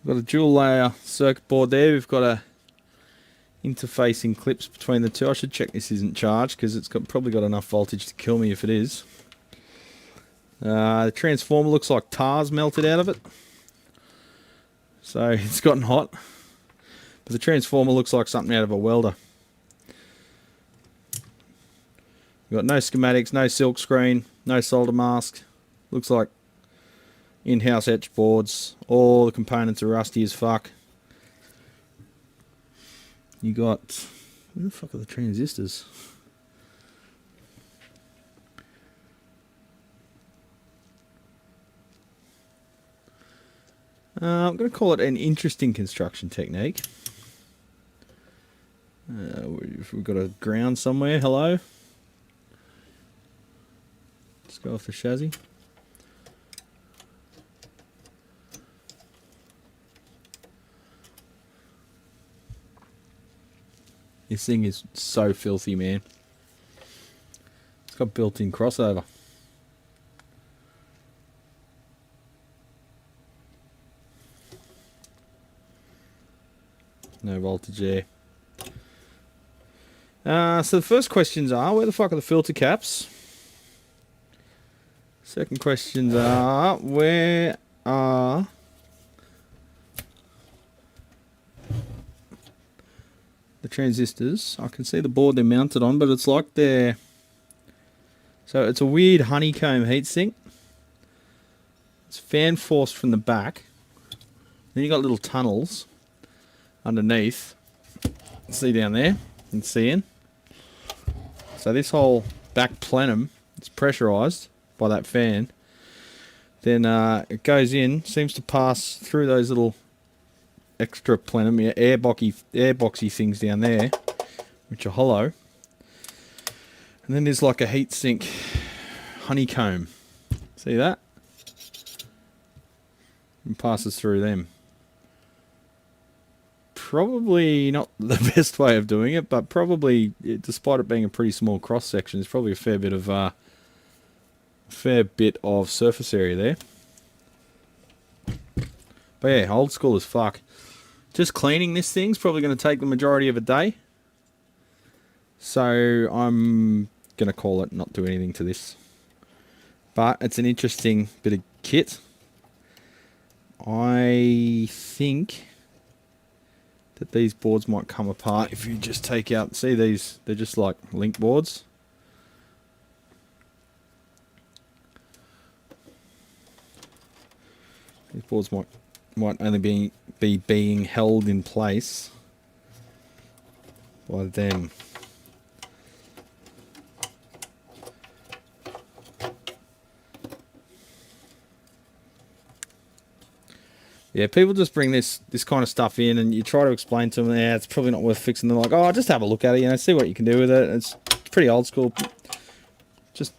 We've got a dual layer circuit board there. We've got a interfacing clips between the two. I should check this isn't charged because it's probably got enough voltage to kill me if it is. The transformer looks like tar's melted out of it. So it's gotten hot. But the transformer looks like something out of a welder. We've got no schematics, no silk screen, no solder mask. Looks like in-house etch boards. All the components are rusty as fuck. You got... Where the fuck are the transistors? I'm going to call it an interesting construction technique. We've got a ground somewhere. Hello? Let's go off the chassis. This thing is so filthy, man. It's got built-in crossover. No voltage there. So the first questions are, where the fuck are the filter caps? Second questions are, where are the transistors? I can see the board they're mounted on, but it's like they're... So it's a weird honeycomb heatsink. It's fan forced from the back. Then you got little tunnels underneath. See down there? And seeing. So this whole back plenum is pressurized by that fan. Then it goes in, seems to pass through those little extra plenum, air boxy things down there, which are hollow. And then there's like a heatsink honeycomb. See that? And passes through them. Probably not the best way of doing it, but probably, despite it being a pretty small cross section, there's probably a fair bit of surface area there. But yeah, old school as fuck. Just cleaning this thing's probably going to take the majority of a day. So I'm going to call it, not do anything to this. But it's an interesting bit of kit. I think that these boards might come apart if you just take out, see these, they're just like link boards. These boards might only be being held in place by them. Yeah, people just bring this kind of stuff in, and you try to explain to them, yeah, it's probably not worth fixing. They're like, oh, just have a look at it, you know, see what you can do with it. It's pretty old school. Just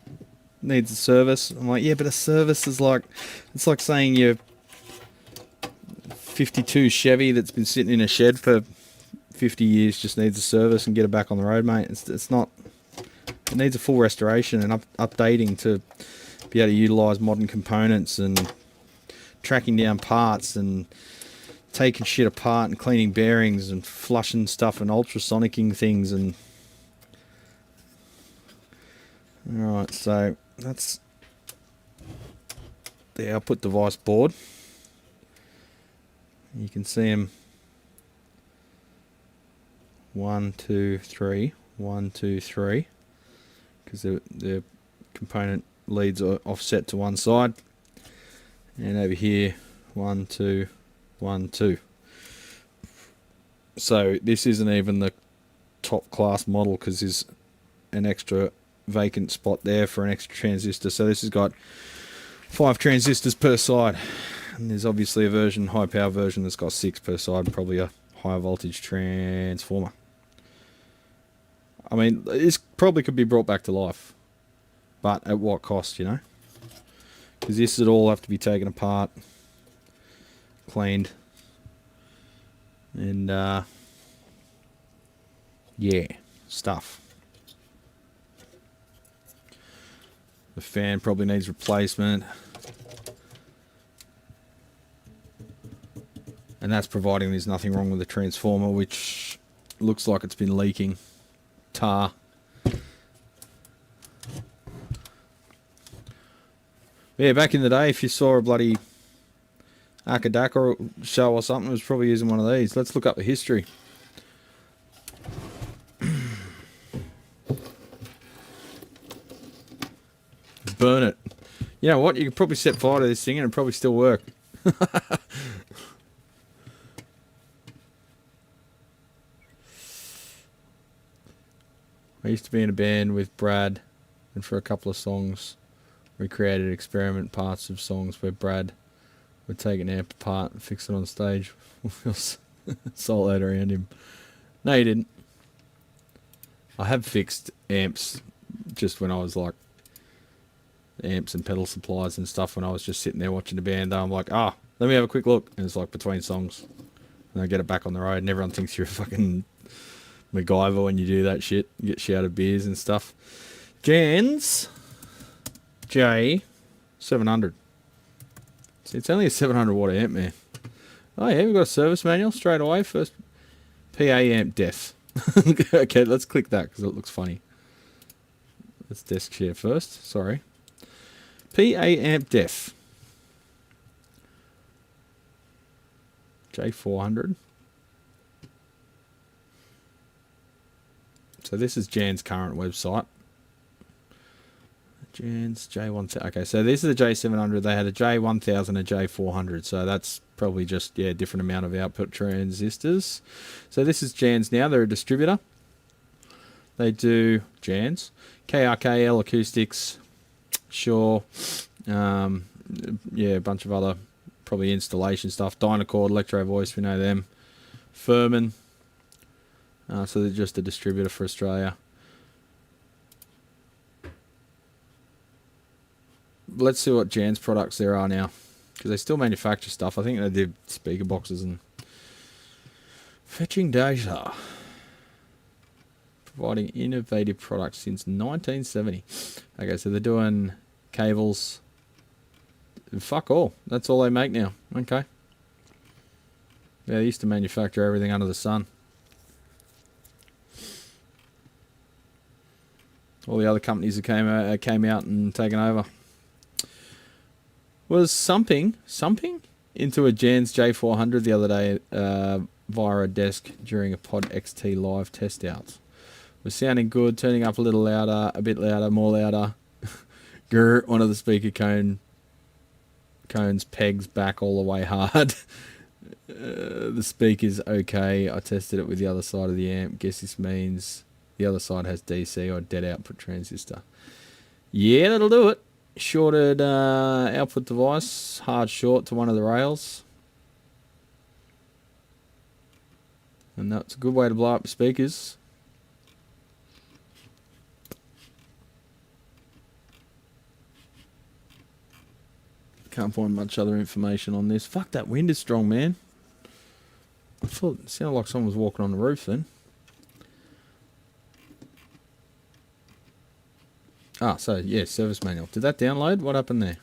needs a service. I'm like, yeah, but a service is like, it's like saying your 52 Chevy that's been sitting in a shed for 50 years just needs a service and get it back on the road, mate. It's not. It needs a full restoration and updating to be able to utilise modern components and tracking down parts and taking shit apart and cleaning bearings and flushing stuff and ultrasonicking things. And alright, so that's the output device board. You can see them 1, 2, 3, 1, 2, 3, because the component leads are offset to one side. And over here, 1, 2, 1, 2. So this isn't even the top class model because there's an extra vacant spot there for an extra transistor. So this has got 5 transistors per side. And there's obviously a version, high power version, that's got 6 per side, probably a higher voltage transformer. I mean, this probably could be brought back to life. But at what cost, you know? Because this would all have to be taken apart, cleaned, and yeah, stuff. The fan probably needs replacement, and that's providing there's nothing wrong with the transformer, which looks like it's been leaking tar. Yeah, back in the day, if you saw a bloody Akadaka show or something, it was probably using one of these. Let's look up the history. Burn it. You know what? You could probably set fire to this thing and it'd probably still work. I used to be in a band with Brad, and for a couple of songs we created experiment parts of songs where Brad would take an amp apart and fix it on stage. Salt out around him. No, he didn't. I have fixed amps just when I was like amps and pedal supplies and stuff when I was just sitting there watching the band. I'm like, let me have a quick look. And it's like between songs. And I get it back on the road and everyone thinks you're a fucking MacGyver when you do that shit. You get shouted beers and stuff. Jan's J700. See, it's only a 700 watt amp, man. Oh yeah, we've got a service manual straight away. First, PA amp def. Okay, let's click that because it looks funny. Let's desk share first. Sorry. PA amp def. J400. So this is Jan's current website. Jan's J1000. Okay, so this is a J700. They had a J1000 and a J400. So that's probably just, yeah, different amount of output transistors. So this is Jan's now. They're a distributor. They do Jan's. KRKL acoustics. Sure. Yeah, a bunch of other probably installation stuff. Dynacord, Electro Voice, we know them. Furman. So they're just a distributor for Australia. Let's see what Jan's products there are now, because they still manufacture stuff. I think they did speaker boxes and fetching data. Providing innovative products since 1970. Okay, so they're doing cables. Fuck all. That's all they make now. Okay. Yeah, they used to manufacture everything under the sun. All the other companies that came out and taken over. Was sumping into a Jan's J400 the other day via a desk during a Pod XT live test out. Was sounding good, turning up a little louder, a bit louder, more louder. Grr, one of the speaker cones pegs back all the way hard. The speaker's okay. I tested it with the other side of the amp. Guess this means the other side has DC or dead output transistor. Yeah, that'll do it. Shorted output device, hard short to one of the rails. And that's a good way to blow up speakers. Can't find much other information on this. Fuck, that wind is strong, man. I thought it sounded like someone was walking on the roof then. Ah, so yeah, service manual. Did that download? What happened there?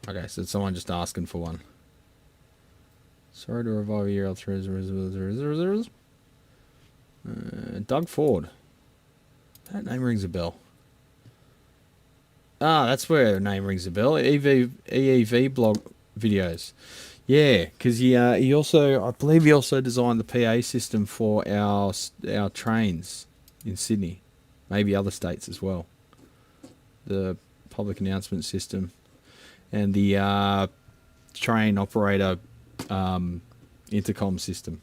Okay, so someone just asking for one. Sorry to revive your L3. Doug Ford. That name rings a bell. Ah, that's where the name rings a bell. EEV blog videos. Yeah, because he also, I believe he also designed the PA system for our trains in Sydney. Maybe other states as well. The public announcement system. And the train operator intercom system.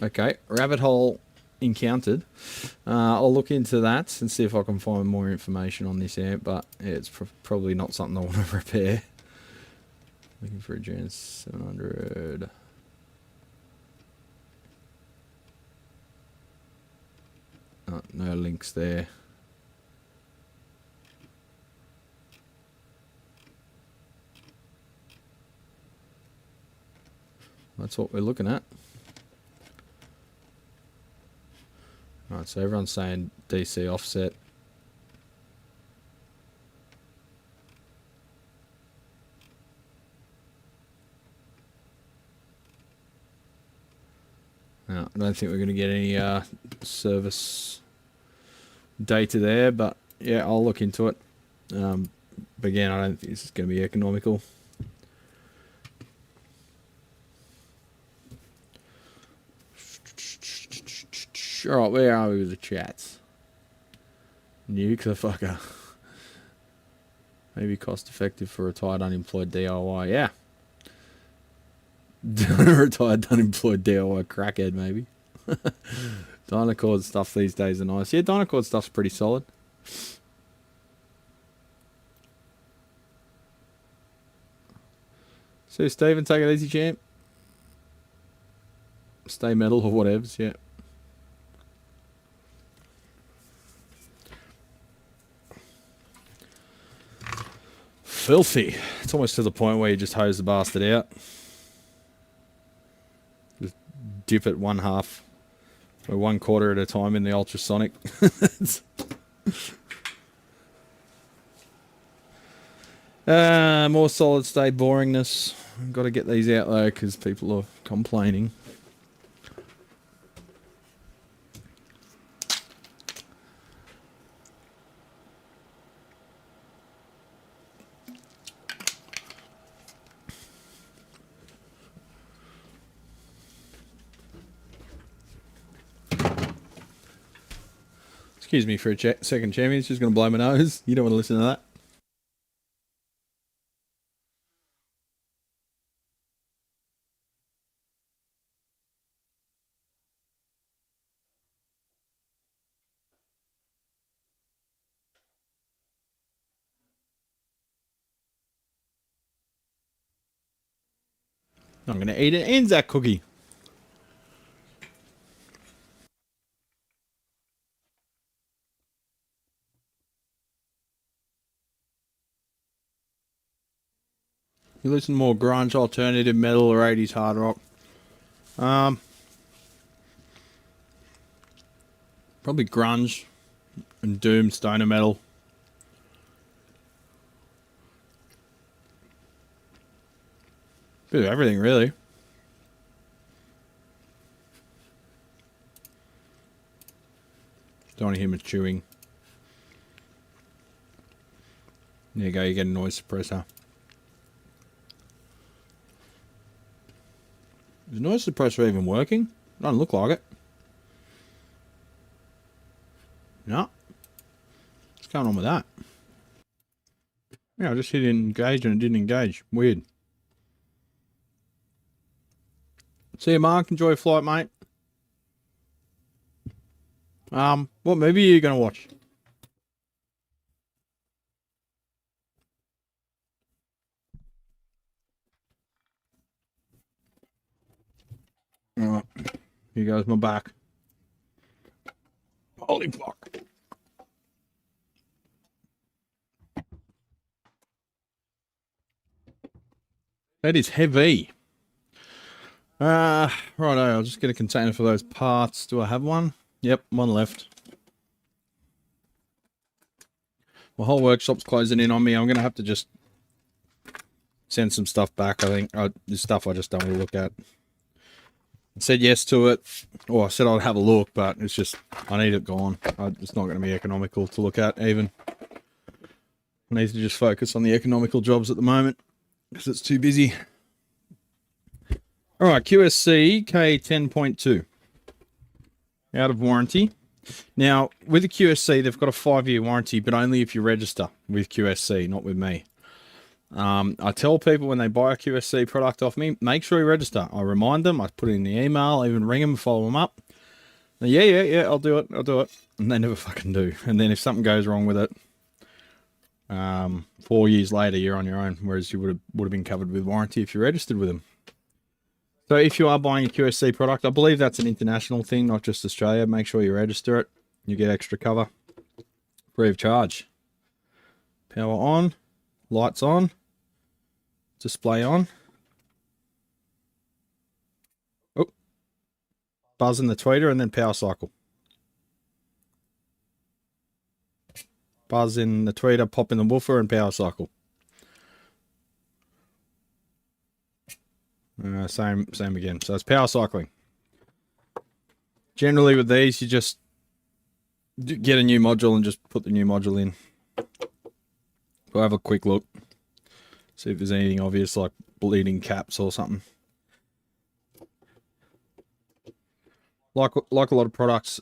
Okay, rabbit hole encountered. I'll look into that and see if I can find more information on this amp, but yeah, it's probably not something I want to repair. Looking for a Gen 700. Oh, no links there. That's what we're looking at. Right, so everyone's saying DC offset. No, I don't think we're going to get any service data there, but yeah, I'll look into it. But again, I don't think this is going to be economical. Alright, where are we with the chats? Nuke the fucker. Maybe cost effective for retired unemployed DIY. Yeah. Retired unemployed DIY crackhead, maybe. Dynacord stuff these days are nice. Yeah, Dynacord stuff's pretty solid. So Stephen, take it easy, champ. Stay metal or whatever's, yeah. Filthy. It's almost to the point where you just hose the bastard out. Just dip it one half or 1/4 at a time in the ultrasonic. More solid state boringness. Got to get these out though because people are complaining. Excuse me for a second, champion. It's just going to blow my nose. You don't want to listen to that. I'm going to eat an Anzac cookie. You listen to more grunge, alternative metal, or 80s hard rock. Probably grunge and doom, stoner metal. Bit of everything, really. Don't want to hear me chewing. There you go, you get a noise suppressor. Is the noise suppressor even working? Doesn't look like it. No. What's going on with that? Yeah, I just hit engage and it didn't engage. Weird. See you, Mark. Enjoy your flight, mate. What movie are you going to watch? Alright. Here goes my back. Holy fuck. That is heavy. Righto, I'll just get a container for those parts. Do I have one? Yep, one left. My whole workshop's closing in on me. I'm going to have to just send some stuff back, I think. There's stuff I just don't want to look at. I said yes to it. Or I said I'd have a look, but it's just, I need it gone. It's not going to be economical to look at, even. I need to just focus on the economical jobs at the moment, because it's too busy. Alright, QSC K10.2. Out of warranty. Now, with the QSC, they've got a 5-year warranty, but only if you register with QSC, not with me. I tell people when they buy a QSC product off me, make sure you register. I remind them, I put it in the email, I even ring them, follow them up. Yeah, I'll do it. And they never fucking do. And then if something goes wrong with it, 4 years later, you're on your own, whereas you would have been covered with warranty if you registered with them. So if you are buying a QSC product, I believe that's an international thing, not just Australia. Make sure you register it. You get extra cover. Free of charge. Power on. Lights on. Display on. Oh. Buzz in the tweeter and then power cycle. Buzz in the tweeter, pop in the woofer and power cycle. Same again. So it's power cycling. Generally with these, you just get a new module and just put the new module in. We'll have a quick look. See if there's anything obvious like bleeding caps or something. Like a lot of products,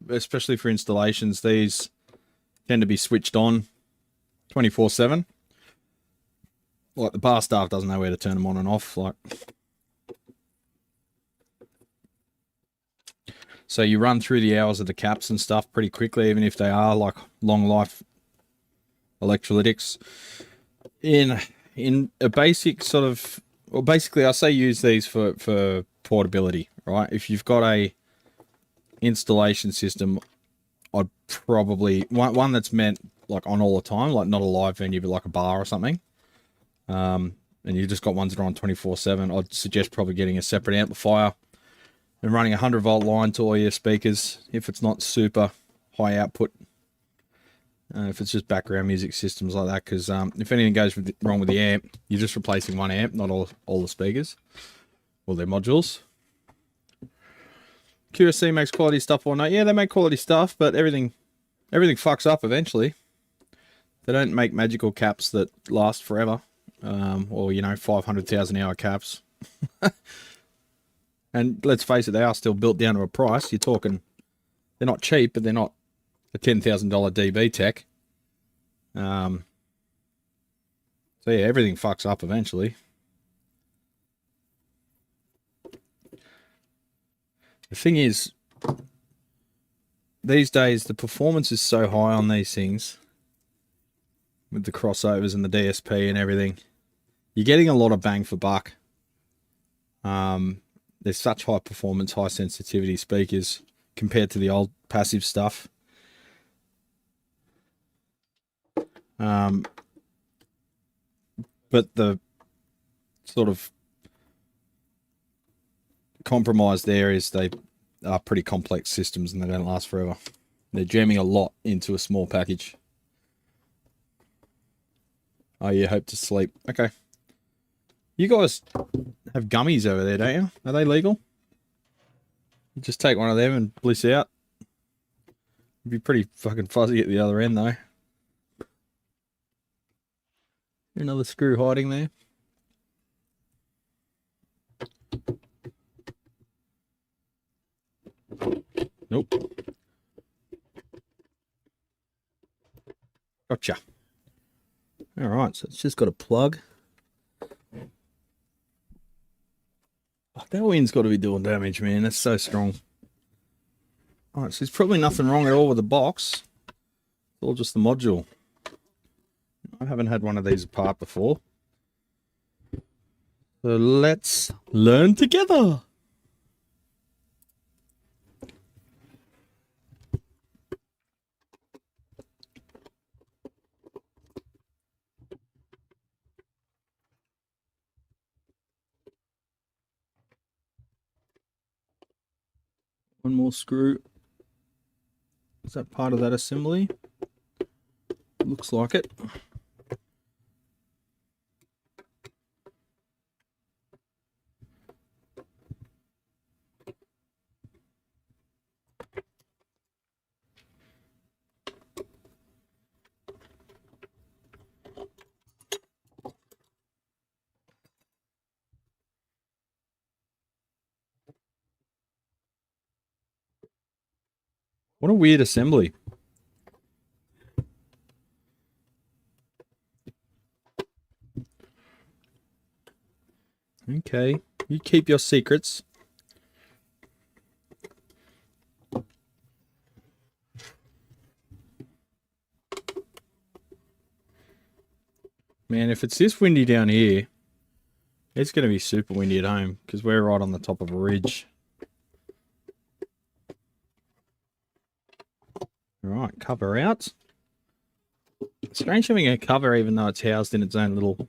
especially for installations, these tend to be switched on 24/7. Like the bar staff doesn't know where to turn them on and off. So you run through the hours of the caps and stuff pretty quickly, even if they are like long life electrolytics. In a basic sort of, well, basically I say use these for portability, right? If you've got a installation system, I'd probably one that's meant like on all the time, like not a live venue, but like a bar or something. And you just got ones that are on 24/7. I'd suggest probably getting a separate amplifier and running a 100-volt line to all your speakers if it's not super high output. If it's just background music systems like that, because if anything goes wrong with the amp, you're just replacing one amp, not all the speakers or their modules. QSC makes quality stuff or not? Yeah, they make quality stuff, but everything fucks up eventually. They don't make magical caps that last forever. Or, 500,000 hour caps. And let's face it, they are still built down to a price. You're talking, they're not cheap, but they're not a $10,000 DB tech. So yeah, everything fucks up eventually. The thing is, these days the performance is so high on these things, with the crossovers and the DSP and everything. You're getting a lot of bang for buck. There's such high performance, high sensitivity speakers compared to the old passive stuff. But the sort of compromise there is they are pretty complex systems and they don't last forever. They're jamming a lot into a small package. Oh, you hope to sleep. Okay. You guys have gummies over there, don't you? Are they legal? You just take one of them and bliss out. It'd be pretty fucking fuzzy at the other end though. Another screw hiding there. Nope. Gotcha. Alright, so it's just got a plug. Oh, that wind's got to be doing damage, man. That's so strong. Alright, so there's probably nothing wrong at all with the box. It's all just the module. I haven't had one of these apart before. So let's learn together. One more screw. Is that part of that assembly? Looks like it. What a weird assembly. Okay, you keep your secrets. Man, if it's this windy down here, it's going to be super windy at home because we're right on the top of a ridge. Alright, cover out. Strange having a cover even though it's housed in its own little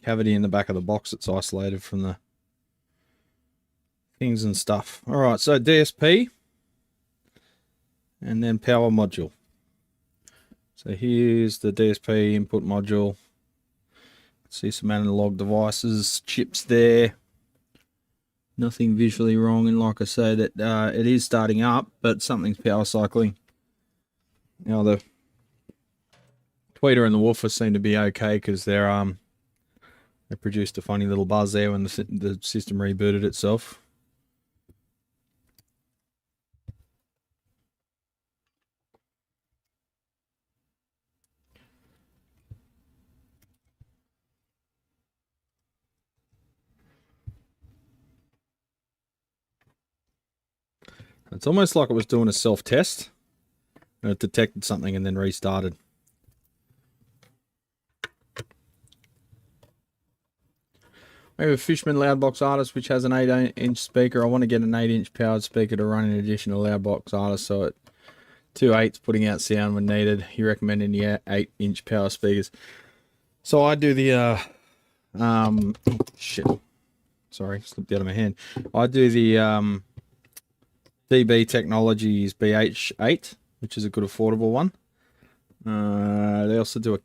cavity in the back of the box. It's isolated from the things and stuff. Alright, so DSP and then power module. So here's the DSP input module. See some analog devices, chips there. Nothing visually wrong, and like I say, that it is starting up, but something's power cycling. Now the tweeter and the woofer seem to be okay because they produced a funny little buzz there when the system rebooted itself. It's almost like it was doing a self-test. And it detected something and then restarted. We have a Fishman Loudbox Artist which has an 8-inch speaker. I want to get an 8-inch powered speaker to run in addition to Loudbox Artist, so at 2.8's putting out sound when needed. He recommended the 8-inch power speakers. So I do the shit. Sorry, slipped out of my hand. I do the DB Technologies BH8, which is a good affordable one. They also do a...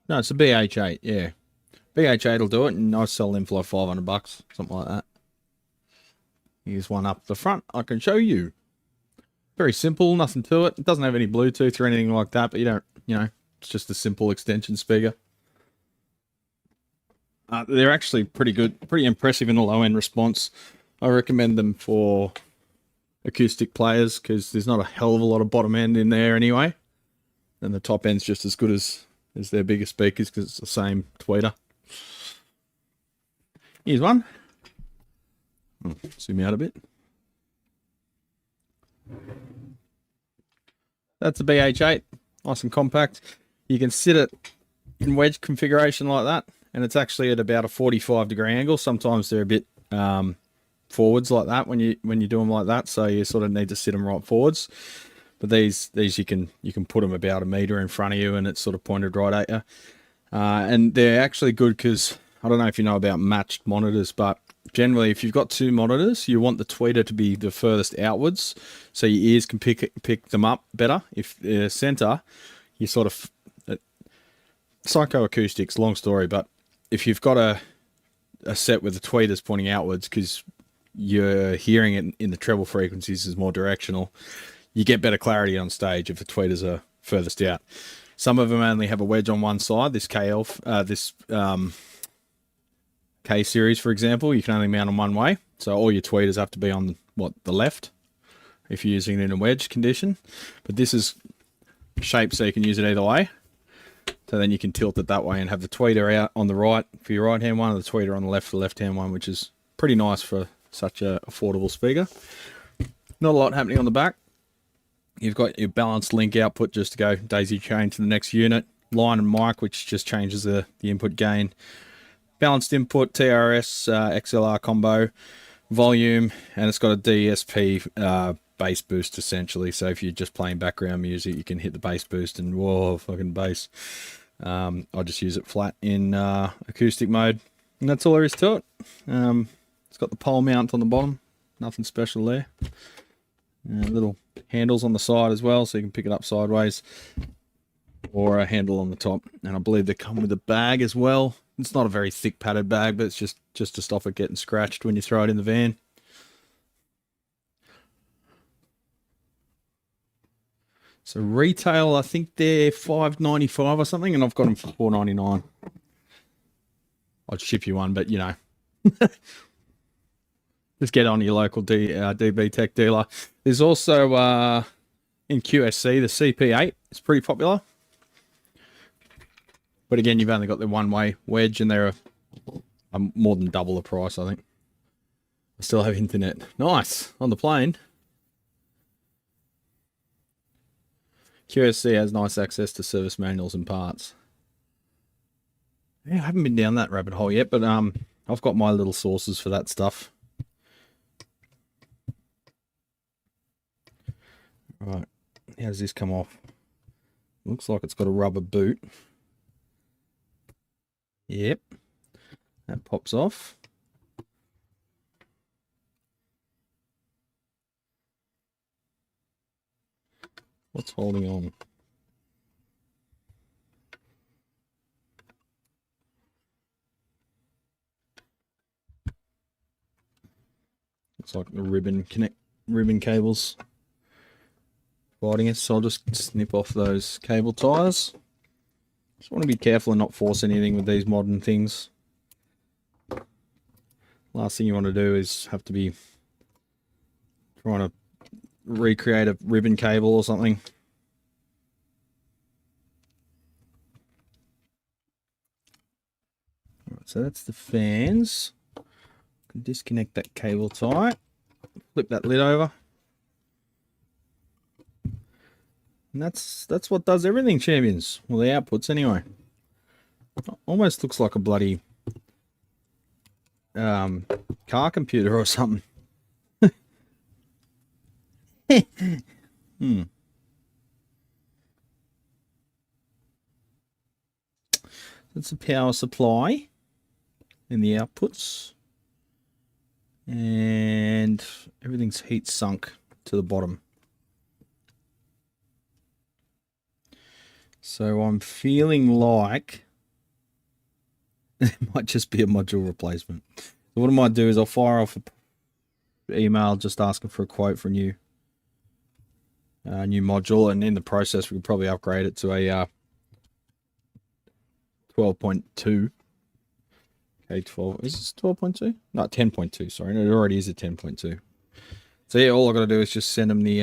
No, it's a BH8, yeah. BH8 will do it, and I sell them for like $500, something like that. Here's one up the front I can show you. Very simple, nothing to it. It doesn't have any Bluetooth or anything like that, but you don't, you know, it's just a simple extension speaker. They're actually pretty good, pretty impressive in the low-end response. I recommend them for acoustic players because there's not a hell of a lot of bottom end in there anyway. And the top end's just as good as their bigger speakers because it's the same tweeter. Here's one. Oh, zoom out a bit. That's a BH8. Nice and compact. You can sit it in wedge configuration like that. And it's actually at about a 45-degree angle. Sometimes they're a bit forwards like that when you do them like that. So you sort of need to sit them right forwards. But these you can put them about a meter in front of you and it's sort of pointed right at you. And they're actually good because I don't know if you know about matched monitors, but generally if you've got two monitors, you want the tweeter to be the furthest outwards so your ears can pick them up better. If they're center, you sort of psychoacoustics, long story, but if you've got a set with the tweeters pointing outwards because you're hearing it in the treble frequencies is more directional, you get better clarity on stage if the tweeters are furthest out. Some of them only have a wedge on one side. This K series, for example, you can only mount them one way. So all your tweeters have to be on the left if you're using it in a wedge condition. But this is shaped so you can use it either way. So then you can tilt it that way and have the tweeter out on the right for your right hand one, and the tweeter on the left for the left hand one, which is pretty nice for such a affordable speaker. Not a lot happening on the back. You've got your balanced link output just to go daisy chain to the next unit. Line and mic, which just changes the input gain. Balanced input, TRS, XLR combo, volume, and it's got a DSP bass boost essentially. So if you're just playing background music, you can hit the bass boost and whoa, fucking bass. I'll just use it flat in acoustic mode, and that's all there is to it. It's got the pole mount on the bottom, nothing special there. Little handles on the side as well, so you can pick it up sideways, or a handle on the top. And I believe they come with a bag as well. It's not a very thick padded bag, but it's just to stop it getting scratched when you throw it in the van. So retail, I think they're $5.95 or something, and I've got them for $4.99. I'd ship you one, but you know, just get on your local DB Tech dealer. There's also in QSC the CP8. It's pretty popular, but again, you've only got the one-way wedge, and they're more than double the price, I think. I still have internet. Nice on the plane. QSC has nice access to service manuals and parts. Yeah, I haven't been down that rabbit hole yet, but I've got my little sources for that stuff. Right, how does this come off? Looks like it's got a rubber boot. Yep, that pops off. What's holding on? Looks like the ribbon cables biting us, so I'll just snip off those cable ties. Just want to be careful and not force anything with these modern things. Last thing you want to do is have to be trying to recreate a ribbon cable or something. Alright, so that's the fans. Can disconnect that cable tie, flip that lid over, and that's what does everything, champions. Well, the outputs anyway. Almost looks like a bloody car computer or something. That's a power supply in the outputs, and everything's heat sunk to the bottom. So I'm feeling like it might just be a module replacement. So what I might do is I'll fire off an email just asking for a quote for a new module, and in the process we could probably upgrade it to a 12.2. Okay, 12. Is this 12.2? No, 10.2. Sorry, no, it already is a 10.2. So yeah, all I got to do is just send them the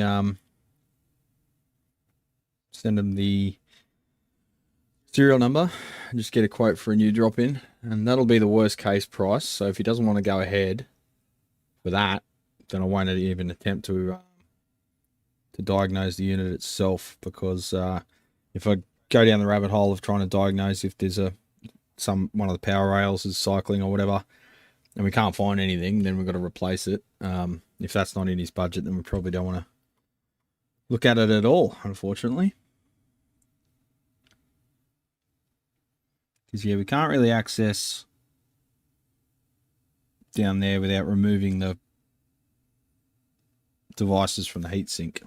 serial number and just get a quote for a new drop-in, and that'll be the worst case price. So if he doesn't want to go ahead for that, then I won't even attempt to diagnose the unit itself, because if I go down the rabbit hole of trying to diagnose if there's one of the power rails is cycling or whatever, and we can't find anything, then we've got to replace it. If that's not in his budget, then we probably don't want to look at it at all, unfortunately. Because yeah, we can't really access down there without removing the devices from the heatsink.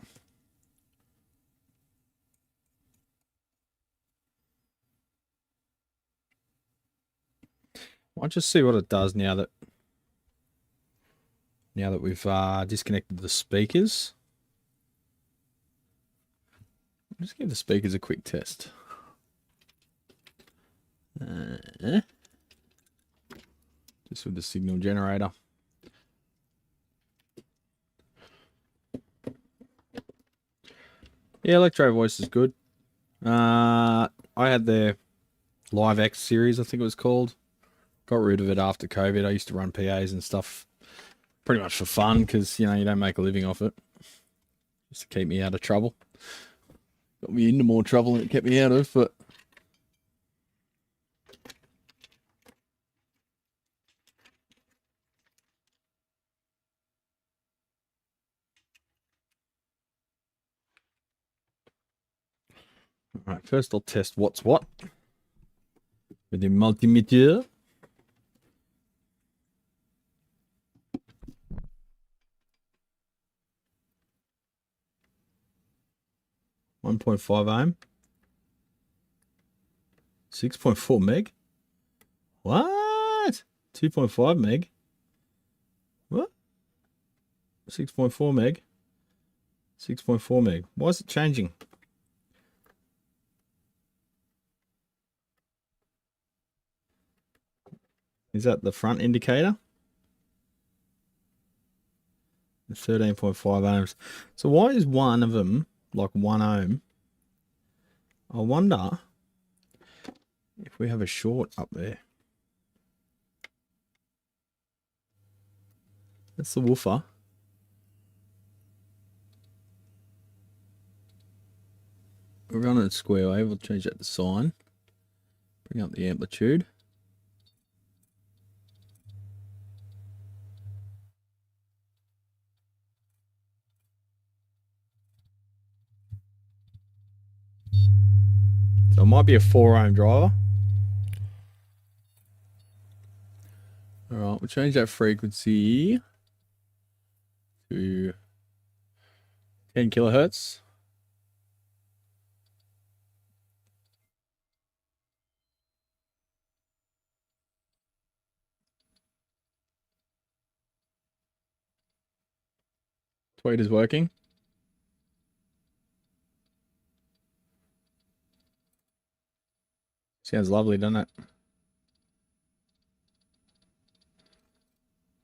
I'll just see what it does now that we've disconnected the speakers. Just give the speakers a quick test. Just with the signal generator. Yeah, Electro Voice is good. I had their Live X series, I think it was called. Got rid of it after COVID. I used to run PAs and stuff pretty much for fun because, you know, you don't make a living off it. Just to keep me out of trouble. Got me into more trouble than it kept me out of, but... Alright, first I'll test what's what with the multimeter. .5 ohm. 6.4 meg. What? 2.5 meg. What? 6.4 meg. 6.4 meg. Why is it changing? Is that the front indicator? 13.5 ohms. So why is one of them like 1 ohm? I wonder if we have a short up there. That's the woofer. We're running it square wave. We'll change that to sine. Bring up the amplitude. So it might be a 4 ohm driver. Alright, we'll change that frequency to 10 kilohertz. Tweet is working. Sounds lovely, doesn't it?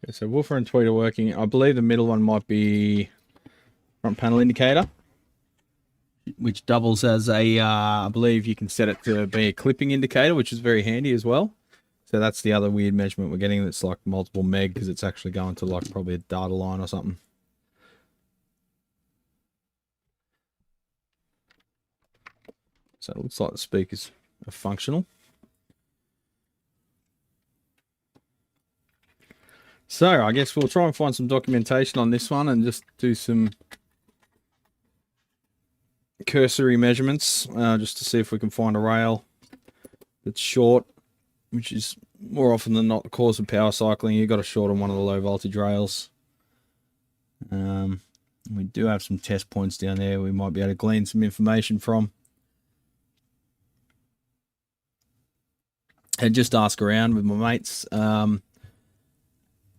Okay, so woofer and tweet are working. I believe the middle one might be front panel indicator, which doubles as a, I believe you can set it to be a clipping indicator, which is very handy as well. So that's the other weird measurement we're getting that's like multiple meg because it's actually going to like probably a data line or something. So it looks like the speakers are functional. So I guess we'll try and find some documentation on this one and just do some cursory measurements just to see if we can find a rail that's short, which is more often than not the cause of power cycling. You've got a short on one of the low voltage rails. We do have some test points down there we might be able to glean some information from. And just ask around with my mates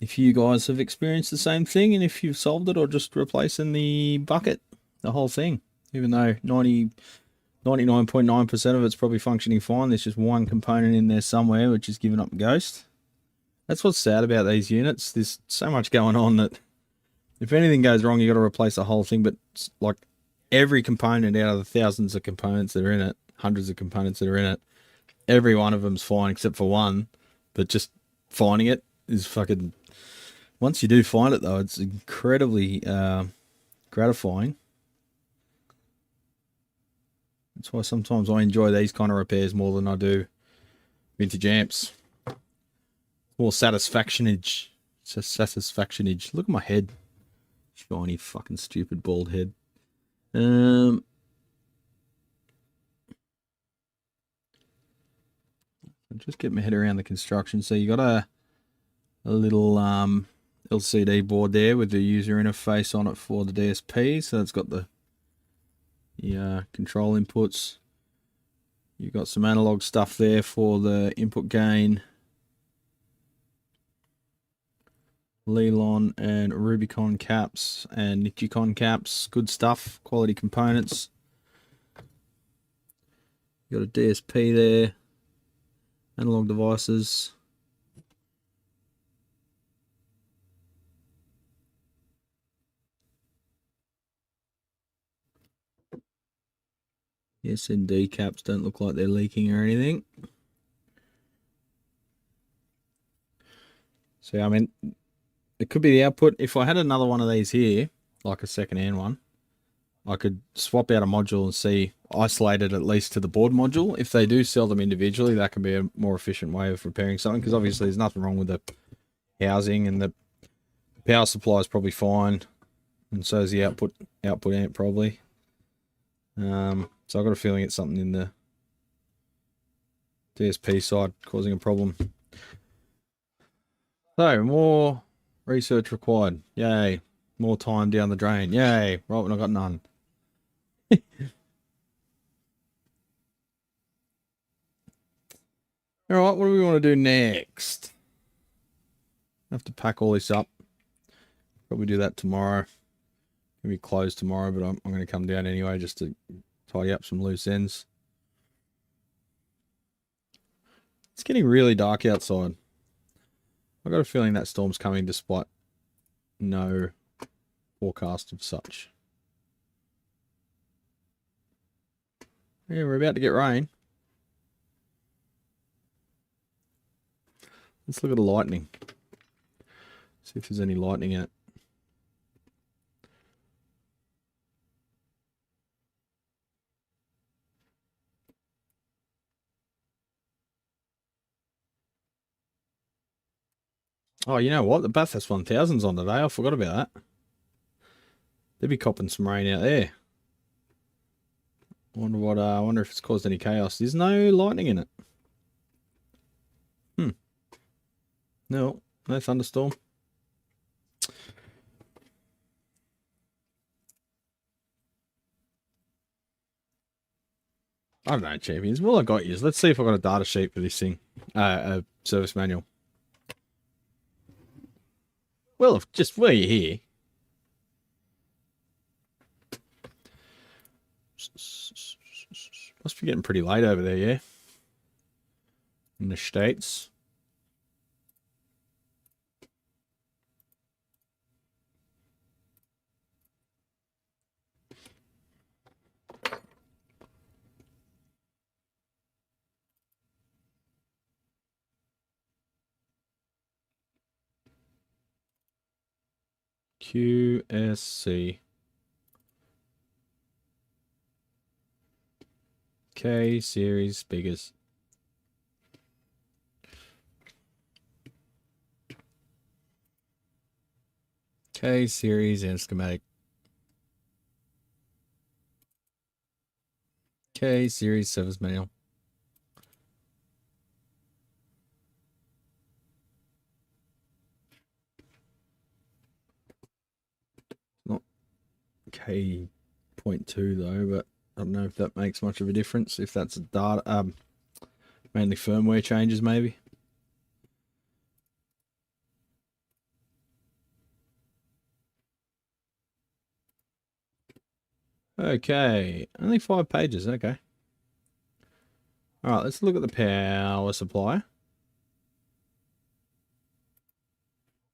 if you guys have experienced the same thing and if you've solved it, or just replacing the bucket, the whole thing. Even though 99.9% of it's probably functioning fine, there's just one component in there somewhere which is giving up the ghost. That's what's sad about these units. There's so much going on that if anything goes wrong, you got to replace the whole thing. But like every component out of the thousands of components that are in it, hundreds of components that are in it, every one of them's fine except for one. But just finding it is fucking... Once you do find it, though, it's incredibly gratifying. That's why sometimes I enjoy these kind of repairs more than I do vintage amps. More satisfactionage. It's a satisfactionage. Look at my head. Shiny fucking stupid bald head. Just get my head around the construction. So you got a little LCD board there with the user interface on it for the DSP. So it's got the control inputs. You've got some analog stuff there for the input gain, Lelon and Rubicon caps and Nichicon caps. Good stuff, quality components. Got a DSP there. Analog devices. S&D caps don't look like they're leaking or anything. So, I mean, it could be the output. If I had another one of these here, like a second-hand one, I could swap out a module and see, isolated at least to the board module. If they do sell them individually, that can be a more efficient way of repairing something, because obviously there's nothing wrong with the housing, and the power supply is probably fine, and so is the output amp probably. So I've got a feeling it's something in the DSP side causing a problem. So, more research required. Yay. More time down the drain. Yay. Right when I got none. Alright, what do we want to do next? I have to pack all this up. Probably do that tomorrow. Gonna be closed tomorrow, but I'm going to come down anyway just to tidy up some loose ends. It's getting really dark outside. I've got a feeling that storm's coming despite no forecast of such. Yeah, we're about to get rain. Let's look at the lightning. See if there's any lightning in it. Oh, you know what? The Bathurst 1000's on today. I forgot about that. They'd be copping some rain out there. I wonder if it's caused any chaos. There's no lightning in it. No thunderstorm. I don't know, champions. All I got is, let's see if I've got a data sheet for this thing. A service manual. Well, if just while you're here. Must be getting pretty late over there, yeah? In the States. QSC. K series speakers. K series and schematic. K series service manual. Not K.2 though, but I don't know if that makes much of a difference. If that's a data, mainly firmware changes maybe. Okay, only 5 pages. Okay. All right, let's look at the power supply.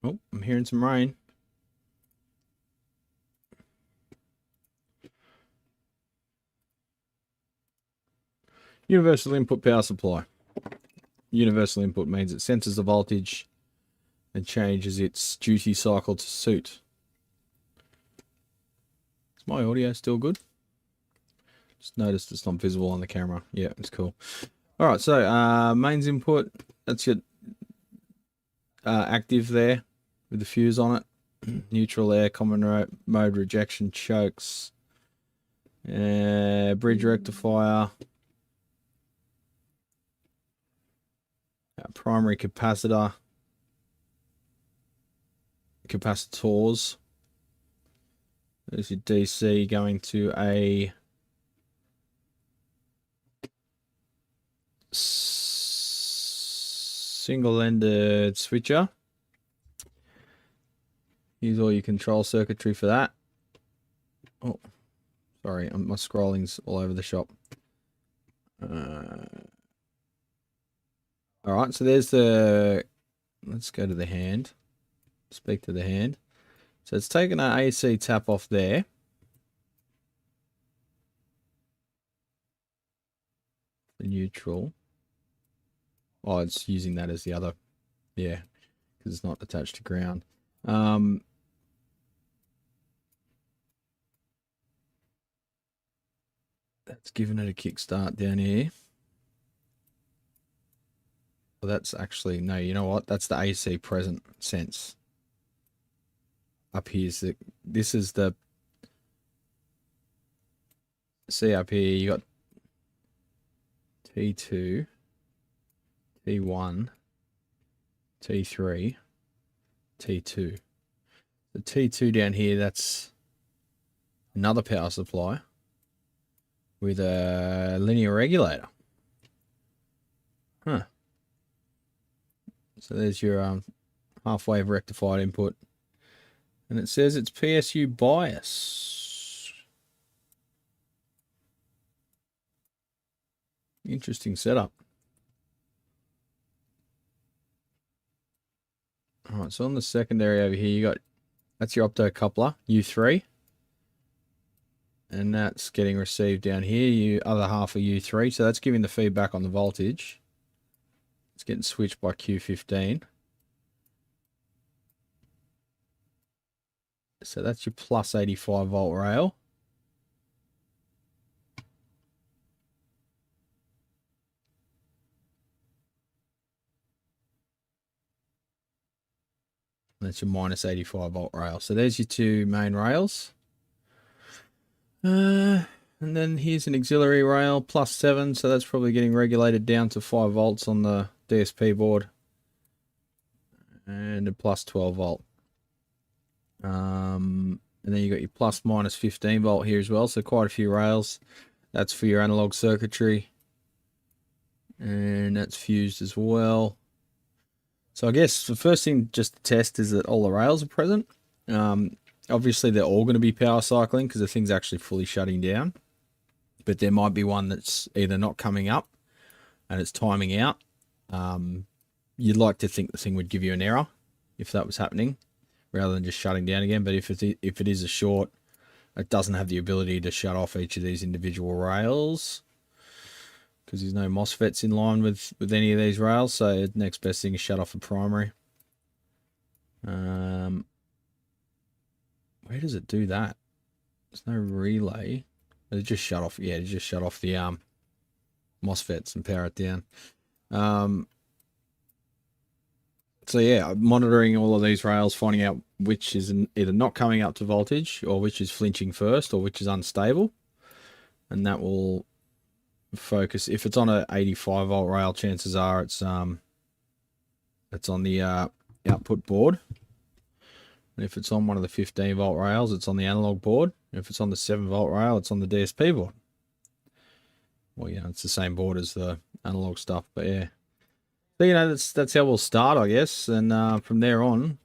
Oh, I'm hearing some rain. Universal input power supply. Universal input means it senses the voltage and changes its duty cycle to suit. Is my audio still good? Just noticed it's not visible on the camera. Yeah, it's cool. All right, so mains input, that's your active there with the fuse on it. Neutral there, common mode rejection chokes. Bridge rectifier. Primary capacitor. Capacitors. There's your DC going to a single-ended switcher. Use all your control circuitry for that. Oh, sorry, my scrolling's all over the shop. Alright, so there's the... Let's go to the hand. Speak to the hand. So it's taken an AC tap off there. The neutral. Oh, it's using that as the other. Yeah, because it's not attached to ground. That's giving it a kickstart down here. Well, that's actually, no, you know what? That's the AC present sense. Up here's the, this is the, see up here, you got T2, T1, T3, T2. The T2 down here, that's another power supply with a linear regulator. Huh. So there's your half-wave rectified input. And it says it's PSU bias. Interesting setup. Alright, so on the secondary over here, you got, that's your optocoupler, U3. And that's getting received down here, you other half of U3. So that's giving the feedback on the voltage. It's getting switched by Q15. So that's your plus 85 volt rail. That's your minus 85 volt rail. So there's your two main rails. And then here's an auxiliary rail, plus 7. So that's probably getting regulated down to 5 volts on the DSP board. And a plus 12 volt. And then you got your plus minus 15 volt here as well. So quite a few rails. That's for your analog circuitry. And that's fused as well. So I guess the first thing just to test is that all the rails are present. Obviously they're all going to be power cycling because the thing's actually fully shutting down. But there might be one that's either not coming up and it's timing out. You'd like to think the thing would give you an error if that was happening, rather than just shutting down again. But if it is a short, it doesn't have the ability to shut off each of these individual rails because there's no MOSFETs in line with any of these rails. So the next best thing is shut off the primary. Where does it do that? There's no relay. It just shut off. Yeah, it just shut off the MOSFETs and power it down. So yeah, monitoring all of these rails, finding out which is either not coming up to voltage, or which is flinching first, or which is unstable, and that will focus. If it's on a 85 volt rail, chances are it's on the output board. And if it's on one of the 15 volt rails, it's on the analog board. If it's on the 7 volt rail, it's on the DSP board. Well, yeah, it's the same board as the analog stuff, but yeah. So, you know, that's how we'll start, I guess. And from there on,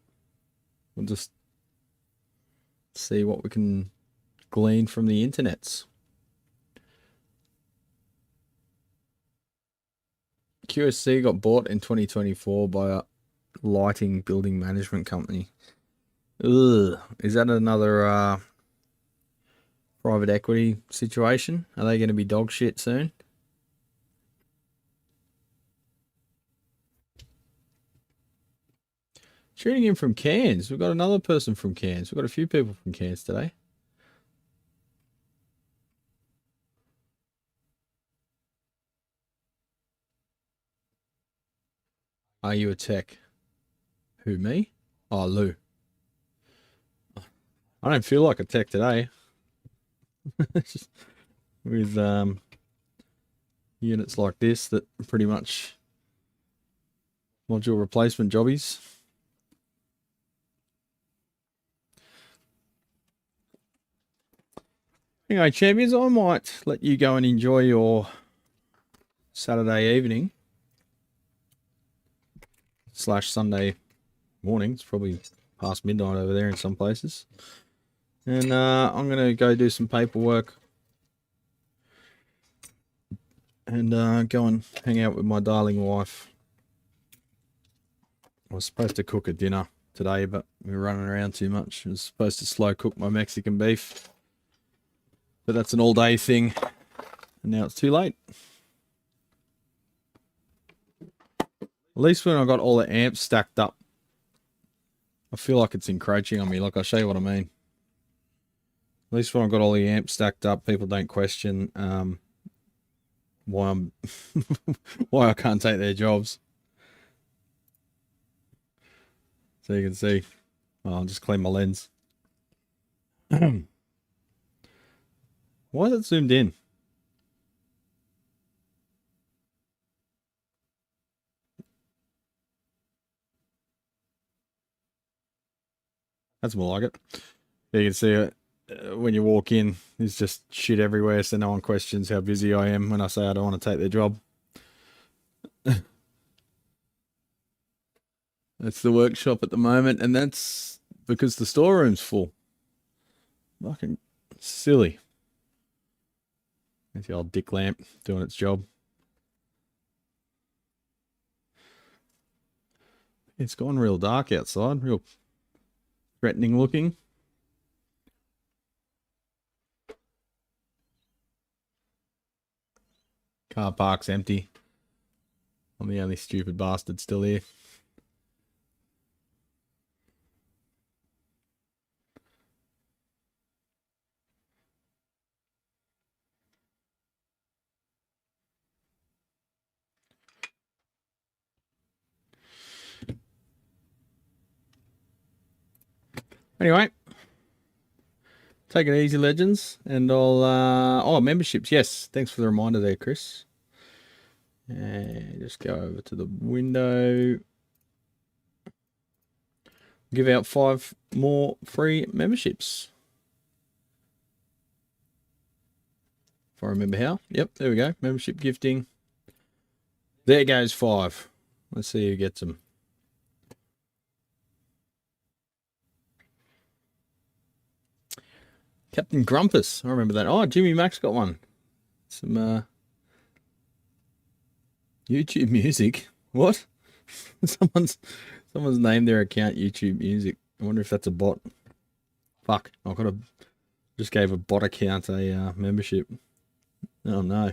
we'll just see what we can glean from the internets. QSC got bought in 2024 by a lighting building management company. Ugh, is that another private equity situation? Are they going to be dog shit soon? Tuning in from Cairns. We've got another person from Cairns. We've got a few people from Cairns today. Are you a tech? Who, me? Oh, Lou. I don't feel like a tech today. With units like this that are pretty much module replacement jobbies. Anyway, champions, I might let you go and enjoy your Saturday evening / Sunday morning. It's probably past midnight over there in some places. And I'm going to go do some paperwork and go and hang out with my darling wife. I was supposed to cook a dinner today, but we were running around too much. I was supposed to slow cook my Mexican beef, but that's an all-day thing, and now it's too late. At least when I got all the amps stacked up, I feel like it's encroaching on me. Like, I'll show you what I mean. At least when I've got all the amps stacked up, people don't question why I'm why I can't take their jobs. So you can see. Oh, I'll just clean my lens. Why is it zoomed in? That's more like it. You can see it when you walk in. There's just shit everywhere, so no one questions how busy I am when I say I don't want to take their job. That's the workshop at the moment, and that's because the storeroom's full. Fucking silly. There's the old dick lamp doing its job. It's gone real dark outside, real threatening looking. Car park's empty. I'm the only stupid bastard still here. Anyway, take it easy, legends, and I'll oh, memberships, yes, thanks for the reminder there, Chris. And just go over to the window, give out 5 more free memberships, if I remember how. Yep, there we go, membership gifting. There goes 5. Let's see who gets them. Captain Grumpus, I remember that. Oh, Jimmy Max got one. Some YouTube music. What? someone's named their account YouTube Music. I wonder if that's a bot. Fuck, I could have just gave a bot account a membership. Oh no.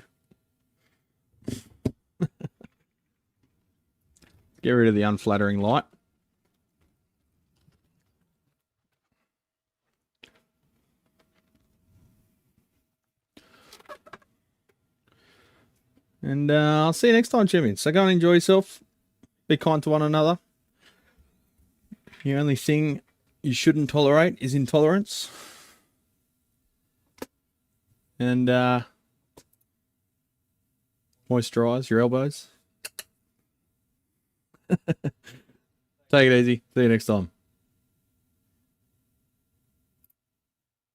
Get rid of the unflattering light. And I'll see you next time, Jimmy. So go and enjoy yourself. Be kind to one another. The only thing you shouldn't tolerate is intolerance. And moisturize your elbows. Take it easy. See you next time.